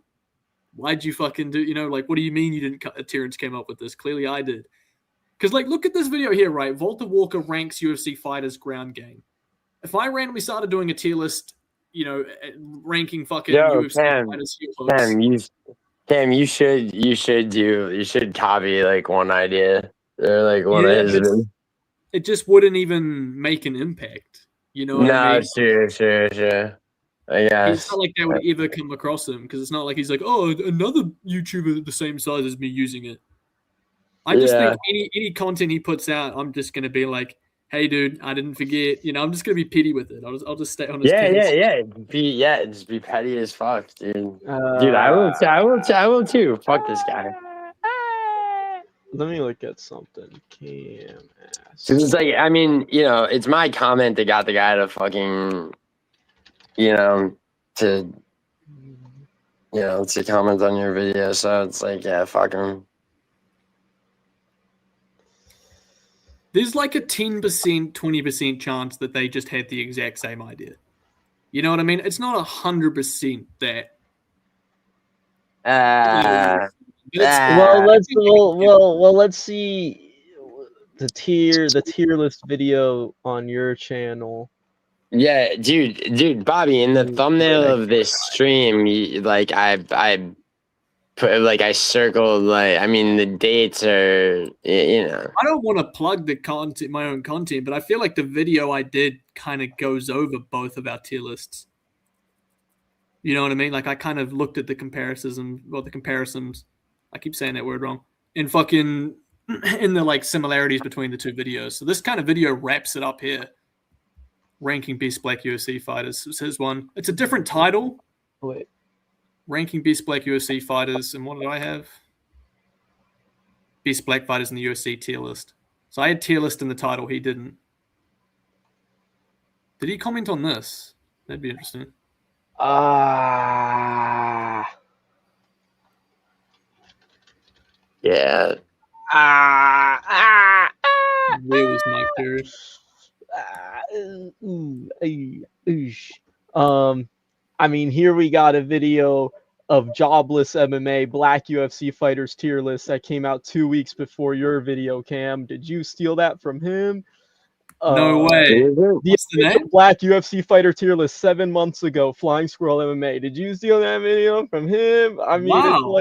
why'd you fucking do? What do you mean you didn't? Terrence came up with this. Clearly, I did. Because look at this video here, right? Walter Walker ranks UFC fighters ground game. If I randomly started doing a tier list, ranking fucking UFC fighters, Cam, you should copy like one idea or like one of Yeah, his. but it just wouldn't even make an impact. You know what I No, mean? sure. I It's guess. not like that would ever come across him because it's not like he's like, oh, another YouTuber the same size as me using it. I just Yeah. think any content he puts out, I'm just gonna be like, hey, dude, I didn't forget. You know, I'm just gonna be petty with it. I'll just stay on his case. Just be petty as fuck, dude. Dude, I will too. Fuck this guy. Let me look at something. Cam ass. Cause it's like, I mean, you know, it's my comment that got the guy to fucking, you know, to comment on your video. So it's like, yeah, fuck him. There's like a 10%, 20% chance that they just had the exact same idea. You know what I mean? It's not 100% that. Let's see the tier list video on your channel. Yeah, dude, Bobby, in the thumbnail of this stream, I put like I circled like I mean the dates are you know. I don't want to plug the content, my own content, but I feel like the video I did kind of goes over both of our tier lists. You know what I mean? Like I kind of looked at the comparisons. I keep saying that word wrong. And fucking in the like similarities between the two videos. So this kind of video wraps it up here. Ranking best black UFC fighters. It says one. It's a different title. Wait. Ranking best black UFC fighters. And what did I have? Best black fighters in the UFC tier list. So I had tier list in the title. He didn't. Did he comment on this? That'd be interesting. Yeah. Where was my period? I mean, here we got a video of jobless MMA black UFC fighters tier list that came out 2 weeks before your video, Cam. Did you steal that from him? No way. What's the name? Black UFC fighter tier list 7 months ago. Flying Squirrel MMA. Did you steal that video from him? I mean, wow.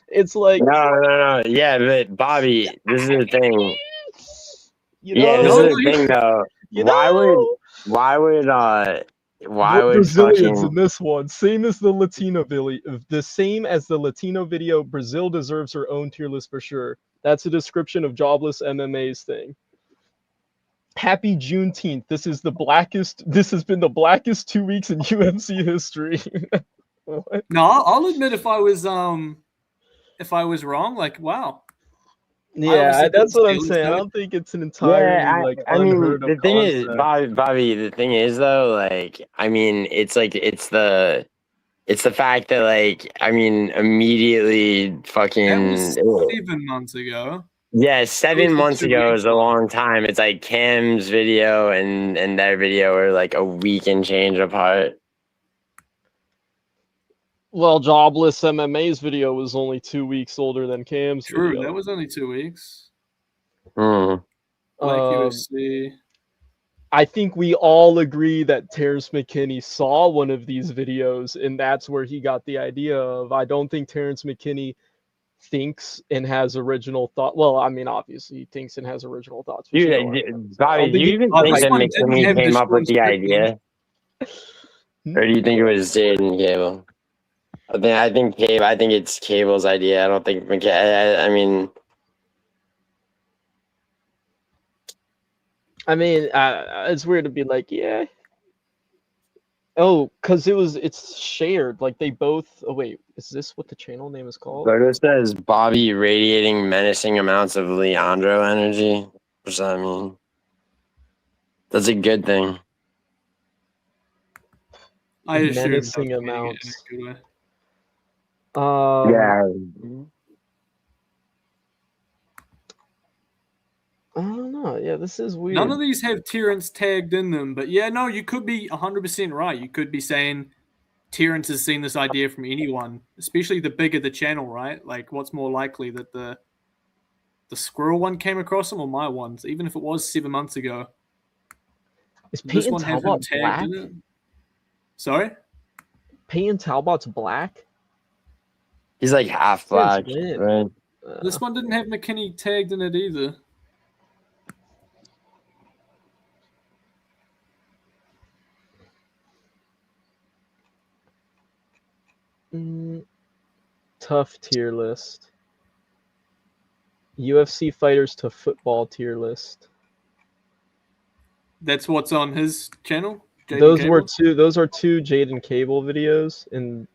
it's like no. Yeah, but Bobby, this is the thing. You know, yeah, this is the thing though. Why would Brazilians in this one? Same as the Latino video. Brazil deserves her own tier list for sure. That's a description of jobless MMA's thing. Happy Juneteenth. This has been the blackest 2 weeks in UFC history. No, I'll admit if I was wrong, like wow. Yeah, that's what I'm saying. I don't think it's an entirely unheard of the thing concept. is, Bobby, the thing is though, like, I mean, it's the fact that like, I mean, immediately fucking that was 7 months ago. Yeah, 7 months ago is a long time. It's like Cam's video and their video are like a week and change apart. Well, jobless MMA's video was only 2 weeks older than Cam's video. True, that was only 2 weeks. Black UFC. I think we all agree that Terrence McKinney saw one of these videos, and that's where he got the idea of. I don't think Terrence McKinney thinks and has original thought. Well, I mean, obviously he thinks and has original thoughts. Dude, Bobby, do you even think that McKinney came up with the idea? Or do you think it was Jaiden Cable? I think it's Cable's idea. I don't think I mean, it's weird to be like, yeah. Oh, because it's shared. Like they both. Oh wait, is this what the channel name is called? Logo says Bobby radiating menacing amounts of Leandro energy. What does that mean? That's a good thing. I assume menacing amounts. Yeah. I don't know. Yeah, this is weird. None of these have Terrence tagged in them, but yeah, no, you could be 100% right. You could be saying Terrence has seen this idea from anyone, especially the bigger the channel, right? Like, what's more likely that the squirrel one came across him or my ones, even if it was 7 months ago? Is Peyton Talbot black? In it? Sorry? Peyton Talbot's black? He's like half black, right? This one didn't have McKinney tagged in it either. Tough tier list. UFC fighters to football tier list. That's what's on his channel. Jaiden Those Cable? were two. Those are two Jaiden Cable videos. And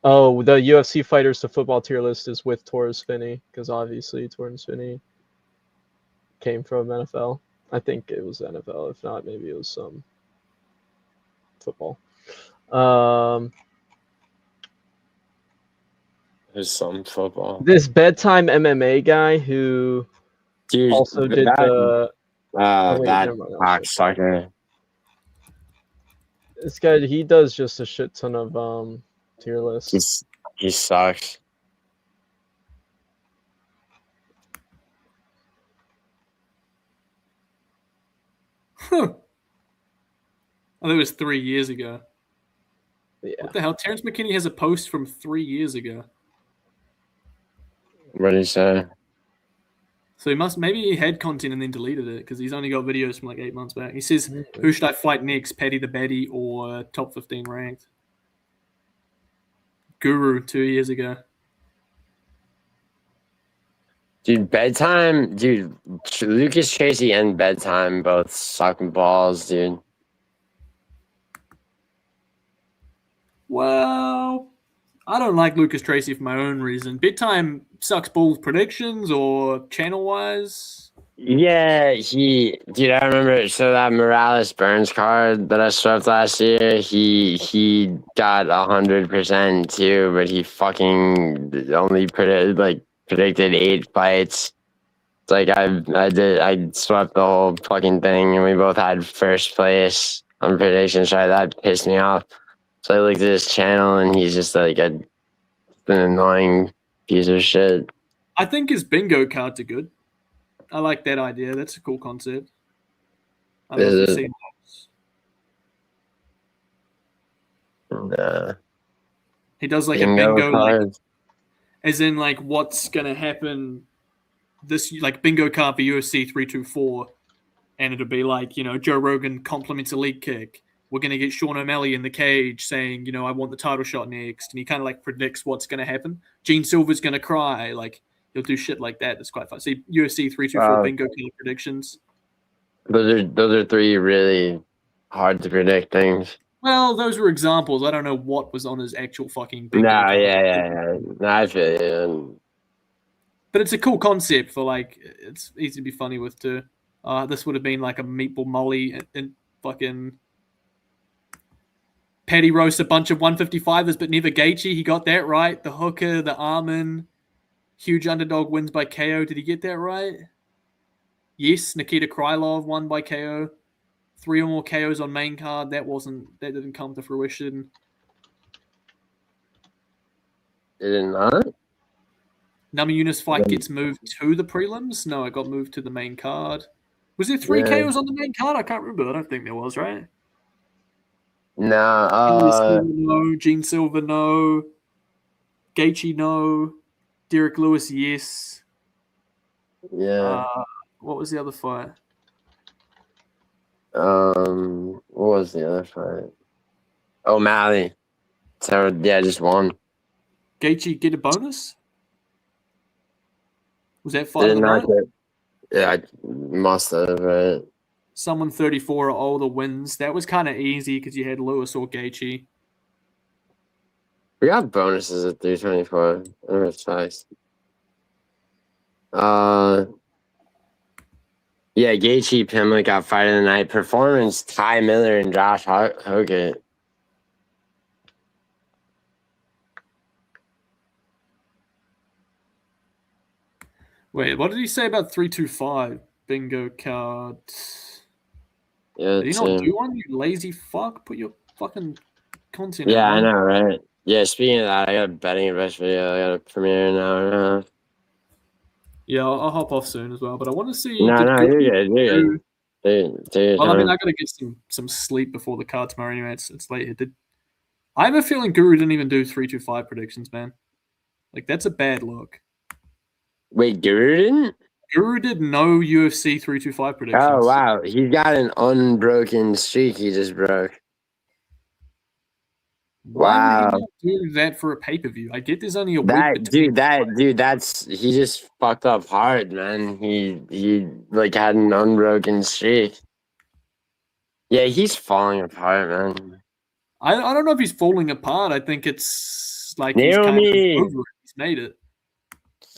oh, the UFC fighters to football tier list is with Torres Finney, because obviously Torres Finney came from NFL. I think it was NFL. If not, maybe it was some football. There's some football. This bedtime MMA guy who also did the that cocksucker. This guy, he does just a shit ton of tier lists. He sucks. Huh. Oh, that was 3 years ago. Yeah. What the hell? Terrence McKinney has a post from 3 years ago. What did he say? So maybe he had content and then deleted it because he's only got videos from like 8 months back. He says, "Who should I fight next, Paddy the Baddy or top 15 ranked?" Guru 2 years ago. Dude, bedtime, dude. Lucas Tracy and bedtime both sucking balls, dude. Well, I don't like Lucas Tracy for my own reason. Bedtime sucks balls predictions or channel wise. Yeah, dude, I remember. So that Morales Burns card that I swept last year, he got 100% too, but he fucking only predicted 8 fights. It's like I swept the whole fucking thing, and we both had first place on prediction. So that pissed me off. So I looked at his channel, and he's just like an annoying piece of shit. I think his bingo cards are good. I like that idea. That's a cool concept. I don't know if you've seen those. Nah. He does like a bingo, like, as in like what's gonna happen. This like bingo card for UFC 324, and it'll be like, you know, Joe Rogan compliments a leg kick. We're gonna get Sean O'Malley in the cage saying, you know, I want the title shot next, and he kind of like predicts what's gonna happen. Gene Silver's gonna cry, like. He'll do shit like that. That's quite fun. See, UFC 324 bingo killer predictions. Those are 3 really hard to predict things. Well, those were examples. I don't know what was on his actual fucking bingo. No, yeah. No, I feel you. But it's a cool concept for like, it's easy to be funny with too. This would have been like a meatball molly and fucking Paddy roast a bunch of 155ers, but never Gaethje. He got that right. The hooker, the Armin. Huge underdog wins by KO. Did he get that right? Yes. Nikita Krylov won by KO. 3 or more KOs on main card. That didn't come to fruition. Did it not? Namajunas fight gets moved to the prelims. No, it got moved to the main card. Was there 3 KOs on the main card? I can't remember. I don't think there was, right? No. Gene Silver, no. Gaethje, no. Derek Lewis, yes. Yeah. What was the other fight? What was the other fight? O'Malley. So yeah, just won. Gaethje get a bonus? Was that fight of the night? Yeah, I must have, right? Someone 34 or older wins. That was kind of easy because you had Lewis or Gaethje. We got bonuses at 324. That's nice. Yeah, Gaethje, Pimlick got fight of the night. Performance, Ty Miller and Josh Hogan. Wait, what did he say about 325 bingo card? Yeah, did he not do one? You lazy fuck! Put your fucking content. Yeah, I know, right? Yeah, speaking of that, I got a betting advice video. I got a premiere in an hour and a half. Yeah, I'll hop off soon as well. But I want to see. No, you're good. You're good. Well, I mean, I got to get some sleep before the card tomorrow. Anyway, it's late here. I have a feeling Guru didn't even do 325 predictions, man. Like, that's a bad look. Wait, Guru didn't? Guru did no UFC 325 predictions. Oh, wow. He's got an unbroken streak he just broke. Why would he not do that for a pay-per-view? I get there's only a week between. He just fucked up hard, man. He like had an unbroken streak. Yeah, he's falling apart, man. I don't know if he's falling apart. I think it's like Naomi. he's kind of over it. He's made it.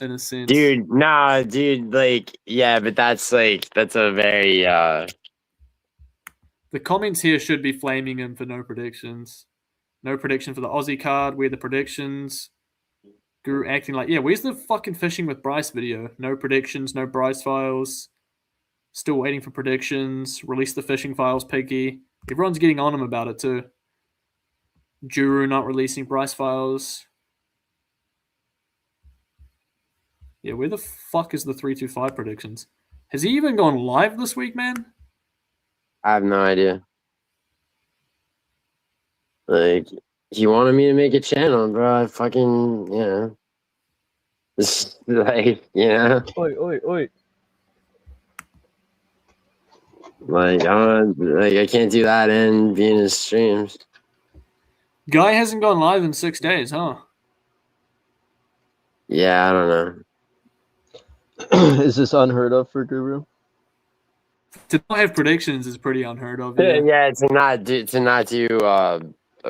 In a sense. Dude, nah, dude, like, yeah, but that's a very The comments here should be flaming him for no predictions. No prediction for the Aussie card. Where the predictions? Guru acting like, yeah, where's the fucking fishing with Bryce video? No predictions, no Bryce files. Still waiting for predictions. Release the fishing files, Piggy. Everyone's getting on him about it too. Guru not releasing Bryce files. Yeah, where the fuck is the 325 predictions? Has he even gone live this week, man? I have no idea. Like, he wanted me to make a channel, bro. I fucking, It's like, Oi. Like, I can't do that and be in his streams. Guy hasn't gone live in 6 days, huh? Yeah, I don't know. Is this unheard of for Guru? To not have predictions is pretty unheard of. Yeah, to not do a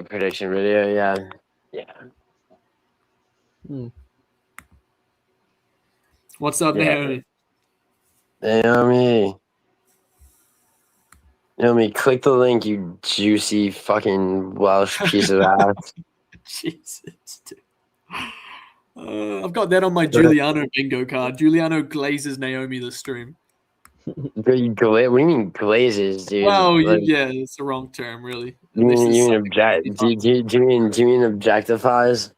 prediction video. Yeah. What's up, Naomi? Naomi, click the link, you juicy fucking Welsh piece of ass. Jesus, dude. I've got that on my Giuliano bingo card. Giuliano glazes Naomi this stream. What do you mean glazes, dude? Well, yeah, it's the wrong term, really. Do you mean objectifies?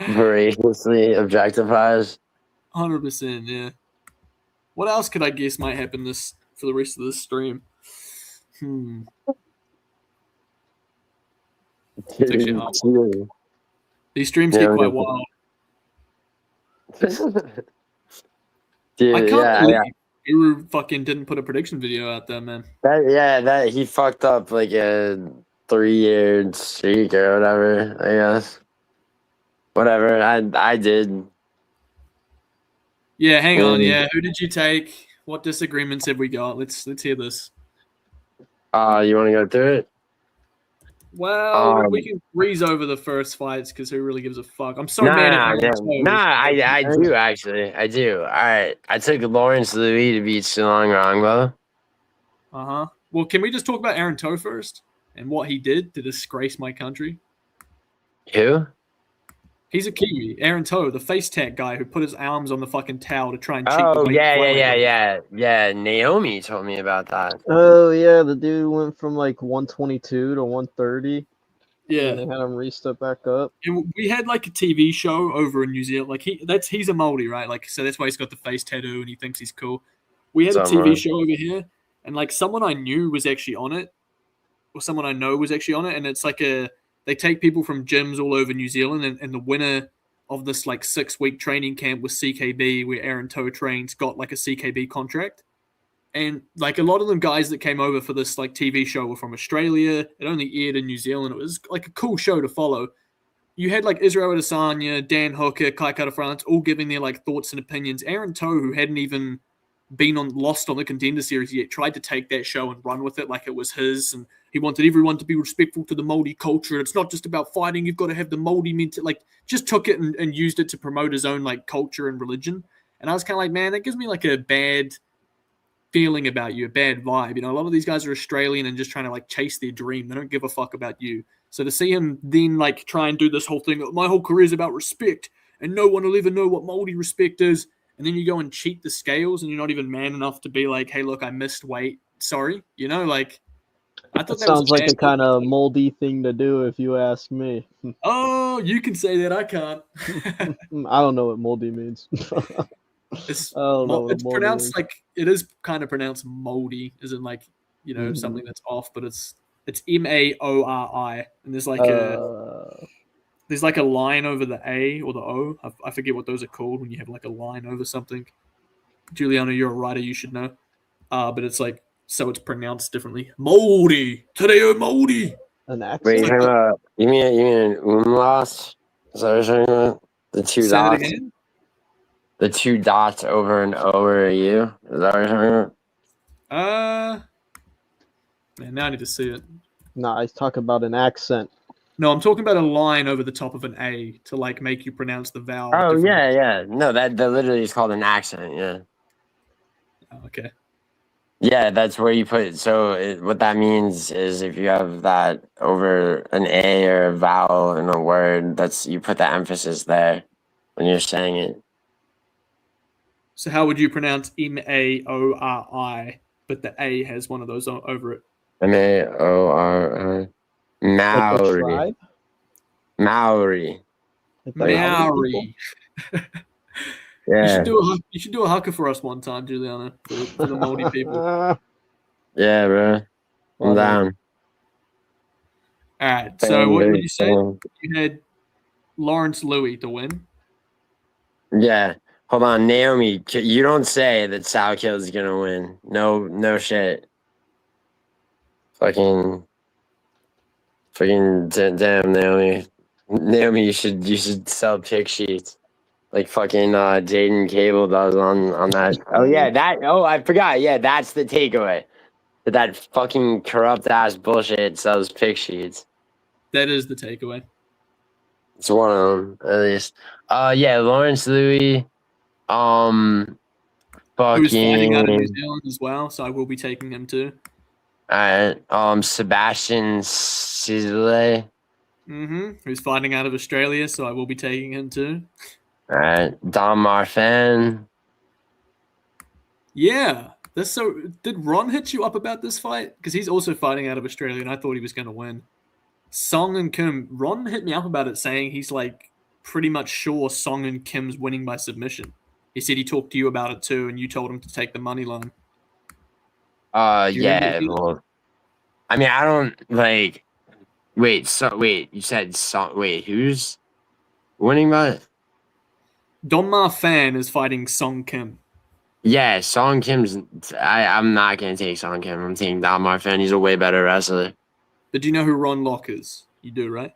Voraciously objectifies? 100%, yeah. What else could I guess might happen for the rest of this stream? These streams get quite wild. Dude, I can't believe Guru fucking didn't put a prediction video out there, man. That he fucked up like a 3-year streak or whatever, I guess. Whatever, I did. Yeah, hang on. Yeah, who did you take? What disagreements have we got? Let's hear this. You want to go through it? Well, we can breeze over the first fights because who really gives a fuck? I'm so mad at him. I do actually. I do. All right, I took Lawrence Louis to beat Sulong Rongbo. Well, can we just talk about Aaron Toe first and what he did to disgrace my country? Who? He's a Kiwi, Aaron Toe, the face tag guy who put his arms on the fucking towel to try and cheat. Oh, yeah. Naomi told me about that. Oh, yeah, the dude went from like 122 to 130. Yeah. And they had him restep back up. And we had like a TV show over in New Zealand. Like he's a Māori, right? Like, so that's why he's got the face tattoo and he thinks he's cool. We had a TV show over here, and like someone I knew was actually on it, or someone I know was actually on it, and it's like they take people from gyms all over New Zealand, and the winner of this like 6-week training camp with CKB, where Aaron Toe trains, got like a CKB contract. And like a lot of them guys that came over for this like TV show were from Australia. It only aired in New Zealand. It was like a cool show to follow. You had like Israel Adesanya, Dan Hooker, Kai Kara France, all giving their like thoughts and opinions. Aaron Toe, who hadn't even been lost on the Contender Series yet, tried to take that show and run with it like it was his, and he wanted everyone to be respectful to the Māori culture. It's not just about fighting; you've got to have the Māori mentality. Like, just took it and used it to promote his own like culture and religion. And I was kind of like, man, that gives me like a bad feeling about you, a bad vibe. You know, a lot of these guys are Australian and just trying to like chase their dream. They don't give a fuck about you. So to see him then like try and do this whole thing, my whole career is about respect, and no one will ever know what Māori respect is. And then you go and cheat the scales, and you're not even man enough to be like, hey, look, I missed weight. Sorry. You know, like, I thought that sounds like a kind of moldy thing to do, if you ask me. Oh, you can say that. I can't. I don't know what moldy means. It's pronounced like, it is kind of pronounced moldy, as in like, you know, something that's off, but it's It's Maori, and there's like a line over the A or the O. I forget what those are called when you have like a line over something. Giuliano, you're a writer, you should know. But it's like so it's pronounced differently. Moldy, Tadeo Moldy. An accent. Wait, you mean umlaut? Is that what you're talking about? The two Say that dots. again? The two dots over an O or a U. Is that what you're talking about? Man, now I need to see it. Nah, he's talking about an accent. No, I'm talking about a line over the top of an A to like make you pronounce the vowel. Oh yeah. No, that literally is called an accent. Yeah. Okay. Yeah, that's where you put it. So what that means is if you have that over an A or a vowel in a word, you put the emphasis there when you're saying it. So how would you pronounce Maori, but the A has one of those over it? Maori. Maori. Maori. Maori. Yeah. You should do a haka for us one time, Giuliano, for the moldy people. Yeah, bro. I'm down. All right. So what did you say? You had Lawrence Louis to win. Yeah. Hold on, Naomi. You don't say that Salkill's gonna win. No shit. Fucking damn, Naomi. Naomi, you should sell pick sheets like fucking Jaiden Cable does on that. Oh yeah, I forgot. Yeah, that's the takeaway. That fucking corrupt ass bullshit sells pick sheets. That is the takeaway. It's one of them, at least. Yeah, Lawrence Louis. Fucking. Who's fighting out of New Zealand as well, so I will be taking him too. Alright. Sebastian Sisley. Who's fighting out of Australia, so I will be taking him too. Alright. Don Marfan. Yeah. That's so. Did Ron hit you up about this fight? Because he's also fighting out of Australia, and I thought he was going to win. Song and Kim. Ron hit me up about it, saying he's like pretty much sure Song and Kim's winning by submission. He said he talked to you about it too, and you told him to take the money line. Yeah. Well, I mean, I don't like. Wait. You said Song. Wait, who's winning by it? Don Marfan is fighting Song Kim. Yeah, Song Kim's. I'm not gonna take Song Kim. I'm taking Don Marfan. He's a way better wrestler. But do you know who Ron Locke is? You do, right?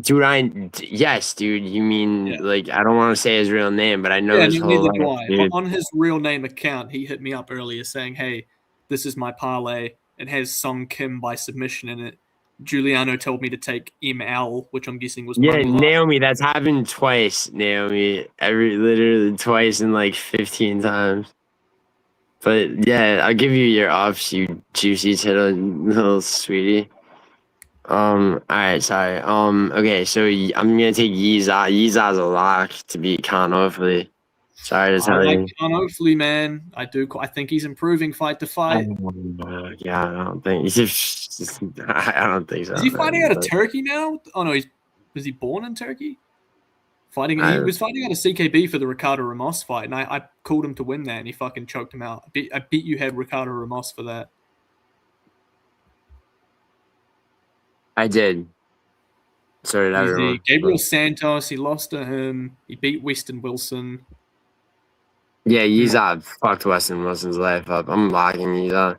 Dude, yes, dude. You mean like I don't want to say his real name, but I know his whole life, dude. On his real name account, he hit me up earlier saying, "Hey, this is my parlay. It has Song Kim by submission in it. Giuliano told me to take ML, which I'm guessing was Naomi. That's happened twice, Naomi. Literally twice in like 15 times. But yeah, I'll give you your ups, you juicy little sweetie. All right, sorry. Okay, so I'm gonna take Yiza. Yiza's a lock to beat Khan, hopefully. Sorry to tell you. Khan, hopefully, man. I think he's improving fight to fight. Yeah, I don't think I don't think so. Is he fighting out of Turkey now? Oh no, was he born in Turkey? He was fighting out of CKB for the Ricardo Ramos fight, and I called him to win that, and he fucking choked him out. I beat you had Ricardo Ramos for that. I did. So did everyone. Gabriel Santos, he lost to him. He beat Weston Wilson. Yeah, Yiza fucked Weston Wilson's life up. I'm locking Yiza.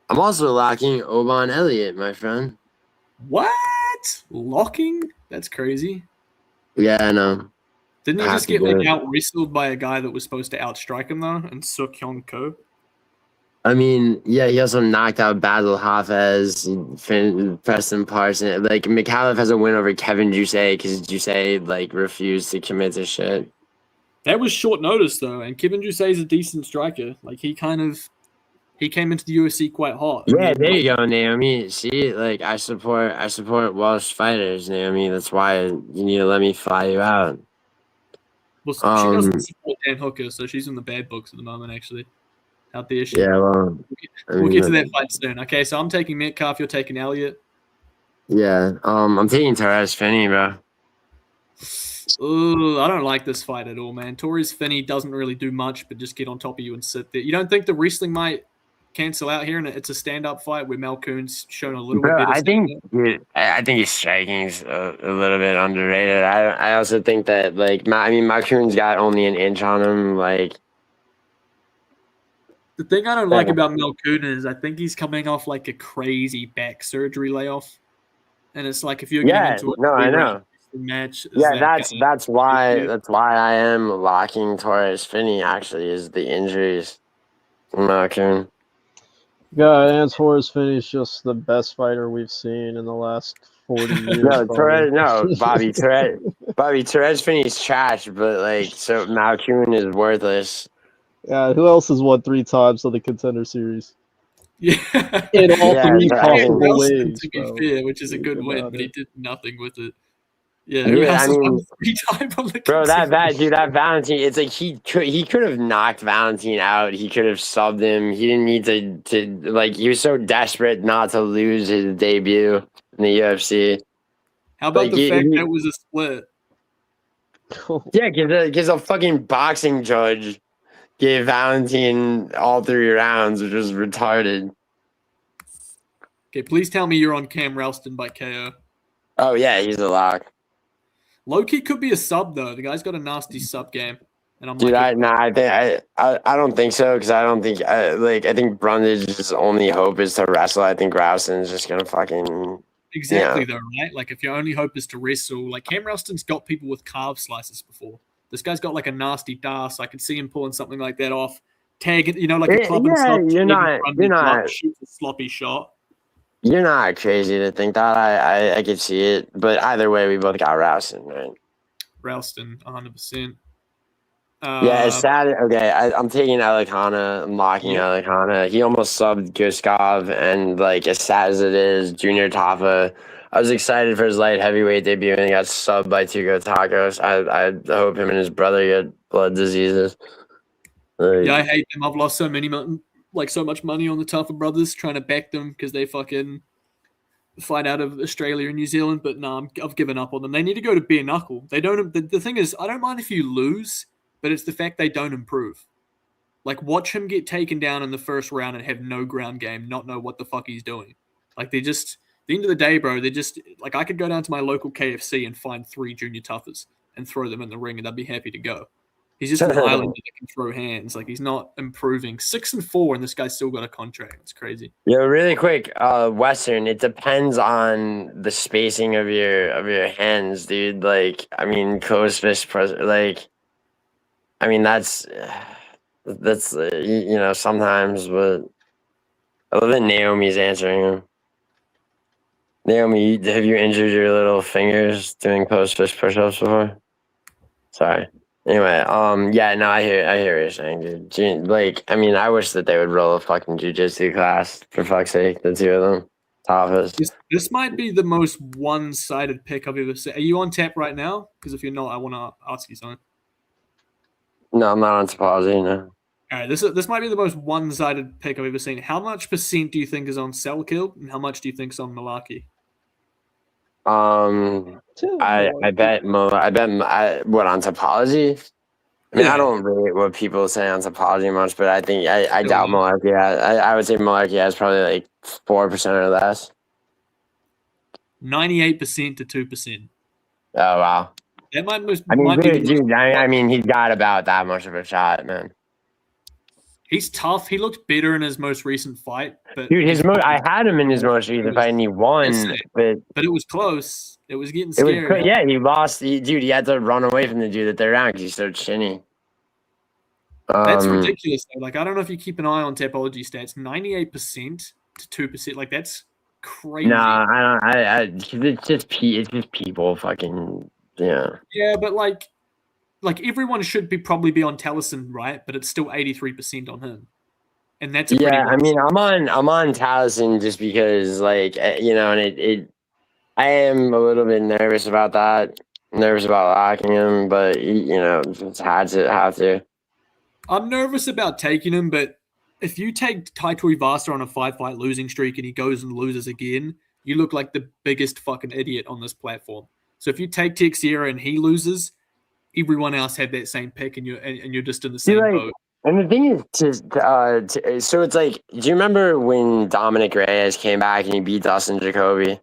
I'm also locking Oban Elliott, my friend. What? Locking? That's crazy. Yeah, I know. Didn't he just get like out wrestled by a guy that was supposed to outstrike him though, and Suk Hyun Ko? I mean, yeah, he also knocked out Basil Hafez, Preston Parson. Like, McAuliffe has a win over Kevin Jusay because Jusay, like, refused to commit to shit. That was short notice, though, and Kevin Jusay is a decent striker. Like, he came into the UFC quite hot. Yeah, there you go, Naomi. See, like, I support Welsh fighters, Naomi. That's why you need to let me fly you out. Well, she doesn't support Dan Hooker, so she's in the bad books at the moment, actually. Out there, yeah, well, we'll get to that fight soon. Okay, so I'm taking Metcalf, you're taking Elliott. Yeah, I'm taking Torres Finney, bro. Ooh, I don't like this fight at all, man. Torres Finney doesn't really do much, but just get on top of you and sit there. You don't think the wrestling might cancel out here, and it's a stand-up fight where Malkoon's shown a little Bro, bit better. I think his striking's a little bit underrated. I also think that like Malkoon's got only an inch on him. Like the thing I don't like about Malkoon is I think he's coming off like a crazy back surgery layoff, and it's like if you're getting into a match, that's why I am locking Torres Finney. Actually, is the injuries from Malkoon. Yeah, and Torres Finney is just the best fighter we've seen in the last 40 years. Bobby Torres Finney's trash, but like so Malkoon is worthless. Yeah, who else has won 3 times on the Contender Series? Yeah, in all 3 possible ways. To be fair, which is a good win, but he did nothing with it. Yeah, I mean, 3 times on the bro, that Valentine, it's like he could have knocked Valentine out. He could have subbed him. He didn't need to like. He was so desperate not to lose his debut in the UFC. How about the fact that it was a split? Yeah, because a fucking boxing judge gave Valentine all 3 rounds, which was retarded. Okay, please tell me you're on Cam Ralston by KO. Oh yeah, he's a lock. Low-key could be a sub though. The guy's got a nasty sub game, and I'm Dude, I don't think so because I don't think I think Brundage's only hope is to wrestle. I think Ralston's just gonna fucking exactly though, right? Like if your only hope is to wrestle, like Cam Ralston's got people with calf slices before. This guy's got like a nasty DAS. I could see him pulling something like that off. Tag it, like a club and stop. You're not shoot a sloppy shot. You're not crazy to think that. I could see it, but either way, we both got Ralston, right? Ralston, 100%. Yeah, it's sad. Okay, I'm taking Elikana. I'm locking Elikana. He almost subbed Guskov, and like as sad as it is, Junior Tafa. I was excited for his light heavyweight debut, and he got subbed by Tuco Tacos. I hope him and his brother get blood diseases. Yeah, I hate them. I've lost so much money on the Tafa brothers trying to back them because they fucking fight out of Australia and New Zealand. But no, I've given up on them. They need to go to bare knuckle. They don't. The thing is, I don't mind if you lose, but it's the fact they don't improve. Like, watch him get taken down in the first round and have no ground game, not know what the fuck he's doing. Like, they just, at the end of the day, bro, they just, like, I could go down to my local KFC and find 3 junior toughers and throw them in the ring, and I'd be happy to go. He's just an islander that can throw hands. Like, he's not improving. 6-4, and this guy's still got a contract. It's crazy. Yo, really quick, Western. It depends on the spacing of your hands, dude. Like, I mean, close fist, like, I mean, that's sometimes, but I love that Naomi's answering him. Naomi, have you injured your little fingers doing close fist push-ups before? Sorry. Anyway, yeah, no, I hear what you're saying, dude. Like, I mean, I wish that they would roll a fucking jiu-jitsu class, for fuck's sake, the 2 of them. Toughest. This might be the most one-sided pick I've ever seen. Are you on tap right now? Because if you're not, I want to ask you something. No, I'm not on Tapazzi, no. All right, this might be the most one-sided pick I've ever seen. How much % do you think is on Selkill, and how much do you think is on Malarkey? I bet what on Topology. I mean, I don't rate what people say on Topology much, but I think I doubt Malarkey. I would say Malarkey has probably like 4% or less. 98% to 2%. Oh wow! That might be. I mean, he's got about that much of a shot, man. He's tough. He looked better in his most recent fight. But dude, I had him in his most recent fight, and he won. But it was close. It was getting scary. Yeah, he lost. He had to run away from the dude at their round because he's so chinny. That's ridiculous. Though. Like, I don't know if you keep an eye on Tapology stats. 98% to 2%. Like, that's crazy. Nah, I don't. It's just people fucking. Yeah. Yeah, but like everyone should probably be on Taliesin, right? But it's still 83% on him, and that's I mean, I'm on Taliesin just because, like, and I am a little bit nervous about that. Nervous about locking him, but just have to. I'm nervous about taking him, but if you take Taitui Vasa on a 5-fight losing streak and he goes and loses again, you look like the biggest fucking idiot on this platform. So if you take Texiera and he loses, everyone else had that same pick, and you're just in the same boat. And the thing is, so it's like, do you remember when Dominic Reyes came back and he beat Dustin Jacoby,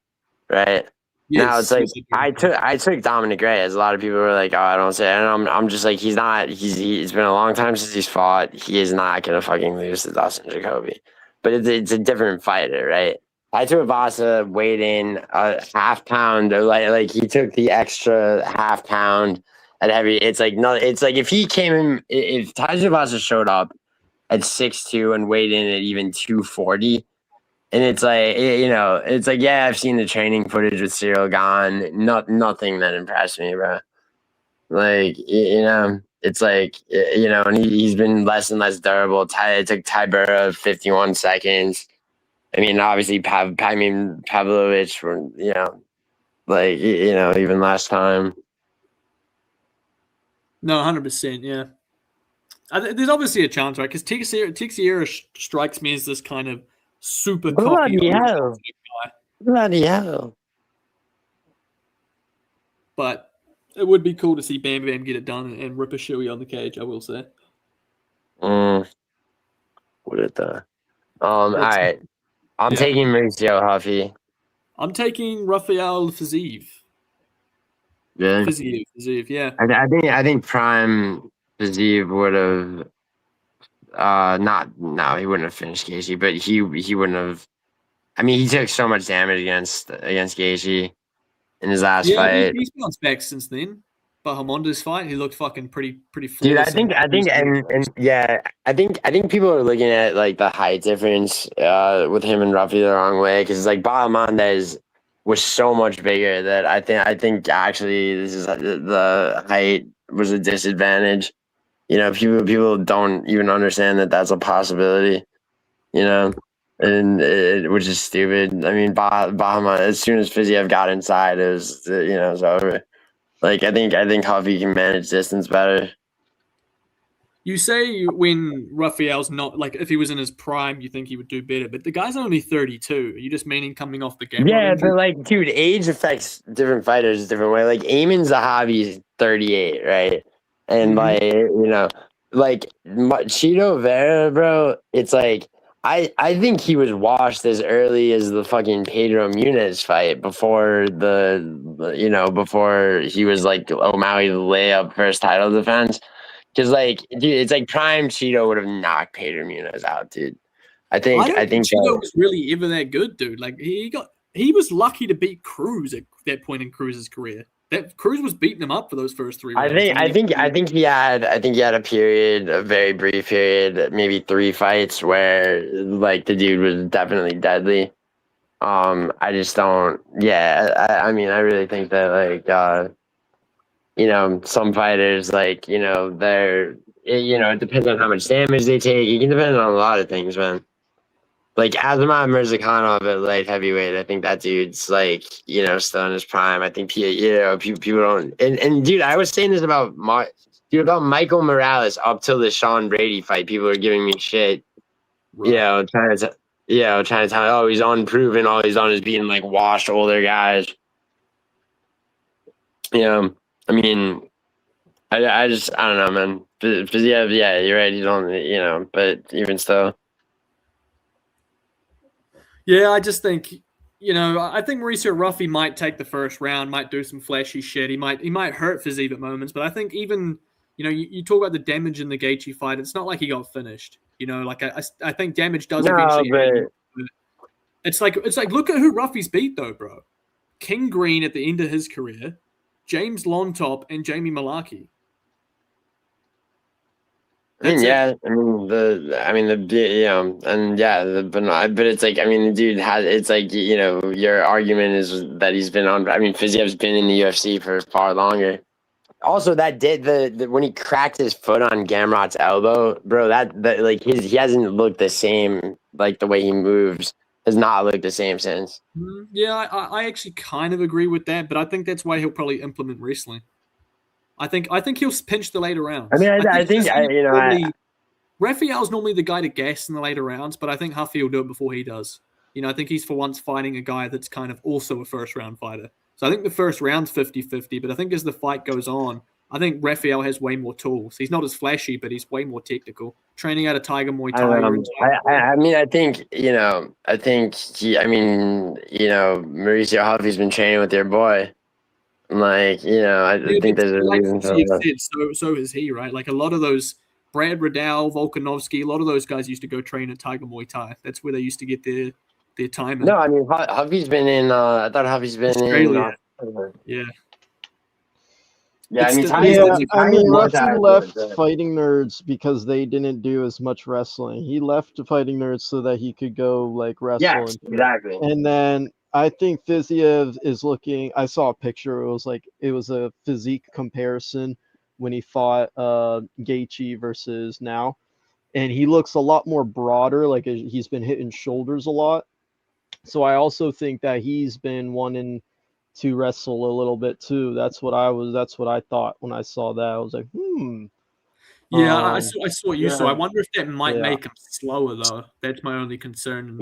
right? Now it's Yes, like yes, I do. I took Dominic Reyes. A lot of people were like, "Oh, I don't say," it. And I'm just like, it's been a long time since he's fought. He is not gonna fucking lose to Dustin Jacoby, but it's a different fighter, right? I took Vasa weighed in a half pound, or like he took the extra half pound at heavy. It's like no, it's like if he came in, if Tajivasa showed up at 6'2" and weighed in at even 240, and it's like it's like yeah, I've seen the training footage with Cyril Gahn. Nothing that impressed me, bro. Like it's like and he's been less and less durable. It took Tybura 51 seconds. I mean, obviously, Pavlovich were like even last time. No, 100%. Yeah, there's obviously a chance, right? Because Teixeira strikes me as this kind of super cocky Bloody hell! guy. Bloody hell! But it would be cool to see Bam Bam get it done and rip a shoey on the cage. I will say. What it the? All right. I'm taking Mauricio Huffy. I'm taking Rafael Fiziev. Yeah. Fiziev, yeah. I think Prime Fiziev would have he wouldn't have finished Gaethje, but he wouldn't have. I mean, he took so much damage against Gaethje in his last fight. He's bounced back since then. But Hamonda's fight, he looked fucking pretty flawless. Dude, I think people are looking at like the height difference with him and Ruffy the wrong way, because like Bahamondes was so much bigger that I think actually this is the height was a disadvantage. People don't even understand that that's a possibility. And which is stupid. I mean, Bahama, as soon as Fiziev got inside, it was it's over. Like I think Huffy can manage distance better. You say when Raphael's not, like, if he was in his prime, you think he would do better, but the guy's only 32. Are you just meaning coming off the game? Yeah, but like, dude, age affects different fighters a different way. Like, Eamon Zahabi's 38, right? And like, like Cheeto Vera, bro, it's like I think he was washed as early as the fucking Pedro Munez fight before before he was like O'Malley's layup first title defense. Because like, dude, it's like prime Cheeto would have knocked Pedro Munez out, dude. I think Cheeto was really ever that good, dude. Like he was lucky to beat Cruz at that point in Cruz's career. That Cruz was beating him up for those first 3 rounds. I think he had a period, a very brief period, maybe 3 fights where like the dude was definitely deadly. I just don't. Yeah, I mean, I really think that like some fighters like they're it depends on how much damage they take. It can depend on a lot of things, man. Like Azamat Mirzakhanov at light heavyweight, I think that dude's like still in his prime. I think people don't. And dude, I was saying this about about Michael Morales up till the Sean Brady fight. People are giving me shit, trying to tell me, oh, he's unproven. All he's done is beating like washed older guys. I mean, I don't know, man. But yeah, you're right. He's on, but even still. Yeah, I just think, I think Mauricio Ruffy might take the first round, might do some flashy shit. He might hurt Fiziev at moments, but I think even, you talk about the damage in the Gaethje fight. It's not like he got finished. Like I think damage does eventually. But it's like look at who Ruffy's beat though, bro. King Green at the end of his career, James Lontop, and Jamie Malaki. But it's like, I mean, the dude has, it's like, your argument is that he's been on, I mean, Fiziev's been in the UFC for far longer. Also, that did when he cracked his foot on Gamrot's elbow, bro, that like he hasn't looked the same, like the way he moves has not looked the same since. Yeah, I actually kind of agree with that, but I think that's why he'll probably implement wrestling. I think he'll pinch the later rounds. I mean, I think Raphael's normally the guy to gas in the later rounds, but I think Huffy will do it before he does. I think he's for once fighting a guy that's kind of also a first round fighter. So I think the first round's 50-50, but I think as the fight goes on, I think Raphael has way more tools. He's not as flashy, but he's way more technical. Training out of Tiger Muay Thai. I mean, I think Mauricio Huffy's been training with your boy. Like, I think there's a reason for that. So is he, right? Like a lot of those Brad Riddell, Volkanovski, a lot of those guys used to go train at Tiger Muay Thai. That's where they used to get their time. No, I mean Huffy's been in. I thought Huffy's been Australia. in. Yeah, I mean, Ruffy left Fighting Nerds because they didn't do as much wrestling. He left Fighting Nerds so that he could go like wrestle. Yes, exactly. And then I think Fiziev is looking. I saw a picture. It was a physique comparison when he fought Gaethje versus now, and he looks a lot more broader. Like he's been hitting shoulders a lot. So I also think that he's been wanting to wrestle a little bit too. That's what I thought when I saw that. I was like, Yeah, I saw what you saw. I wonder if that might make him slower though. That's my only concern.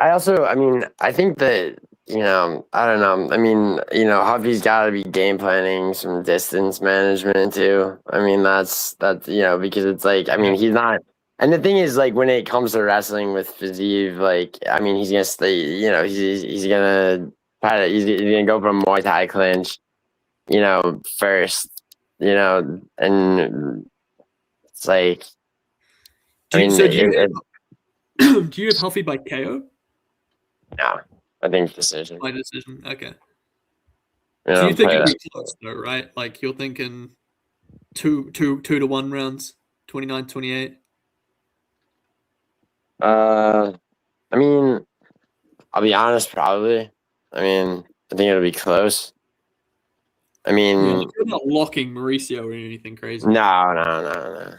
I also, I mean, I think that, I don't know. I mean, Huffy's got to be game planning some distance management too. I mean, that's because it's like, I mean, he's not. And the thing is, like, when it comes to wrestling with Fiziev, like, I mean, he's gonna stay. He's gonna he's gonna go for a Muay Thai clinch, first, and it's like. Do you have Huffy by KO? No, I think decision. By decision, okay. So you think it'll be close though, right? Like you're thinking 2-1 rounds, 29-28? I mean, I'll be honest, probably. I mean, I think it'll be close. I mean, you're not locking Mauricio or anything crazy. No.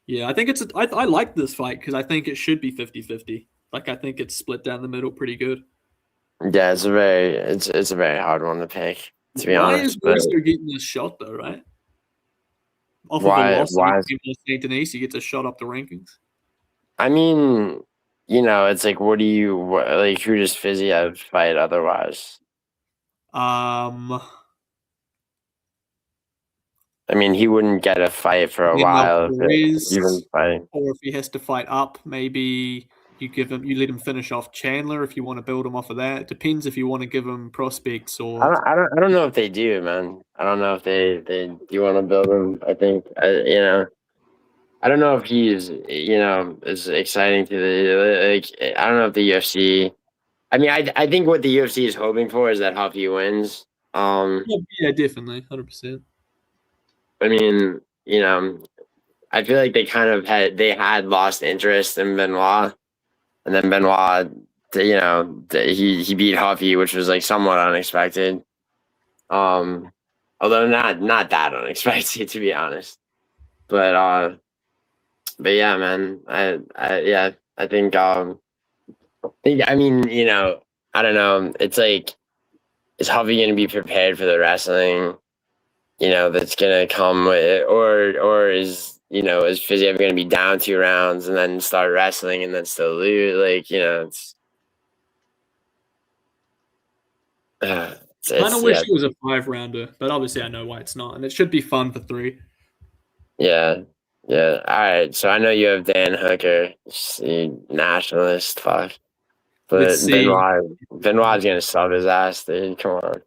Yeah, I think I like this fight because I think it should be 50-50. Like I think it's split down the middle pretty good. Yeah, it's a very hard one to pick, to be honest. Why is Mauricio getting this shot though, right? Why St. Denis, he gets a shot up the rankings. I mean, it's like, who does Fiziev fight otherwise? I mean, he wouldn't get a fight for a while if he was fighting. Or if he has to fight up, maybe you let him finish off Chandler if you want to build him off of that. It depends if you want to give him prospects or. I don't know if they do, man. I don't know if they do want to build him. I think I don't know if he's is exciting to I don't know if the UFC. I mean, I think what the UFC is hoping for is that Huffy wins. Yeah, definitely, 100%. I mean, I feel like they kind of had lost interest in Benoit, and then Benoit, he beat Huffy, which was like somewhat unexpected. Although not that unexpected, to be honest. But yeah, man, I think I mean, I don't know. It's like, is Huffy going to be prepared for the wrestling? That's gonna come with it, or is Fiziev gonna be down 2 rounds and then start wrestling and then still lose? Like, it's I kind of wish it was a 5-rounder, but obviously I know why it's not, and it should be fun for 3. Yeah. All right. So I know you have Dan Hooker, nationalist, fuck, but Benoit's gonna sub his ass, dude. Come on.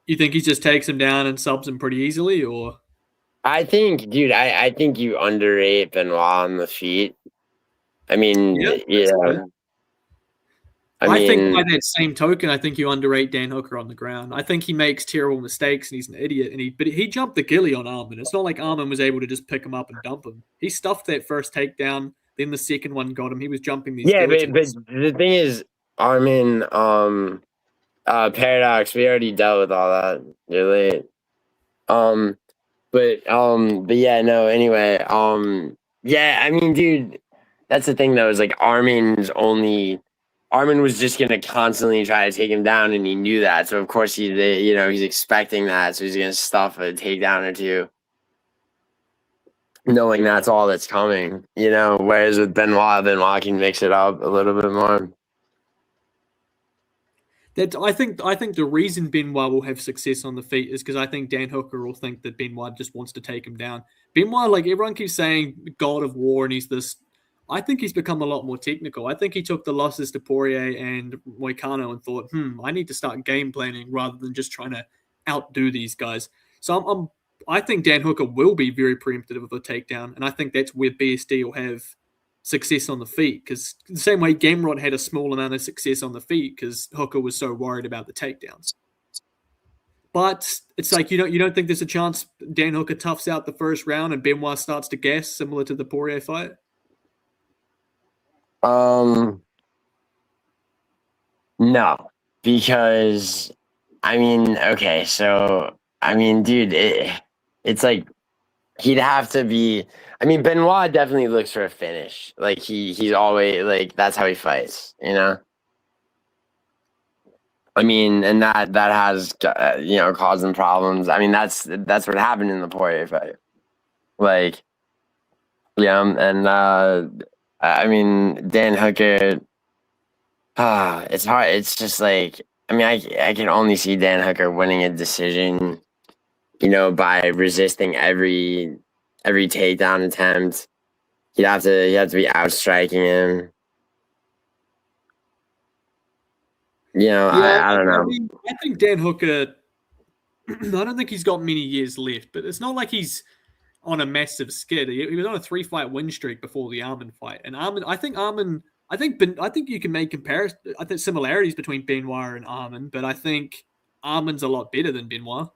You think he just takes him down and subs him pretty easily, or? I think, dude, I think you underrate Benoit on the feet. I mean, yeah. I think by that same token, I think you underrate Dan Hooker on the ground. I think he makes terrible mistakes and he's an idiot. But he jumped the ghillie on Armin. It's not like Armin was able to just pick him up and dump him. He stuffed that first takedown. Then the second one got him. He was jumping these. Yeah, but the thing is, Armin, Paradox, we already dealt with all that. You're late. But yeah, no, anyway, yeah, I mean, dude, that's the thing though, is like Armin was just gonna constantly try to take him down, and he knew that. So of course he's expecting that, so he's gonna stuff a takedown or two, knowing that's all that's coming. Whereas with Benoit can mix it up a little bit more. I think the reason Benoit will have success on the feet is because I think Dan Hooker will think that Benoit just wants to take him down. Benoit, like everyone keeps saying, God of War, and he's this. I think he's become a lot more technical. I think he took the losses to Poirier and Moicano and thought, I need to start game planning rather than just trying to outdo these guys. So I think Dan Hooker will be very preemptive of a takedown, and I think that's where BSD will have success on the feet, because the same way Gamrot had a small amount of success on the feet because Hooker was so worried about the takedowns. But it's like you don't think there's a chance Dan Hooker toughs out the first round and Benoit starts to gas, similar to the Poirier fight? No, because I mean, okay, so I mean, dude, it's like he'd have to be. I mean, Benoit definitely looks for a finish. Like he's always like that's how he fights, you know. I mean, and that has caused him problems. I mean, that's what happened in the Poirier fight. Like, yeah, and I mean, Dan Hooker. It's hard. It's just like I mean, I can only see Dan Hooker winning a decision, by resisting every takedown attempt. He'd have to be outstriking him. I don't know. I think Dan Hooker, I don't think he's got many years left, but it's not like he's on a massive skid. He was on a 3-fight win streak before the Arman fight. And I think you can make comparisons. I think similarities between Benoit and Arman, but I think Arman's a lot better than Benoit.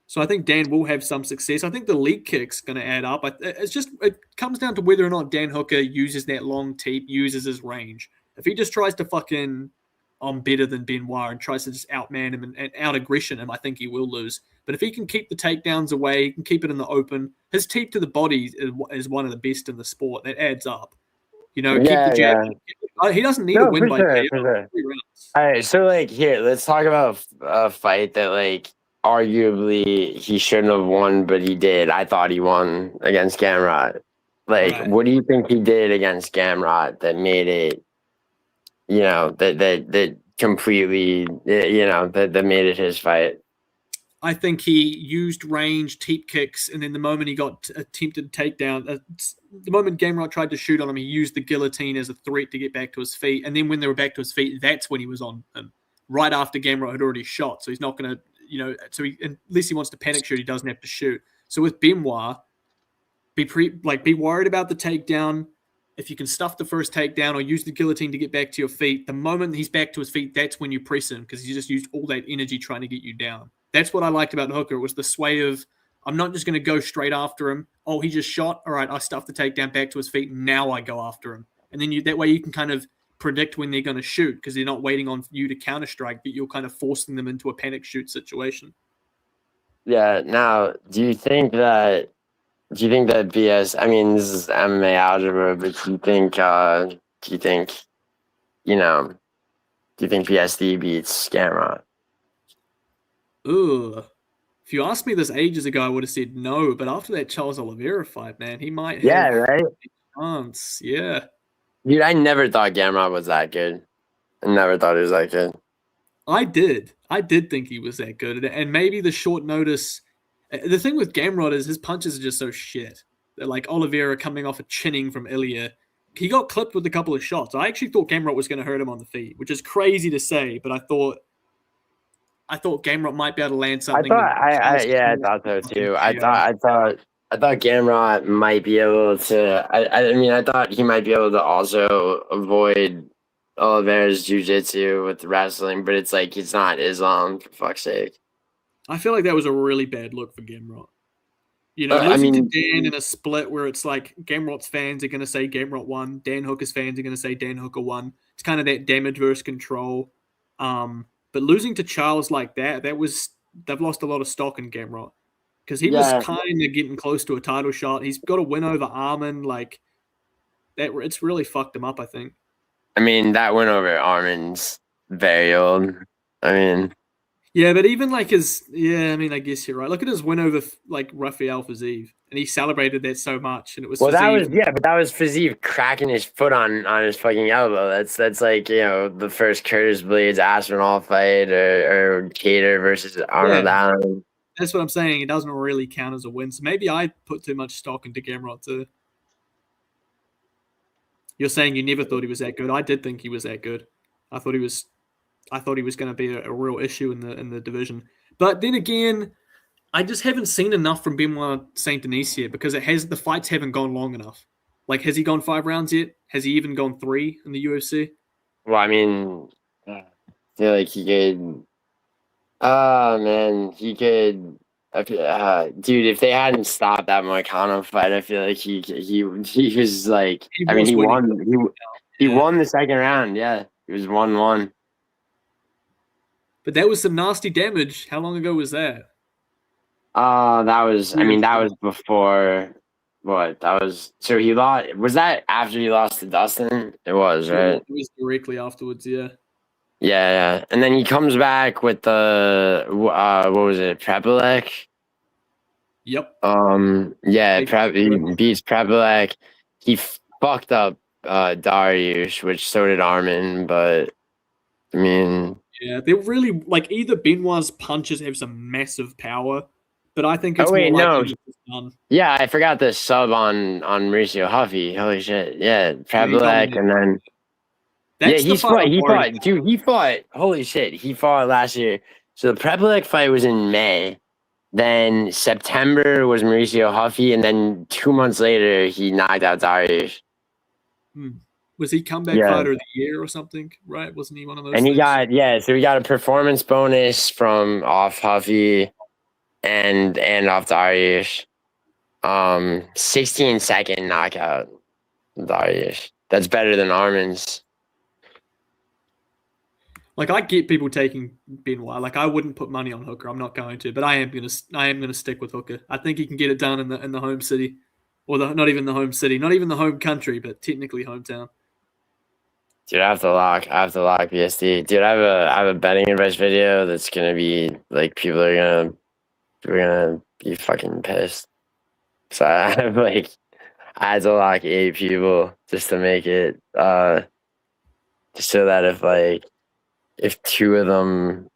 So I think Dan will have some success. I think the leg kick's going to add up. It comes down to whether or not Dan Hooker uses that long teep, uses his range. If he just tries to fucking I'm better than Benoit and tries to just outman him and out-aggression him, I think he will lose. But if he can keep the takedowns away, he can keep it in the open, his teep to the body is one of the best in the sport. That adds up. Keep the jab. He doesn't need to win by KO. Sure. All right, so here, let's talk about a fight that arguably he shouldn't have won, but he did. I thought he won against Gamrot. Right. What do you think he did against Gamrot that made it, that completely, that made it his fight? I think he used range, teep kicks, and then the moment he got attempted takedown, the moment Gamrot tried to shoot on him, he used the guillotine as a threat to get back to his feet. And then when they were back to his feet, that's when he was on him. Right after Gamrot had already shot, so he's not going to, unless he wants to panic shoot, he doesn't have to shoot. So with Benoit, be worried about the takedown. If you can stuff the first takedown or use the guillotine to get back to your feet, the moment he's back to his feet, that's when you press him because he just used all that energy trying to get you down. That's what I liked about Hooker, was the sway of, I'm not just going to go straight after him. Oh, he just shot. All right, I stuffed the takedown back to his feet. Now I go after him. And then that way you can kind of predict when they're going to shoot because they're not waiting on you to counter-strike, but you're kind of forcing them into a panic shoot situation. Yeah. Now, do you think that BS, I mean, this is MMA algebra, but do you think BSD beats Gamrot? Ugh. If you asked me this ages ago, I would have said no. But after that Charles Oliveira fight, man, he might have right? a chance. Yeah. Dude, I never thought Gamrot was that good. I never thought he was that good. I did think he was that good. And maybe the short notice. The thing with Gamrot is his punches are just so shit. They're like Oliveira coming off a chinning from Ilya. He got clipped with a couple of shots. I actually thought Gamrot was going to hurt him on the feet, which is crazy to say, but I thought Gamrot might be able to land something. I thought so too. I thought Gamrot might be able to. I thought he might be able to also avoid Oliveira's jiu-jitsu with wrestling, but it's like it's not Islam, for fuck's sake. I feel like that was a really bad look for Gamrot. Losing to Dan in a split where it's like Gamrot's fans are going to say Gamrot won, Dan Hooker's fans are going to say Dan Hooker won. It's kind of that damage versus control. But losing to Charles like they've lost a lot of stock in Gamrot because he was kind of getting close to a title shot. He's got a win over Arman, like that. It's really fucked him up, I think. I mean, that win over Arman's very old. I mean, Yeah, but even like I mean, I guess you're right. Look at his win over like Rafael Fiziev, and he celebrated that so much, and it was Well, that was Fiziev. but that was Fiziev cracking his foot on his fucking elbow. That's like the first Curtis Blades Aspinall fight or Cater versus Arnold Yeah. Allen. That's what I'm saying. It doesn't really count as a win. So maybe I put too much stock into Gamrot too. You're saying you never thought he was that good. I did think he was that good. I thought he was going to be a real issue in the division. But then again, I just haven't seen enough from Benoit Saint Denis yet because the fights haven't gone long enough. Like, has he gone 5 rounds yet? Has he even gone 3 in the UFC? Well, I mean, I feel like he could. Oh man, he could. Dude, if they hadn't stopped that Moicano fight, I feel like he was like. I mean, he won. He won the second round. Yeah, he was 1-1. But that was some nasty damage. How long ago was that? That was. I mean, that was before. What? That was. So he lost. Was that after he lost to Dustin? It was, right? It was directly afterwards. Yeah. Yeah. And then he comes back with the what was it? Prepelec. Yep. Yeah. He beats Prepelec. He fucked up Dariush, which so did Armin. But I mean, yeah, they're really like either Benoit's punches have some massive power, but I think it's oh wait, more no. Yeah, I forgot the sub on Mauricio Huffy. Holy shit! Yeah, Prepelec, and then. That's he fought. Dude, he fought. Holy shit, he fought last year. So the Prepelec fight was in May. Then September was Mauricio Huffy, and then 2 months later he knocked out Dariush. Was he comeback fighter of the year or something? Right? Wasn't he one of those? And he got so he got a performance bonus from off Huffy, and off Dariush. 16-second knockout, Dariush. That's better than Armin's. Like, I get people taking Benoit. Like, I wouldn't put money on Hooker. I'm not going to, but I am gonna stick with Hooker. I think he can get it done in the home city, or not even the home city, not even the home country, but technically hometown. Dude, I have to lock BSD. Dude, I have a betting advice video that's gonna be like people are gonna be fucking pissed. So I had to lock 8 people just to make it just so that if 2 of them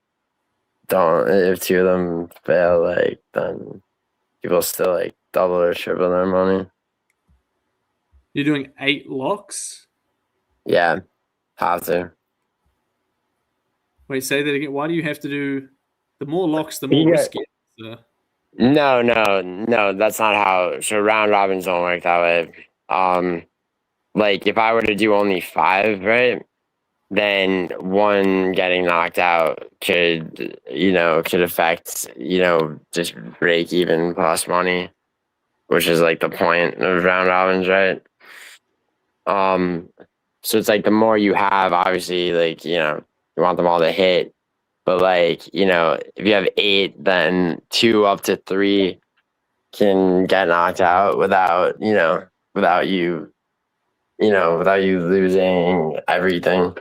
fail, then people still double or triple their money. You're doing 8 locks? Yeah, have to. Wait, say that again. Why do you have to do the more locks, the more risky? No, that's not how. So round robins don't work that way. If I were to do only 5, right? Then 1 getting knocked out could affect, just break even plus money, which is the point of round robins, right? So it's the more you have, obviously, you want them all to hit. But if you have 8, then 2 up to 3 can get knocked out without you losing everything.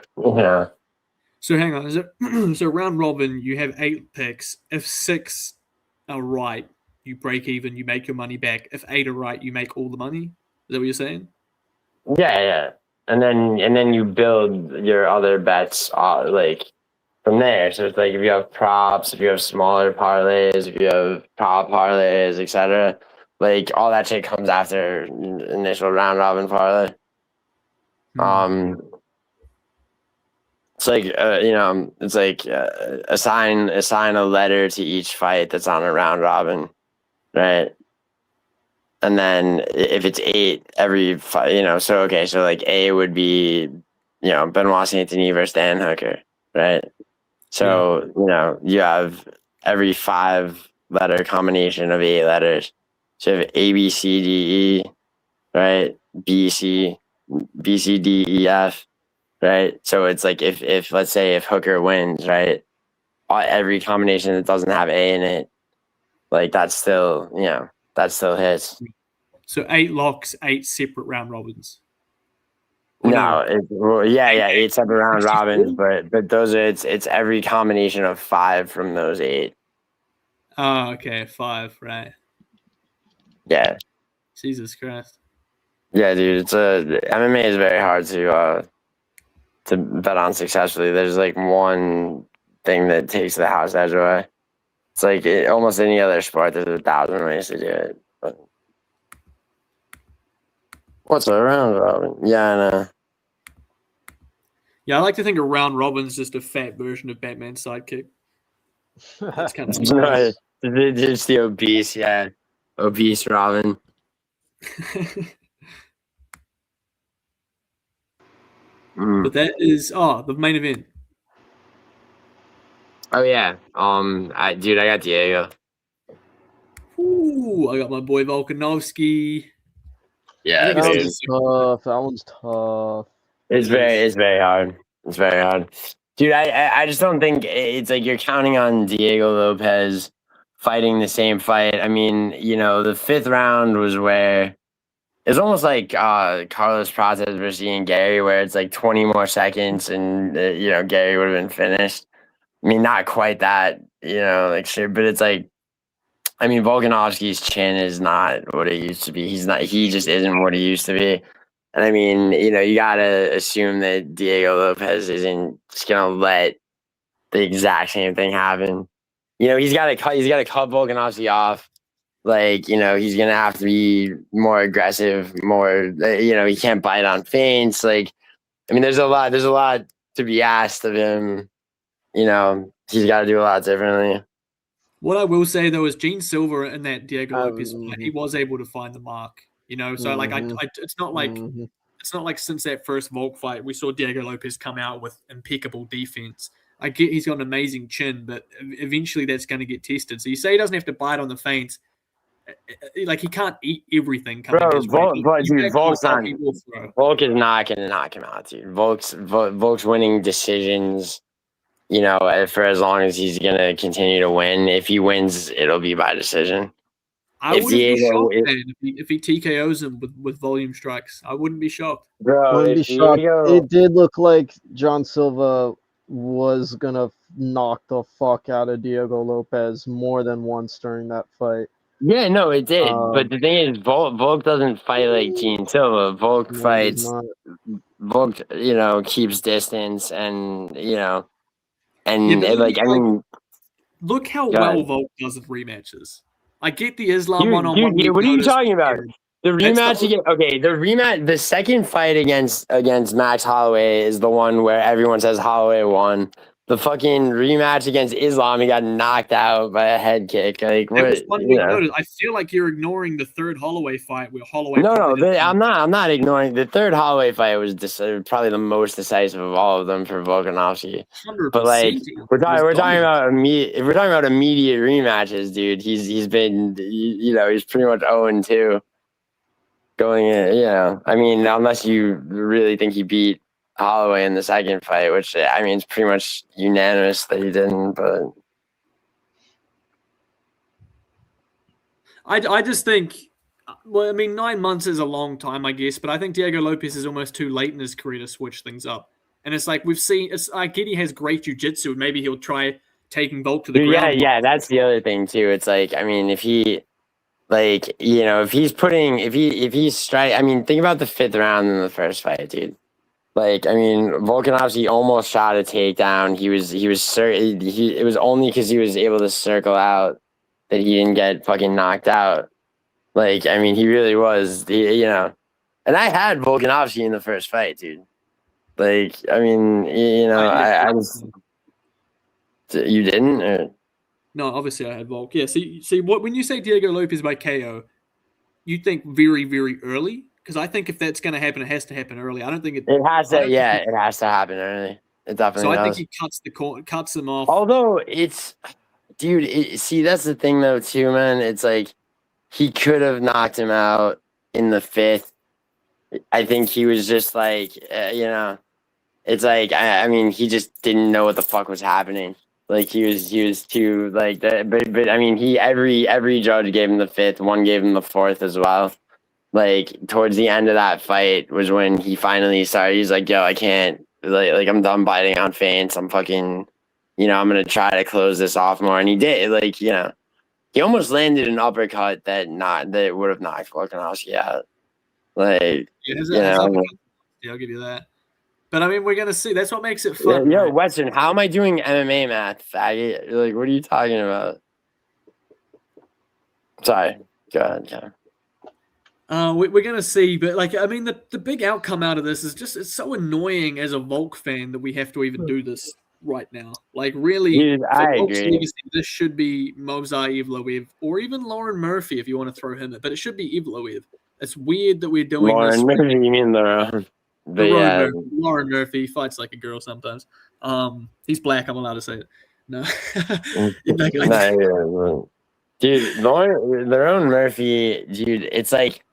So hang on. So round robin, you have 8 picks. If 6 are right, you break even, you make your money back. If 8 are right, you make all the money. Is that what you're saying? Yeah. And then you build your other bets from there. So it's if you have props, if you have smaller parlays, if you have prop parlays, etc. All that shit comes after initial round robin parlay. It's assign a letter to each fight that's on a round robin, right? And then if it's 8 every fight, so A would be, Benoit Saint Denis versus Dan Hooker, right? So, you have every 5-letter combination of 8 letters. So you have A, B, C, D, E, right? B, C, D, E, F, right? So it's if let's say if Hooker wins, right? Every combination that doesn't have A in it, that still hits. So 8 locks, 8 separate round robins. No, yeah, 8 separate round robins, but those are it's every combination of 5 from those 8. Oh, okay, 5, right? Yeah. Jesus Christ. Yeah, dude, MMA is very hard to bet on successfully. There's like one thing that takes the house edge away. It's like almost any other sport. There's 1,000 ways to do it. But what's a round robin? Yeah, I know. Yeah, I like to think a round robin's just a fat version of Batman's sidekick. That's kind of right. Just the obese, yeah, obese Robin. But that is the main event. Oh yeah, I got Diego. Ooh, I got my boy Volkanovski. Yeah, that one's tough. That one's tough. It's very hard. It's very hard, dude. I just don't think it's like you're counting on Diego Lopez fighting the same fight. I mean, you know, the 5th round was where it's almost like Carlos Prates versus Ian Gary, where it's like 20 more seconds and you know, Gary would have been finished. I mean, not quite that, you know, like sure, but it's like, I mean, Volkanovski's chin is not what it used to be. He just isn't what he used to be. And I mean, you know, you gotta assume that Diego Lopez isn't just gonna let the exact same thing happen. You know, he's gotta cut Volkanovski off. Like, you know, he's gonna have to be more aggressive, more. You know, he can't bite on feints. Like, I mean, there's a lot to be asked of him. You know, he's got to do a lot differently. What I will say though is Gene Silver in that Diego Lopez fight, he was able to find the mark. You know, so like it's not like since that first Volk fight we saw Diego Lopez come out with impeccable defense. I get he's got an amazing chin, but eventually that's going to get tested. So you say he doesn't have to bite on the feints. Like he can't eat everything coming his way. Volk is not going to knock him out, dude. Volk's winning decisions. You know, for as long as he's going to continue to win. If he wins, it'll be by decision. I wouldn't be shocked, man, if he TKOs him with volume strikes. I wouldn't be shocked. Bro, wouldn't be shocked. It did look like John Silva was going to knock the fuck out of Diego Lopez more than once during that fight. Yeah, no, it did. But the thing is, Volk doesn't fight like Gene Silva. Volk fights. Volk, you know, keeps distance, and you know, and I mean, look how well Volk does in rematches. I get the Islam one-on-one. What are you talking about? The rematch the second fight against Max Holloway is the one where everyone says Holloway won. The fucking rematch against Islam, he got knocked out by a head kick. Like, what? I feel like you're ignoring the third Holloway fight where Holloway. I'm not ignoring the third Holloway fight. Was probably the most decisive of all of them for Volkanovski. 100%. But like, we're talking about immediate rematches, dude. He's been, you know, he's pretty much 0-2 going in. You know, I mean, unless you really think he beat Holloway in the second fight, which I mean, it's pretty much unanimous that he didn't. But I just think, well, I mean, 9 months is a long time, I guess, but I think Diego Lopez is almost too late in his career to switch things up. And it's like we've seen, I get he has great jiu-jitsu, and maybe he'll try taking Volk to the ground. Yeah, that's the other thing too. It's like, I mean, if he, like, you know, if he's I mean, think about the 5th round in the first fight, dude. Like, I mean, Volkanovski almost shot a takedown. It was only because he was able to circle out that he didn't get fucking knocked out. Like, I mean, he really was, you know. And I had Volkanovski in the first fight, dude. Like, I mean, you know, I was. You didn't? Or? No, obviously I had Volk. Yeah, see, when you say Diego Lopez by KO, you think very, very early. Because I think if that's going to happen, it has to happen early. I don't think it has to. Yeah, it has to happen early. It definitely does. So I think he cuts him off. Although it's, dude. See, that's the thing though, too, man. It's like he could have knocked him out in the 5th. I think he was just like, you know, it's like I mean, he just didn't know what the fuck was happening. Like he was too like that. But I mean, every judge gave him the 5th. One gave him the 4th as well. like towards the end of that fight was when he finally started. He's like, yo, I can't, like I'm done biting on feints. I'm fucking, I'm gonna try to close this off more. And he did. Like, he almost landed an uppercut that would have knocked Volkanovski out. Like, yeah, I'll give you that. But I mean, we're gonna see. That's what makes it fun. Yo, right? Western, how am I doing MMA math, faggot? Like, what are you talking about? Sorry, go ahead. We're gonna see, but like, I mean, the big outcome out of this is just it's so annoying as a Volk fan that we have to even do this right now. Like, really, Dude, I Volk's agree. legacy, this should be Movsar Evloev or even Lauren Murphy if you want to throw him in, but it should be Evloev. It's weird that we're doing this. Lauren Murphy, you mean Lauren Murphy fights like a girl sometimes. He's black. I'm allowed to say it. No, dude, Lauren Murphy, dude. It's like,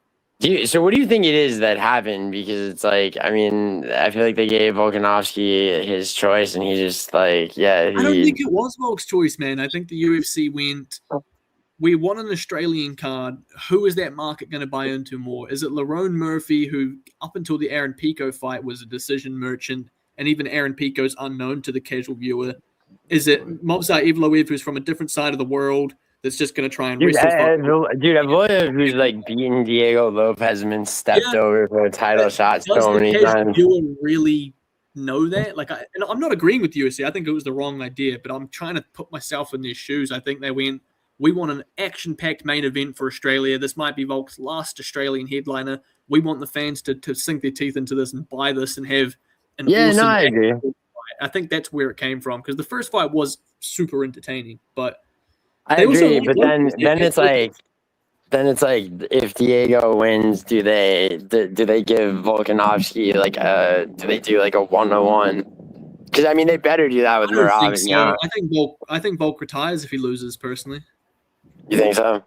dude. So, what do you think it is that happened? Because it's like, I mean, I feel like they gave Volkanovski his choice, and he just like, I don't think it was Volk's choice, man. I think the UFC went. We want an Australian card. Who is that market going to buy into more? Is it Lerone Murphy, who up until the Aaron Pico fight was a decision merchant, and even Aaron Pico's unknown to the casual viewer? Is it Movsar Evloev, who's from a different side of the world, that's just going to try and wrestle? Evloev, who's like beaten Diego Lopez and been stepped over for a title shot so many times. Viewer really know that? Like, and I'm not agreeing with UFC. I think it was the wrong idea, but I'm trying to put myself in their shoes. I think they went. We want an action-packed main event for Australia. This might be Volk's last Australian headliner. We want the fans to sink their teeth into this and buy this and have an awesome I agree. fight. I think that's where it came from because the first fight was super entertaining, but I agree. But then it's like, if Diego wins, do they give Volkanovski like do they do like a 1-1? Because I mean, they better do that with Merab. So. I think Volk retires if he loses. Personally. You think so?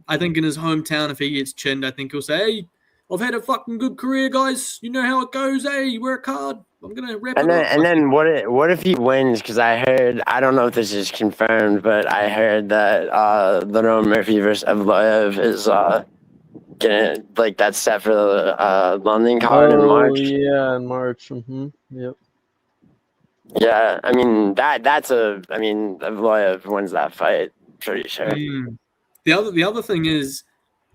I think in his hometown, if he gets chinned, I think he'll say, "Hey, I've had a fucking good career, guys. You know how it goes. Hey, work hard. I'm gonna wrap it up." And then what if he wins? Because I heard, I don't know if this is confirmed, but I heard that Lerone Murphy versus Evloev is gonna like that's set for the London card in March. Yeah, in March. Yep. Yeah, I mean Evloev wins that fight. Pretty sure. The other thing is,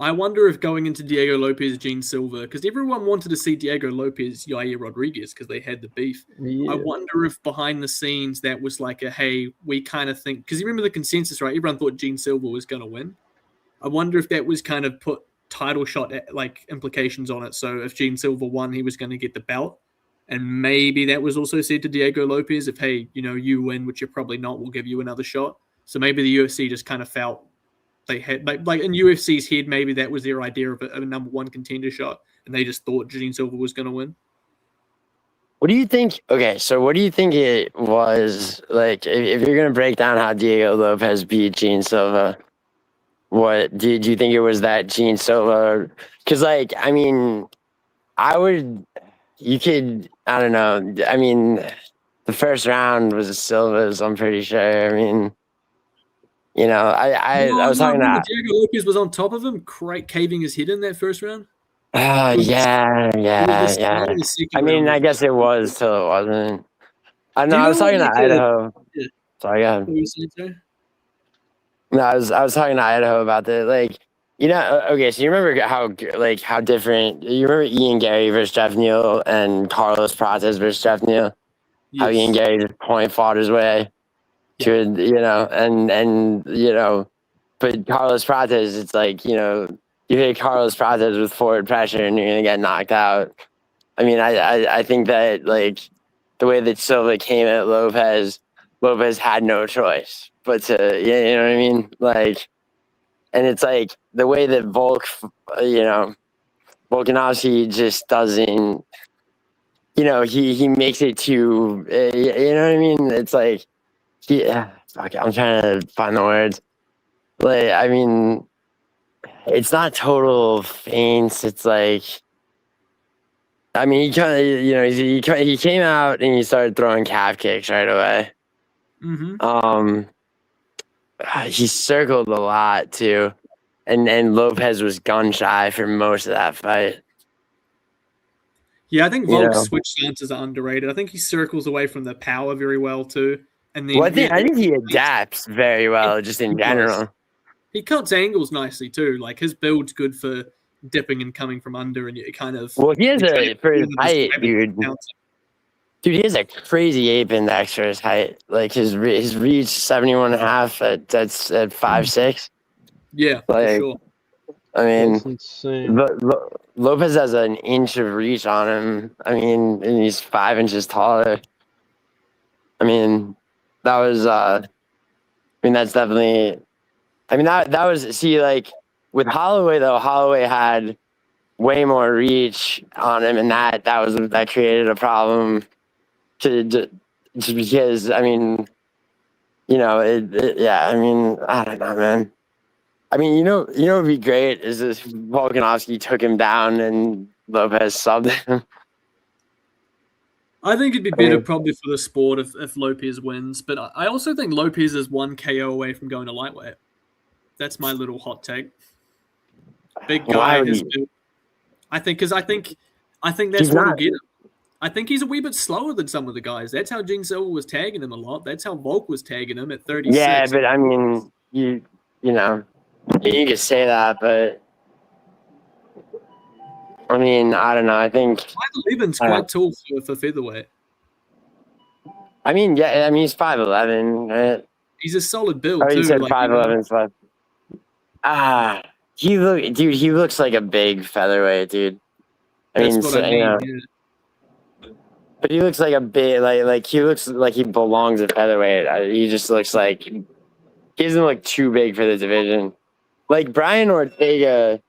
I wonder if going into Diego Lopez, Gene Silva, because everyone wanted to see Diego Lopez, Yair Rodriguez, because they had the beef. Yeah. I wonder if behind the scenes that was like hey, we kind of think, because you remember the consensus, right? Everyone thought Gene Silva was going to win. I wonder if that was kind of put title shot like implications on it. So if Gene Silva won, he was going to get the belt. And maybe that was also said to Diego Lopez, if, hey, you win, which you're probably not, we'll give you another shot. So maybe the UFC just kind of felt they had, like in UFC's head, maybe that was their idea of a number one contender shot, and they just thought Gene Silva was going to win. What do you think? Okay, so what do you think it was like? If you're going to break down how Diego Lopez beat Gene Silva, what did you think it was that Gene Silva? Because, like, I mean, you could, I don't know. I mean, the first round was Silva's, I'm pretty sure. I mean, I was talking to Diego Lopez was on top of him, caving his head in that first round. Yeah. I mean, I guess it was till it wasn't. I know. I was talking to Idaho. Sorry, go ahead. No, I was talking to Idaho about the okay. So you remember how different? You remember Ian Gary versus Jeff Neal and Carlos Prates versus Jeff Neal? Yes. How Ian Gary just point fought his way to but Carlos Prates, it's like you hit Carlos Prates with forward pressure and you're gonna get knocked out. I mean, I think that the way that Silva came at Lopez had no choice but to you know what I mean, and it's like the way that Volkanovski just doesn't, he makes it too, you know what I mean? It's like, I'm trying to find the words. I mean, it's not total feints. It's like, I mean, he came out and he started throwing calf kicks right away. Mm-hmm. He circled a lot too. and Lopez was gun shy for most of that fight. Yeah, I think You Volk's know? switch stances are underrated. I think he circles away from the power very well too. And then Well, I think he adapts very well, just in general. He cuts angles nicely too. Like his build's good for dipping and coming from under, and it kind of. Well, he has for his height, dude. Dude, he has a crazy ape index for his height. Like his reach 71.5. That's at 5'6". Yeah, like, for sure. I mean, That's insane. Lopez has an inch of reach on him. I mean, and he's 5 inches taller. I mean, that was. I mean, that's definitely. I mean, that was. See, like with Holloway though, Holloway had way more reach on him, and that created a problem. Just because, I mean, you know, yeah. I mean, I don't know, man. I mean, you know, what'd be great is if Volkanovski took him down and Lopez subbed him. I think it'd be better probably for the sport if Lopez wins, but I also think Lopez is 1 KO away from going to lightweight. That's my little hot take. Big guy. I think that's what'll get him. I think he's a wee bit slower than some of the guys. That's how Gene Silva was tagging him a lot. That's how Volk was tagging him at 36. Yeah, but I mean, you know, you could say that, but I mean, I don't know. I think Levin's quite tall for featherweight. I mean, yeah, I mean he's 5'11". Right? He's a solid build too. You said like, 5'11". He looks like a big featherweight, dude. I mean, yeah. But he looks like a big, like he looks like he belongs at featherweight. He just looks like he doesn't look too big for the division. Like Brian Ortega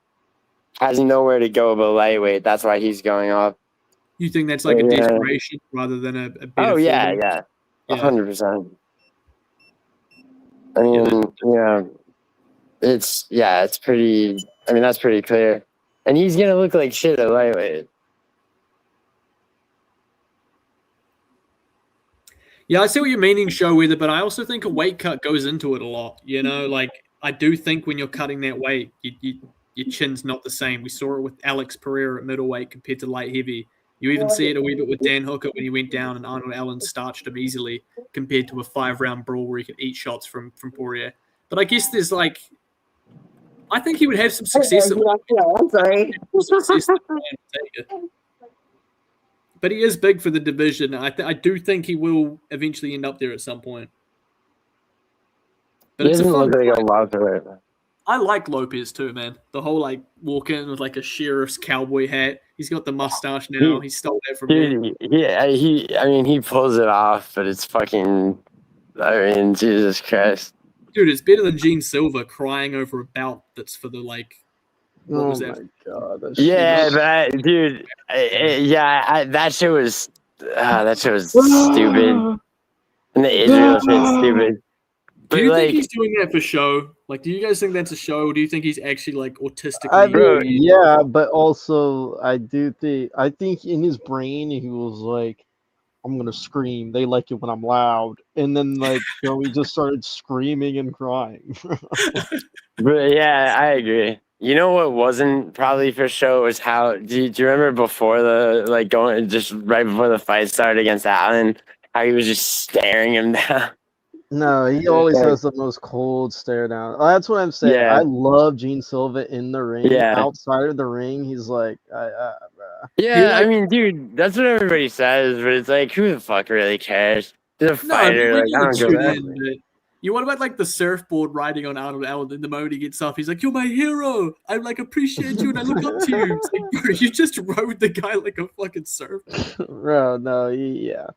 has nowhere to go but lightweight. That's why he's going up. You think that's like a desperation rather than a better? Oh yeah, 100%. I mean, it's pretty. I mean, that's pretty clear. And he's gonna look like shit at lightweight. Yeah, I see what you're meaning, Showweather, but I also think a weight cut goes into it a lot. You know, like I do think when you're cutting that weight, your chin's not the same. We saw it with Alex Pereira at middleweight compared to light heavy. You even see it a wee bit with Dan Hooker when he went down and Arnold Allen starched him easily compared to a 5-round brawl where he could eat shots from Poirier. But I guess there's like, I think he would have some success. I'm sorry. But he is big for the division. I do think he will eventually end up there at some point. But it's a fun fight. I like Lopez too, man. The whole like walk in with like a sheriff's cowboy hat. He's got the mustache now. He stole that from me. Yeah, he pulls it off, but it's fucking. I mean, Jesus Christ, dude, it's better than Gene Silva crying over a bout that's for the like. What was that? God, but dude, that shit was stupid, and the Israel shit's stupid. Do you think he's doing that for show? Like, do you guys think that's a show? Or do you think he's actually like autistically? I mean, yeah, but also I think in his brain he was like, I'm gonna scream. They like it when I'm loud, and then like he just started screaming and crying. But yeah, I agree. You know what wasn't probably for show was how do you remember before just right before the fight started against Allen, how he was just staring him down. No, he always has the most cold stare down. That's what I'm saying. Yeah. I love Gene Silva in the ring. Yeah. Outside of the ring, he's like, I mean, dude, that's what everybody says, but it's like, who the fuck really cares? He's a fighter. No, like, I don't give a you what about like the surfboard riding on Arnold Allen? And the moment he gets off, he's like, "You're my hero. I like appreciate you and I look up to you." It's like, bro, you just rode the guy like a fucking surfboard. Bro, no, yeah,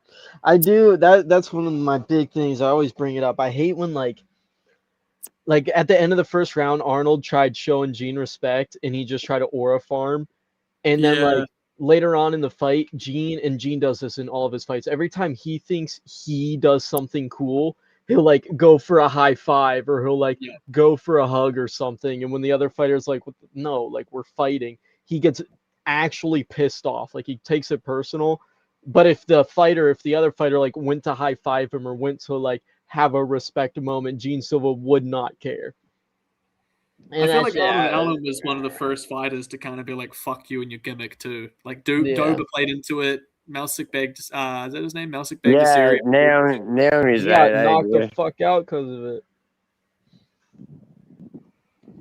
I do. That's one of my big things. I always bring it up. I hate when like at the end of the first round, Arnold tried showing Gene respect and he just tried to aura farm, and then like later on in the fight, Gene does this in all of his fights. Every time he thinks he does something cool, he'll like go for a high five or he'll like go for a hug or something. And when the other fighter's like, no, like we're fighting, he gets actually pissed off. Like he takes it personal. But if the other fighter like went to high five him or went to like have a respect moment, Gene Silva would not care. I feel like Arnold Allen was one of the first fighters to kind of be like, "Fuck you and your gimmick too." Like, Dober played into it. Mousik Beg, is that his name? Mousik Beg. Yeah, Naomi's He got right. knocked the fuck out because of it.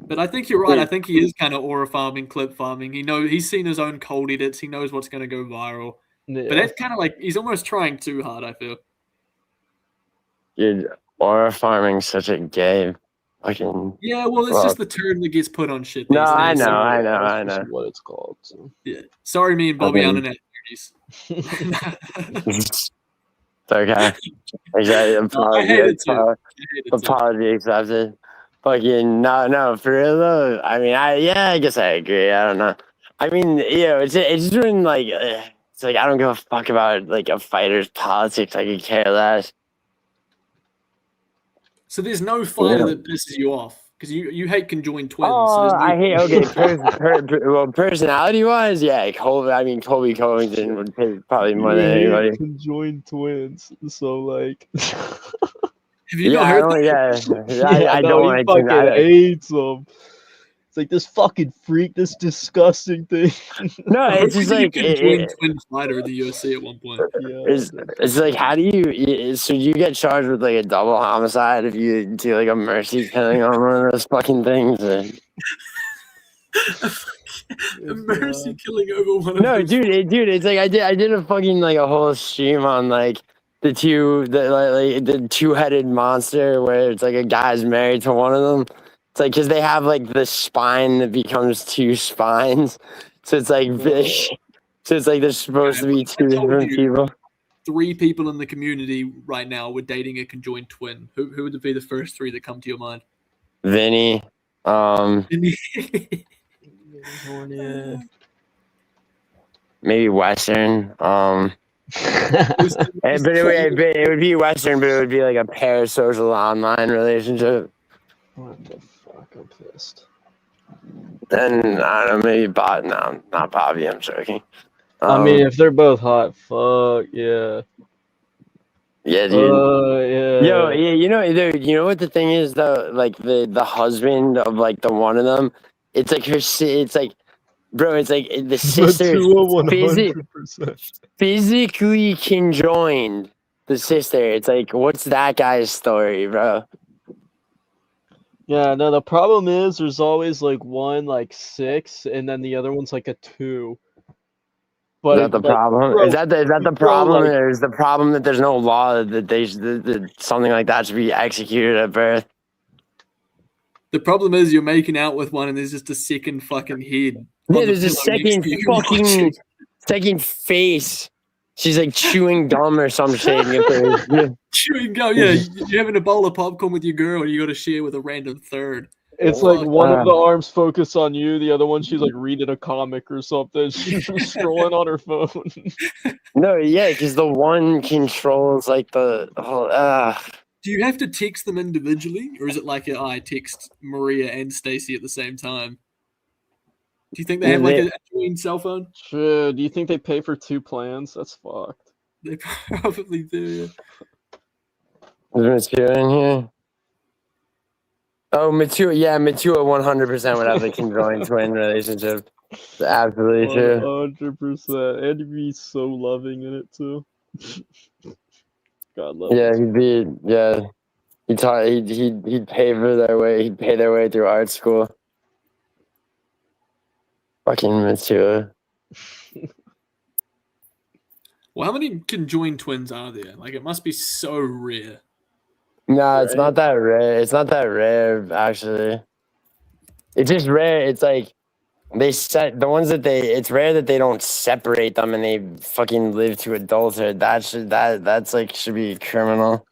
But I think you're right. I think he is kind of aura farming, clip farming. He's seen his own cold edits. He knows what's going to go viral. Yeah. But that's kind of like he's almost trying too hard, I feel. Dude, aura farming's such a gay fucking. Yeah, well, it's just the term that gets put on shit. No, these I days. know. That's what it's called. So. Yeah. Sorry, me and Bobby aren't in our 30s. It's okay. Exactly. Apology accepted. Fucking no, for real though. I mean, I guess I agree. I don't know. I mean, it's doing like it's like I don't give a fuck about like a fighter's politics. I could care less. So there's no fighter that pisses you off because you hate conjoined twins. Oh, so I hate. Okay, well, personality-wise, yeah. Colby Covington would pay probably more than anybody. Conjoined twins. So like. Have you not heard that? I don't he like fucking hates them. It's like this fucking freak, this disgusting thing. No, it's just like twin fighter of the UFC at one point. Yeah, it's like how do you? So you get charged with like a double homicide if you do like a mercy killing on one of those fucking things? A mercy killing over one of No, those. dude, it's like I did a fucking like a whole stream on like. The two-headed monster where it's like a guy's married to one of them. It's like because they have like the spine that becomes two spines, so it's like there's supposed to be two different people. 3 people in the community right now were dating a conjoined twin. Who would be the first 3 that come to your mind? Vinny, maybe Western, but it would be Western, but it would be like a parasocial online relationship. What the fuck? I'm pissed. Then I don't know, maybe no, not Bobby. I'm joking. I mean, if they're both hot, fuck yeah. Yeah, dude. Yeah. Yo, yeah, you know what the thing is though? Like the husband of like the one of them, it's like it's like, bro, it's like the sister is physically conjoined. The sister, it's like, what's that guy's story, bro? Yeah, no, the problem is there's always like one like 6 and then the other one's like a 2. But is that the problem? Bro, is that the problem, or is the problem that there's no law that that something like that should be executed at birth? The problem is you're making out with one and there's just a second fucking head. Yeah, there's a second face. She's like chewing gum or some shit. Chewing gum, yeah. You're having a bowl of popcorn with your girl, you got to share with a random third. It's like one of the arms focus on you, the other one she's like reading a comic or something. She's scrolling on her phone. No, yeah, because the one controls like the whole. Do you have to text them individually, or is it like I text Maria and Stacy at the same time? Do you think they have like a joint cell phone? Sure. Do you think they pay for 2 plans? That's fucked. They probably do. Yeah. Is Matua in here? Oh, Matua, yeah, Matua 100% would have a conjoined twin relationship. Absolutely true. 100%. And he'd be so loving in it too. God love. Yeah, he'd be. Yeah, he'd pay for their way. He'd pay their way through art school. Fucking Matua. Well, how many conjoined twins are there? Like, it must be so rare. No, it's not that rare. It's not that rare, actually. It's just rare. It's like they set the ones that it's rare that they don't separate them and they fucking live to adulthood. That's like should be criminal.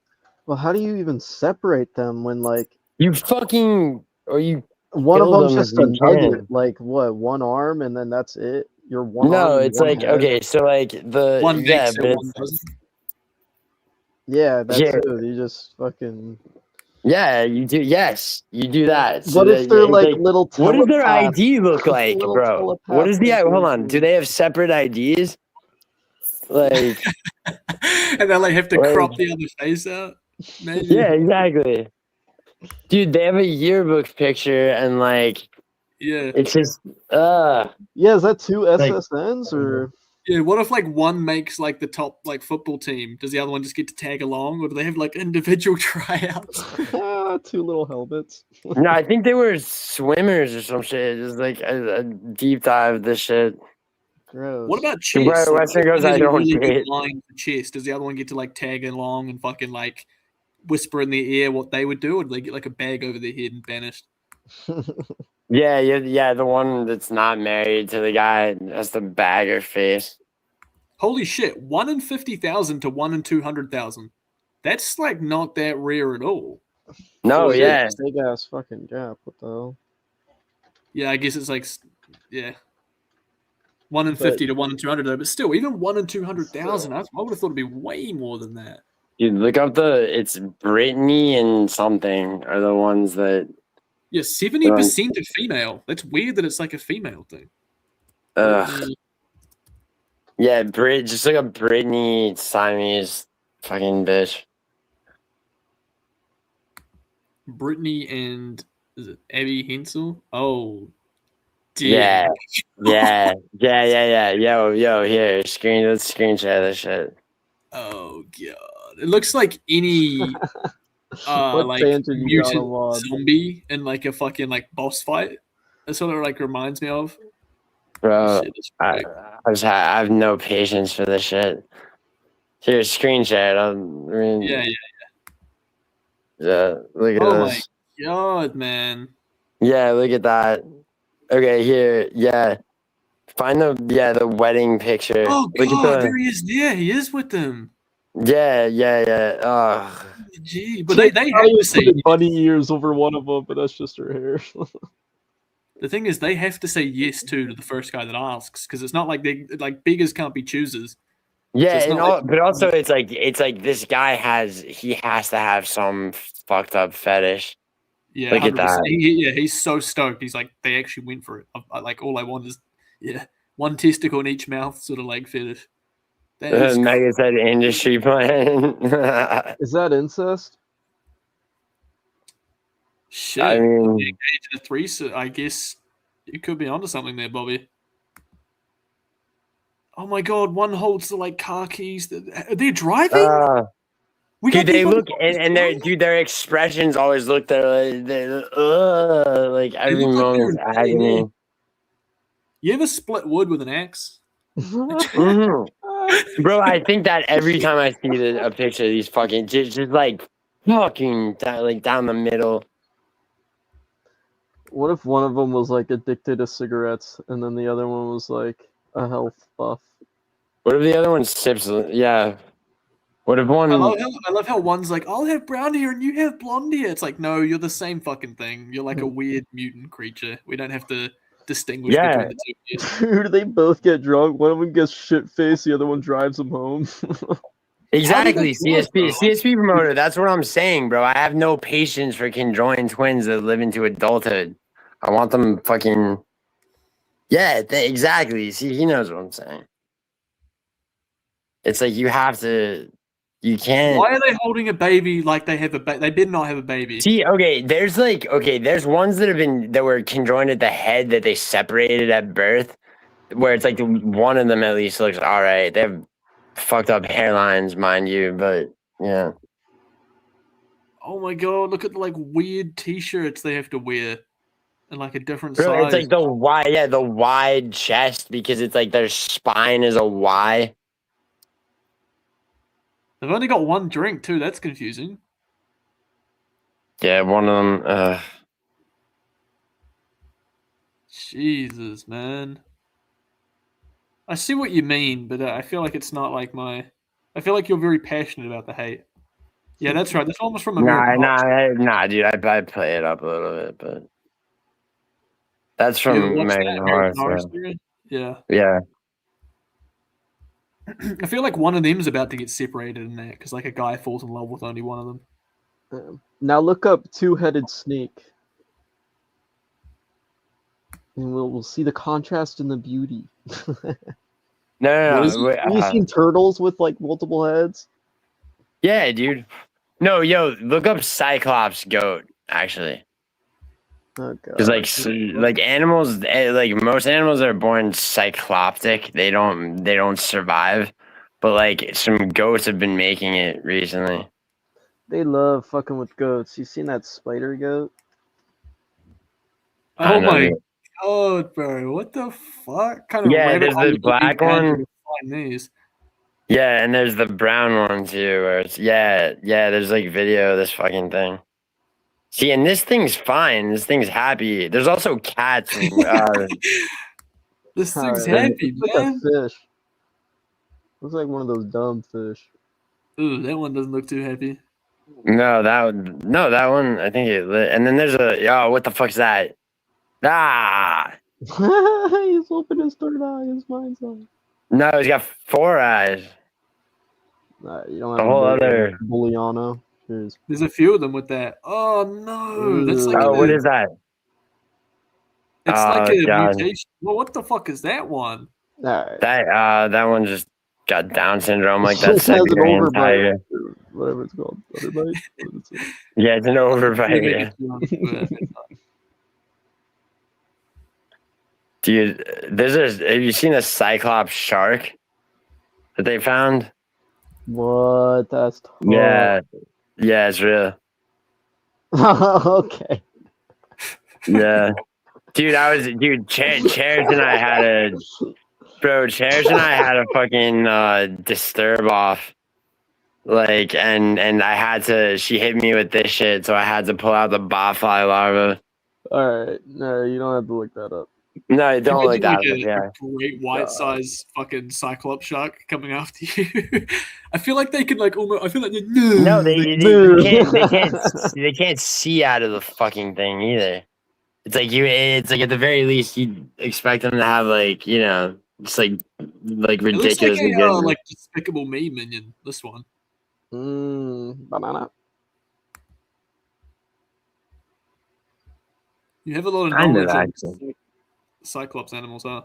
Well, how do you even separate them when like you fucking or you one of them's just a nugget, like what, one arm and then that's it? You're one. No, it's like head. Okay, so like the one yeah, but one doesn't. Yeah, that's it. You just fucking. Yeah, you do. Yes, you do that. So what if they're like little? What does their ID look like, bro? What is the? Hold on. Do they have separate IDs? Like, and they like have to crop the other face out. Imagine. Yeah, exactly. Dude, they have a yearbook picture and like Yeah. it's just Yeah, is that two SSNs or? Yeah, what if like one makes like the top like football team? Does the other one just get to tag along, or do they have like individual tryouts? Two little helmets. no, I think they were swimmers or some shit. Just like a deep dive of this shit. Gross. What about Where chess? Like, Western goes, one I has a don't really good date. line for chess. Does the other one get to like tag along and fucking like whisper in the ear what they would do, or do they get like a bag over their head and banished? Yeah. The one that's not married to the guy has the bag her face. Holy shit! 1 in 50,000 to 1 in 200,000. That's like not that rare at all. No, yeah. Big ass fucking gap. What the hell? Yeah, I guess it's like 1 in 50 to 1 in 200 though, but still, even 1 in 200,000. I would have thought it'd be way more than that. Dude, look up it's Brittany and something are the ones that. Yeah, 70% are female. That's weird that it's like a female thing. Yeah, just like a Brittany Siamese fucking bitch. Brittany and is it Abby Hensel? Oh, dear. Yeah. Yo, here, let's screenshot this shit. Oh god, it looks like any like mutant zombie in like a fucking like boss fight. That's what it like reminds me of. Bro, I have no patience for this shit. Here, screenshot. Yeah, look at this. Oh my god, man. Yeah, look at that. Okay, here, yeah. Find the wedding picture. Oh look god, there he is. Yeah, he is with them. Yeah. Oh. Gee, but they have to say bunny ears over one of them, but that's just her hair. The thing is, they have to say yes to the first guy that asks, because it's not like beggars can't be choosers. Yeah, so but also it's like this guy has to have some fucked up fetish. Yeah, look at that. He's so stoked. He's like, they actually went for it. Like all I want is one testicle in each mouth, sort of like fetish. Mega said industry plan. Is that incest? Shit. I mean, engaged in a threesome. I guess you could be onto something there, Bobby. Oh my god, one holds the like car keys. They're driving. They look and their expressions always look like every moment agony. You ever split wood with an axe? Bro, I think that every time I see a picture of these fucking just like fucking down the middle. What if one of them was like addicted to cigarettes and then the other one was like a health buff? What if the other one sips? Yeah. What if one? I love how one's like, I'll have brown hair and you have blonde hair. It's like, no, you're the same fucking thing. You're like a weird mutant creature. We don't have to distinguish between the two. Dude, they both get drunk. One of them gets shit faced. The other one drives them home. Exactly, CSP promoter. That's what I'm saying, bro. I have no patience for conjoined twins that live into adulthood. I want them fucking. Yeah, exactly. See, he knows what I'm saying. It's like you have to. You can't. Why are they holding a baby like they have a baby? They did not have a baby. See, there's ones that were conjoined at the head that they separated at birth, where it's like one of them at least looks all right. They have fucked up hairlines, mind you, but yeah. Oh my god! Look at the like weird T-shirts they have to wear, and like a different size. It's like the wide chest because it's like their spine is a Y. They've only got one drink too. That's confusing. Yeah, one of them. Jesus, man. I see what you mean, but I feel like it's not like my. I feel like you're very passionate about the hate. Yeah, that's right. This one was from American. Nah, dude. I play it up a little bit, but that's from American Horror. Yeah. I feel like one of them's about to get separated in that because like a guy falls in love with only one of them. Now look up two-headed snake, and we'll see the contrast and the beauty. No. Have you seen turtles with like multiple heads? Yeah, dude. No, yo, look up Cyclops goat. actually. Oh Because like animals, like most animals are born cycloptic. They don't survive. But like some goats have been making it recently. They love fucking with goats. You seen that spider goat? Oh my god, bro! What the fuck? Kind of Yeah, rabbit there's hole the black would one. you find these? Yeah, and there's the brown one too. Where it's yeah. There's like video of this fucking thing. See, and this thing's fine. This thing's happy. There's also cats. This thing's Alright, happy, looks like a man. fish. Looks like one of those dumb fish. Ooh, that one doesn't look too happy. No, that one. I think it lit. And then there's what the fuck's that? Ah, He's opened his third eye, his mind's eye. no, he's got 4 eyes. You don't The have whole a other. Giuliano. Cheers. There's a few of them with that. Oh no, that's like Oh, what is that? It's like Oh, a God. mutation. Well, what the fuck is that one? Alright. That one just got Down syndrome like that. It has an Siberian overbite. tiger. Whatever it's called. Overbite? Yeah, it's an overbite. Yeah. Dude, have you seen a cyclops shark that they found? What? That's tough. Yeah, it's real. Okay. Yeah, dude. Chairs and I had a fucking disturb off. Like, and I had to. She hit me with this shit, so I had to pull out the botfly larva. Alright, no, you don't have to look that up. No, don't look that up. A Yeah. great white size fucking cyclops shark coming after you. I feel like they could like almost. I feel like No, they can't see out of the fucking thing either. It's like at the very least you'd expect them to have like just like ridiculous. It looks like a like Despicable Me minion. This one. Banana. You have a lot of knowledge of cyclops animals, huh?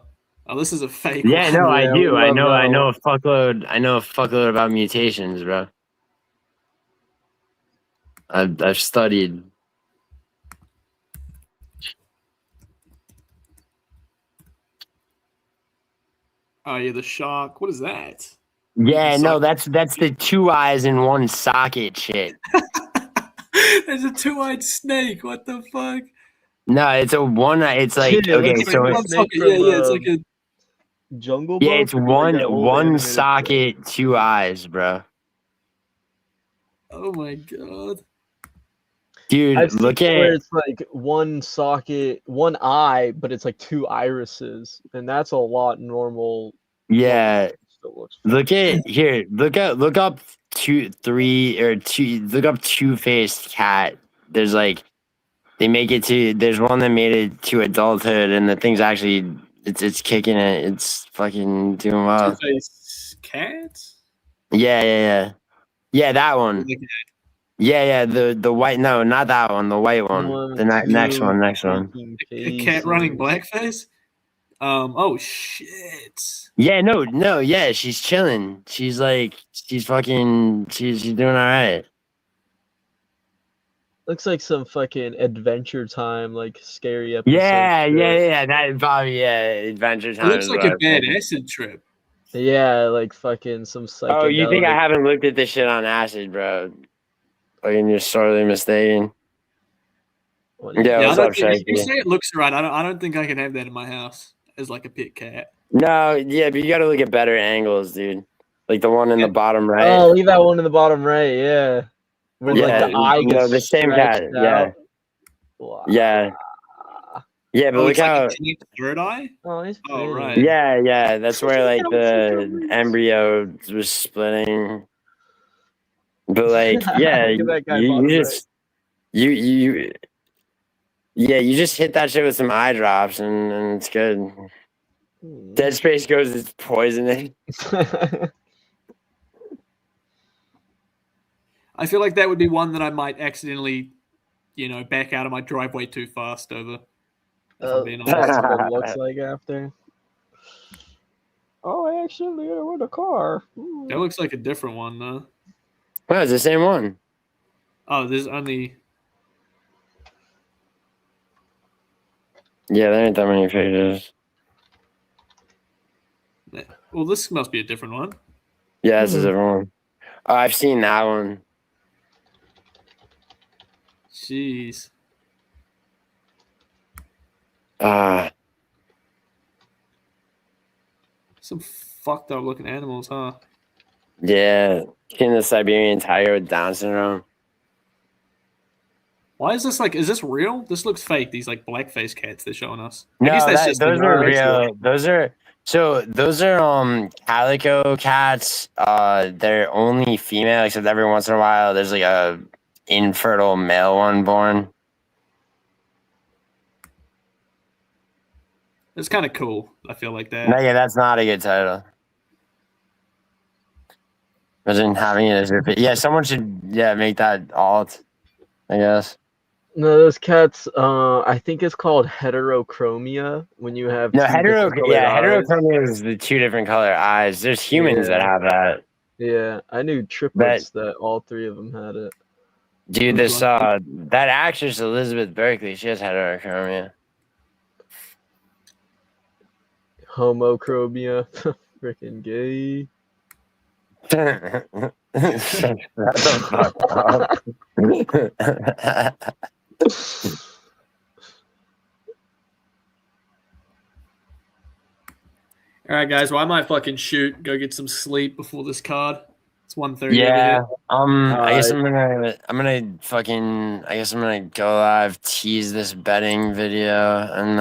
Oh, this is a fake. Yeah, one. no, I do. I know a fuckload. I know a fuckload about mutations, bro. I've studied. Oh yeah, the shark. What is that? Yeah, no, that's the 2 eyes in 1 socket shit. There's a 2-eyed snake. What the fuck? No, it's a 1. It's like Yeah, okay, so it's like a Jungle yeah, Book, it's or like that old one animated socket, 2 eyes, bro. Oh my god. Dude, I've seen look where at it's like 1 socket, 1 eye, but it's like 2 irises, and that's a lot normal. yeah. Still looks Look at here. Look up 2, 3, or 2. Look up two-faced cat. There's like they make it to. There's one that made it to adulthood, and the thing's actually it's kicking it. It's fucking doing well. Two-faced cat? Yeah. That one. Yeah. The white. No, not that one. The white one. The next one. A cat running blackface? Oh shit. Yeah, no, yeah, she's chilling. She's fucking, she's doing all right. Looks like some fucking Adventure Time, like scary episode. Yeah. That probably Adventure Time. It looks like a bad acid trip. Yeah, like fucking some psychedelic. Oh, you think I haven't looked at this shit on acid, bro? Fucking, you're sorely mistaken. Yeah, what's up, Shaggy? You say it looks right. I don't think I can have that in my house as like a pet cat. No, yeah, but you gotta look at better angles, dude. Like the one in the bottom right. Oh, leave that one in the bottom right, yeah. Where like the eye gets the same cat. out. Wow. Yeah, but look how like a third eye. Oh, right. Yeah. That's where like the embryo was splitting. But like, yeah, you just hit that shit with some eye drops and it's good. Dead Space goes, it's poisonous. I feel like that would be one that I might accidentally, back out of my driveway too fast over. That's what it looks like after. Oh, I actually hit it with a car. Ooh. That looks like a different one, though. Oh, it's the same one. Oh, there's only... Yeah, there ain't that many pages. Well, this must be a different one. Yeah, it's a different one. Oh, I've seen that one. Jeez. Some fucked up looking animals, huh? Yeah, in the Siberian tiger with Down syndrome. Why is this like? Is this real? This looks fake. These like blackface cats they're showing us. I No, guess that's just those are regular. real. Those are calico cats. They're only female, except every once in a while there's like a infertile male one born. It's kind of cool. I feel like that. No, yeah, that's not a good title. Imagine having it as your yeah. Someone should make that alt. I guess. No, those cats. I think it's called heterochromia when you have two different colored eyes. Heterochromia is the two different color eyes. There's humans that have that. Yeah, I knew triplets that all three of them had it. Dude, this that actress Elizabeth Berkley, she has heterochromia. Homochromia, freaking gay. Shut the fuck up. All right, guys. Well, I might fucking shoot. Go get some sleep before this card. It's 1:30. Yeah. I guess I'm gonna go live, tease this betting video, and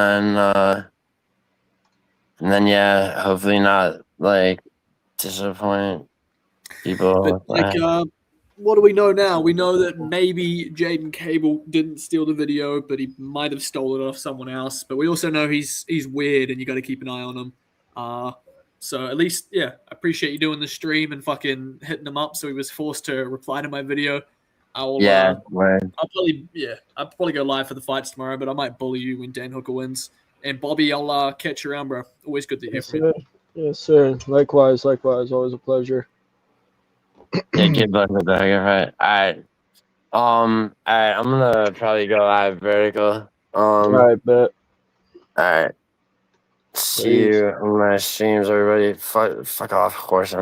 then yeah, hopefully not like disappoint people. But like, what do we know now? We know that maybe Jaiden Cable didn't steal the video, but he might have stolen it off someone else. But we also know he's weird, and you got to keep an eye on him. So at least, yeah, I appreciate you doing the stream and fucking hitting him up. So he was forced to reply to my video. I'll probably go live for the fights tomorrow, but I might bully you when Dan Hooker wins. And Bobby, I'll catch you around, bro. Always good to hear from you. Yes, sir. Likewise. Always a pleasure. Yeah, good luck with that. Right. All right. I'm gonna probably go live vertical. All right, bet. All right. See you on my streams, everybody. Fuck off, of course.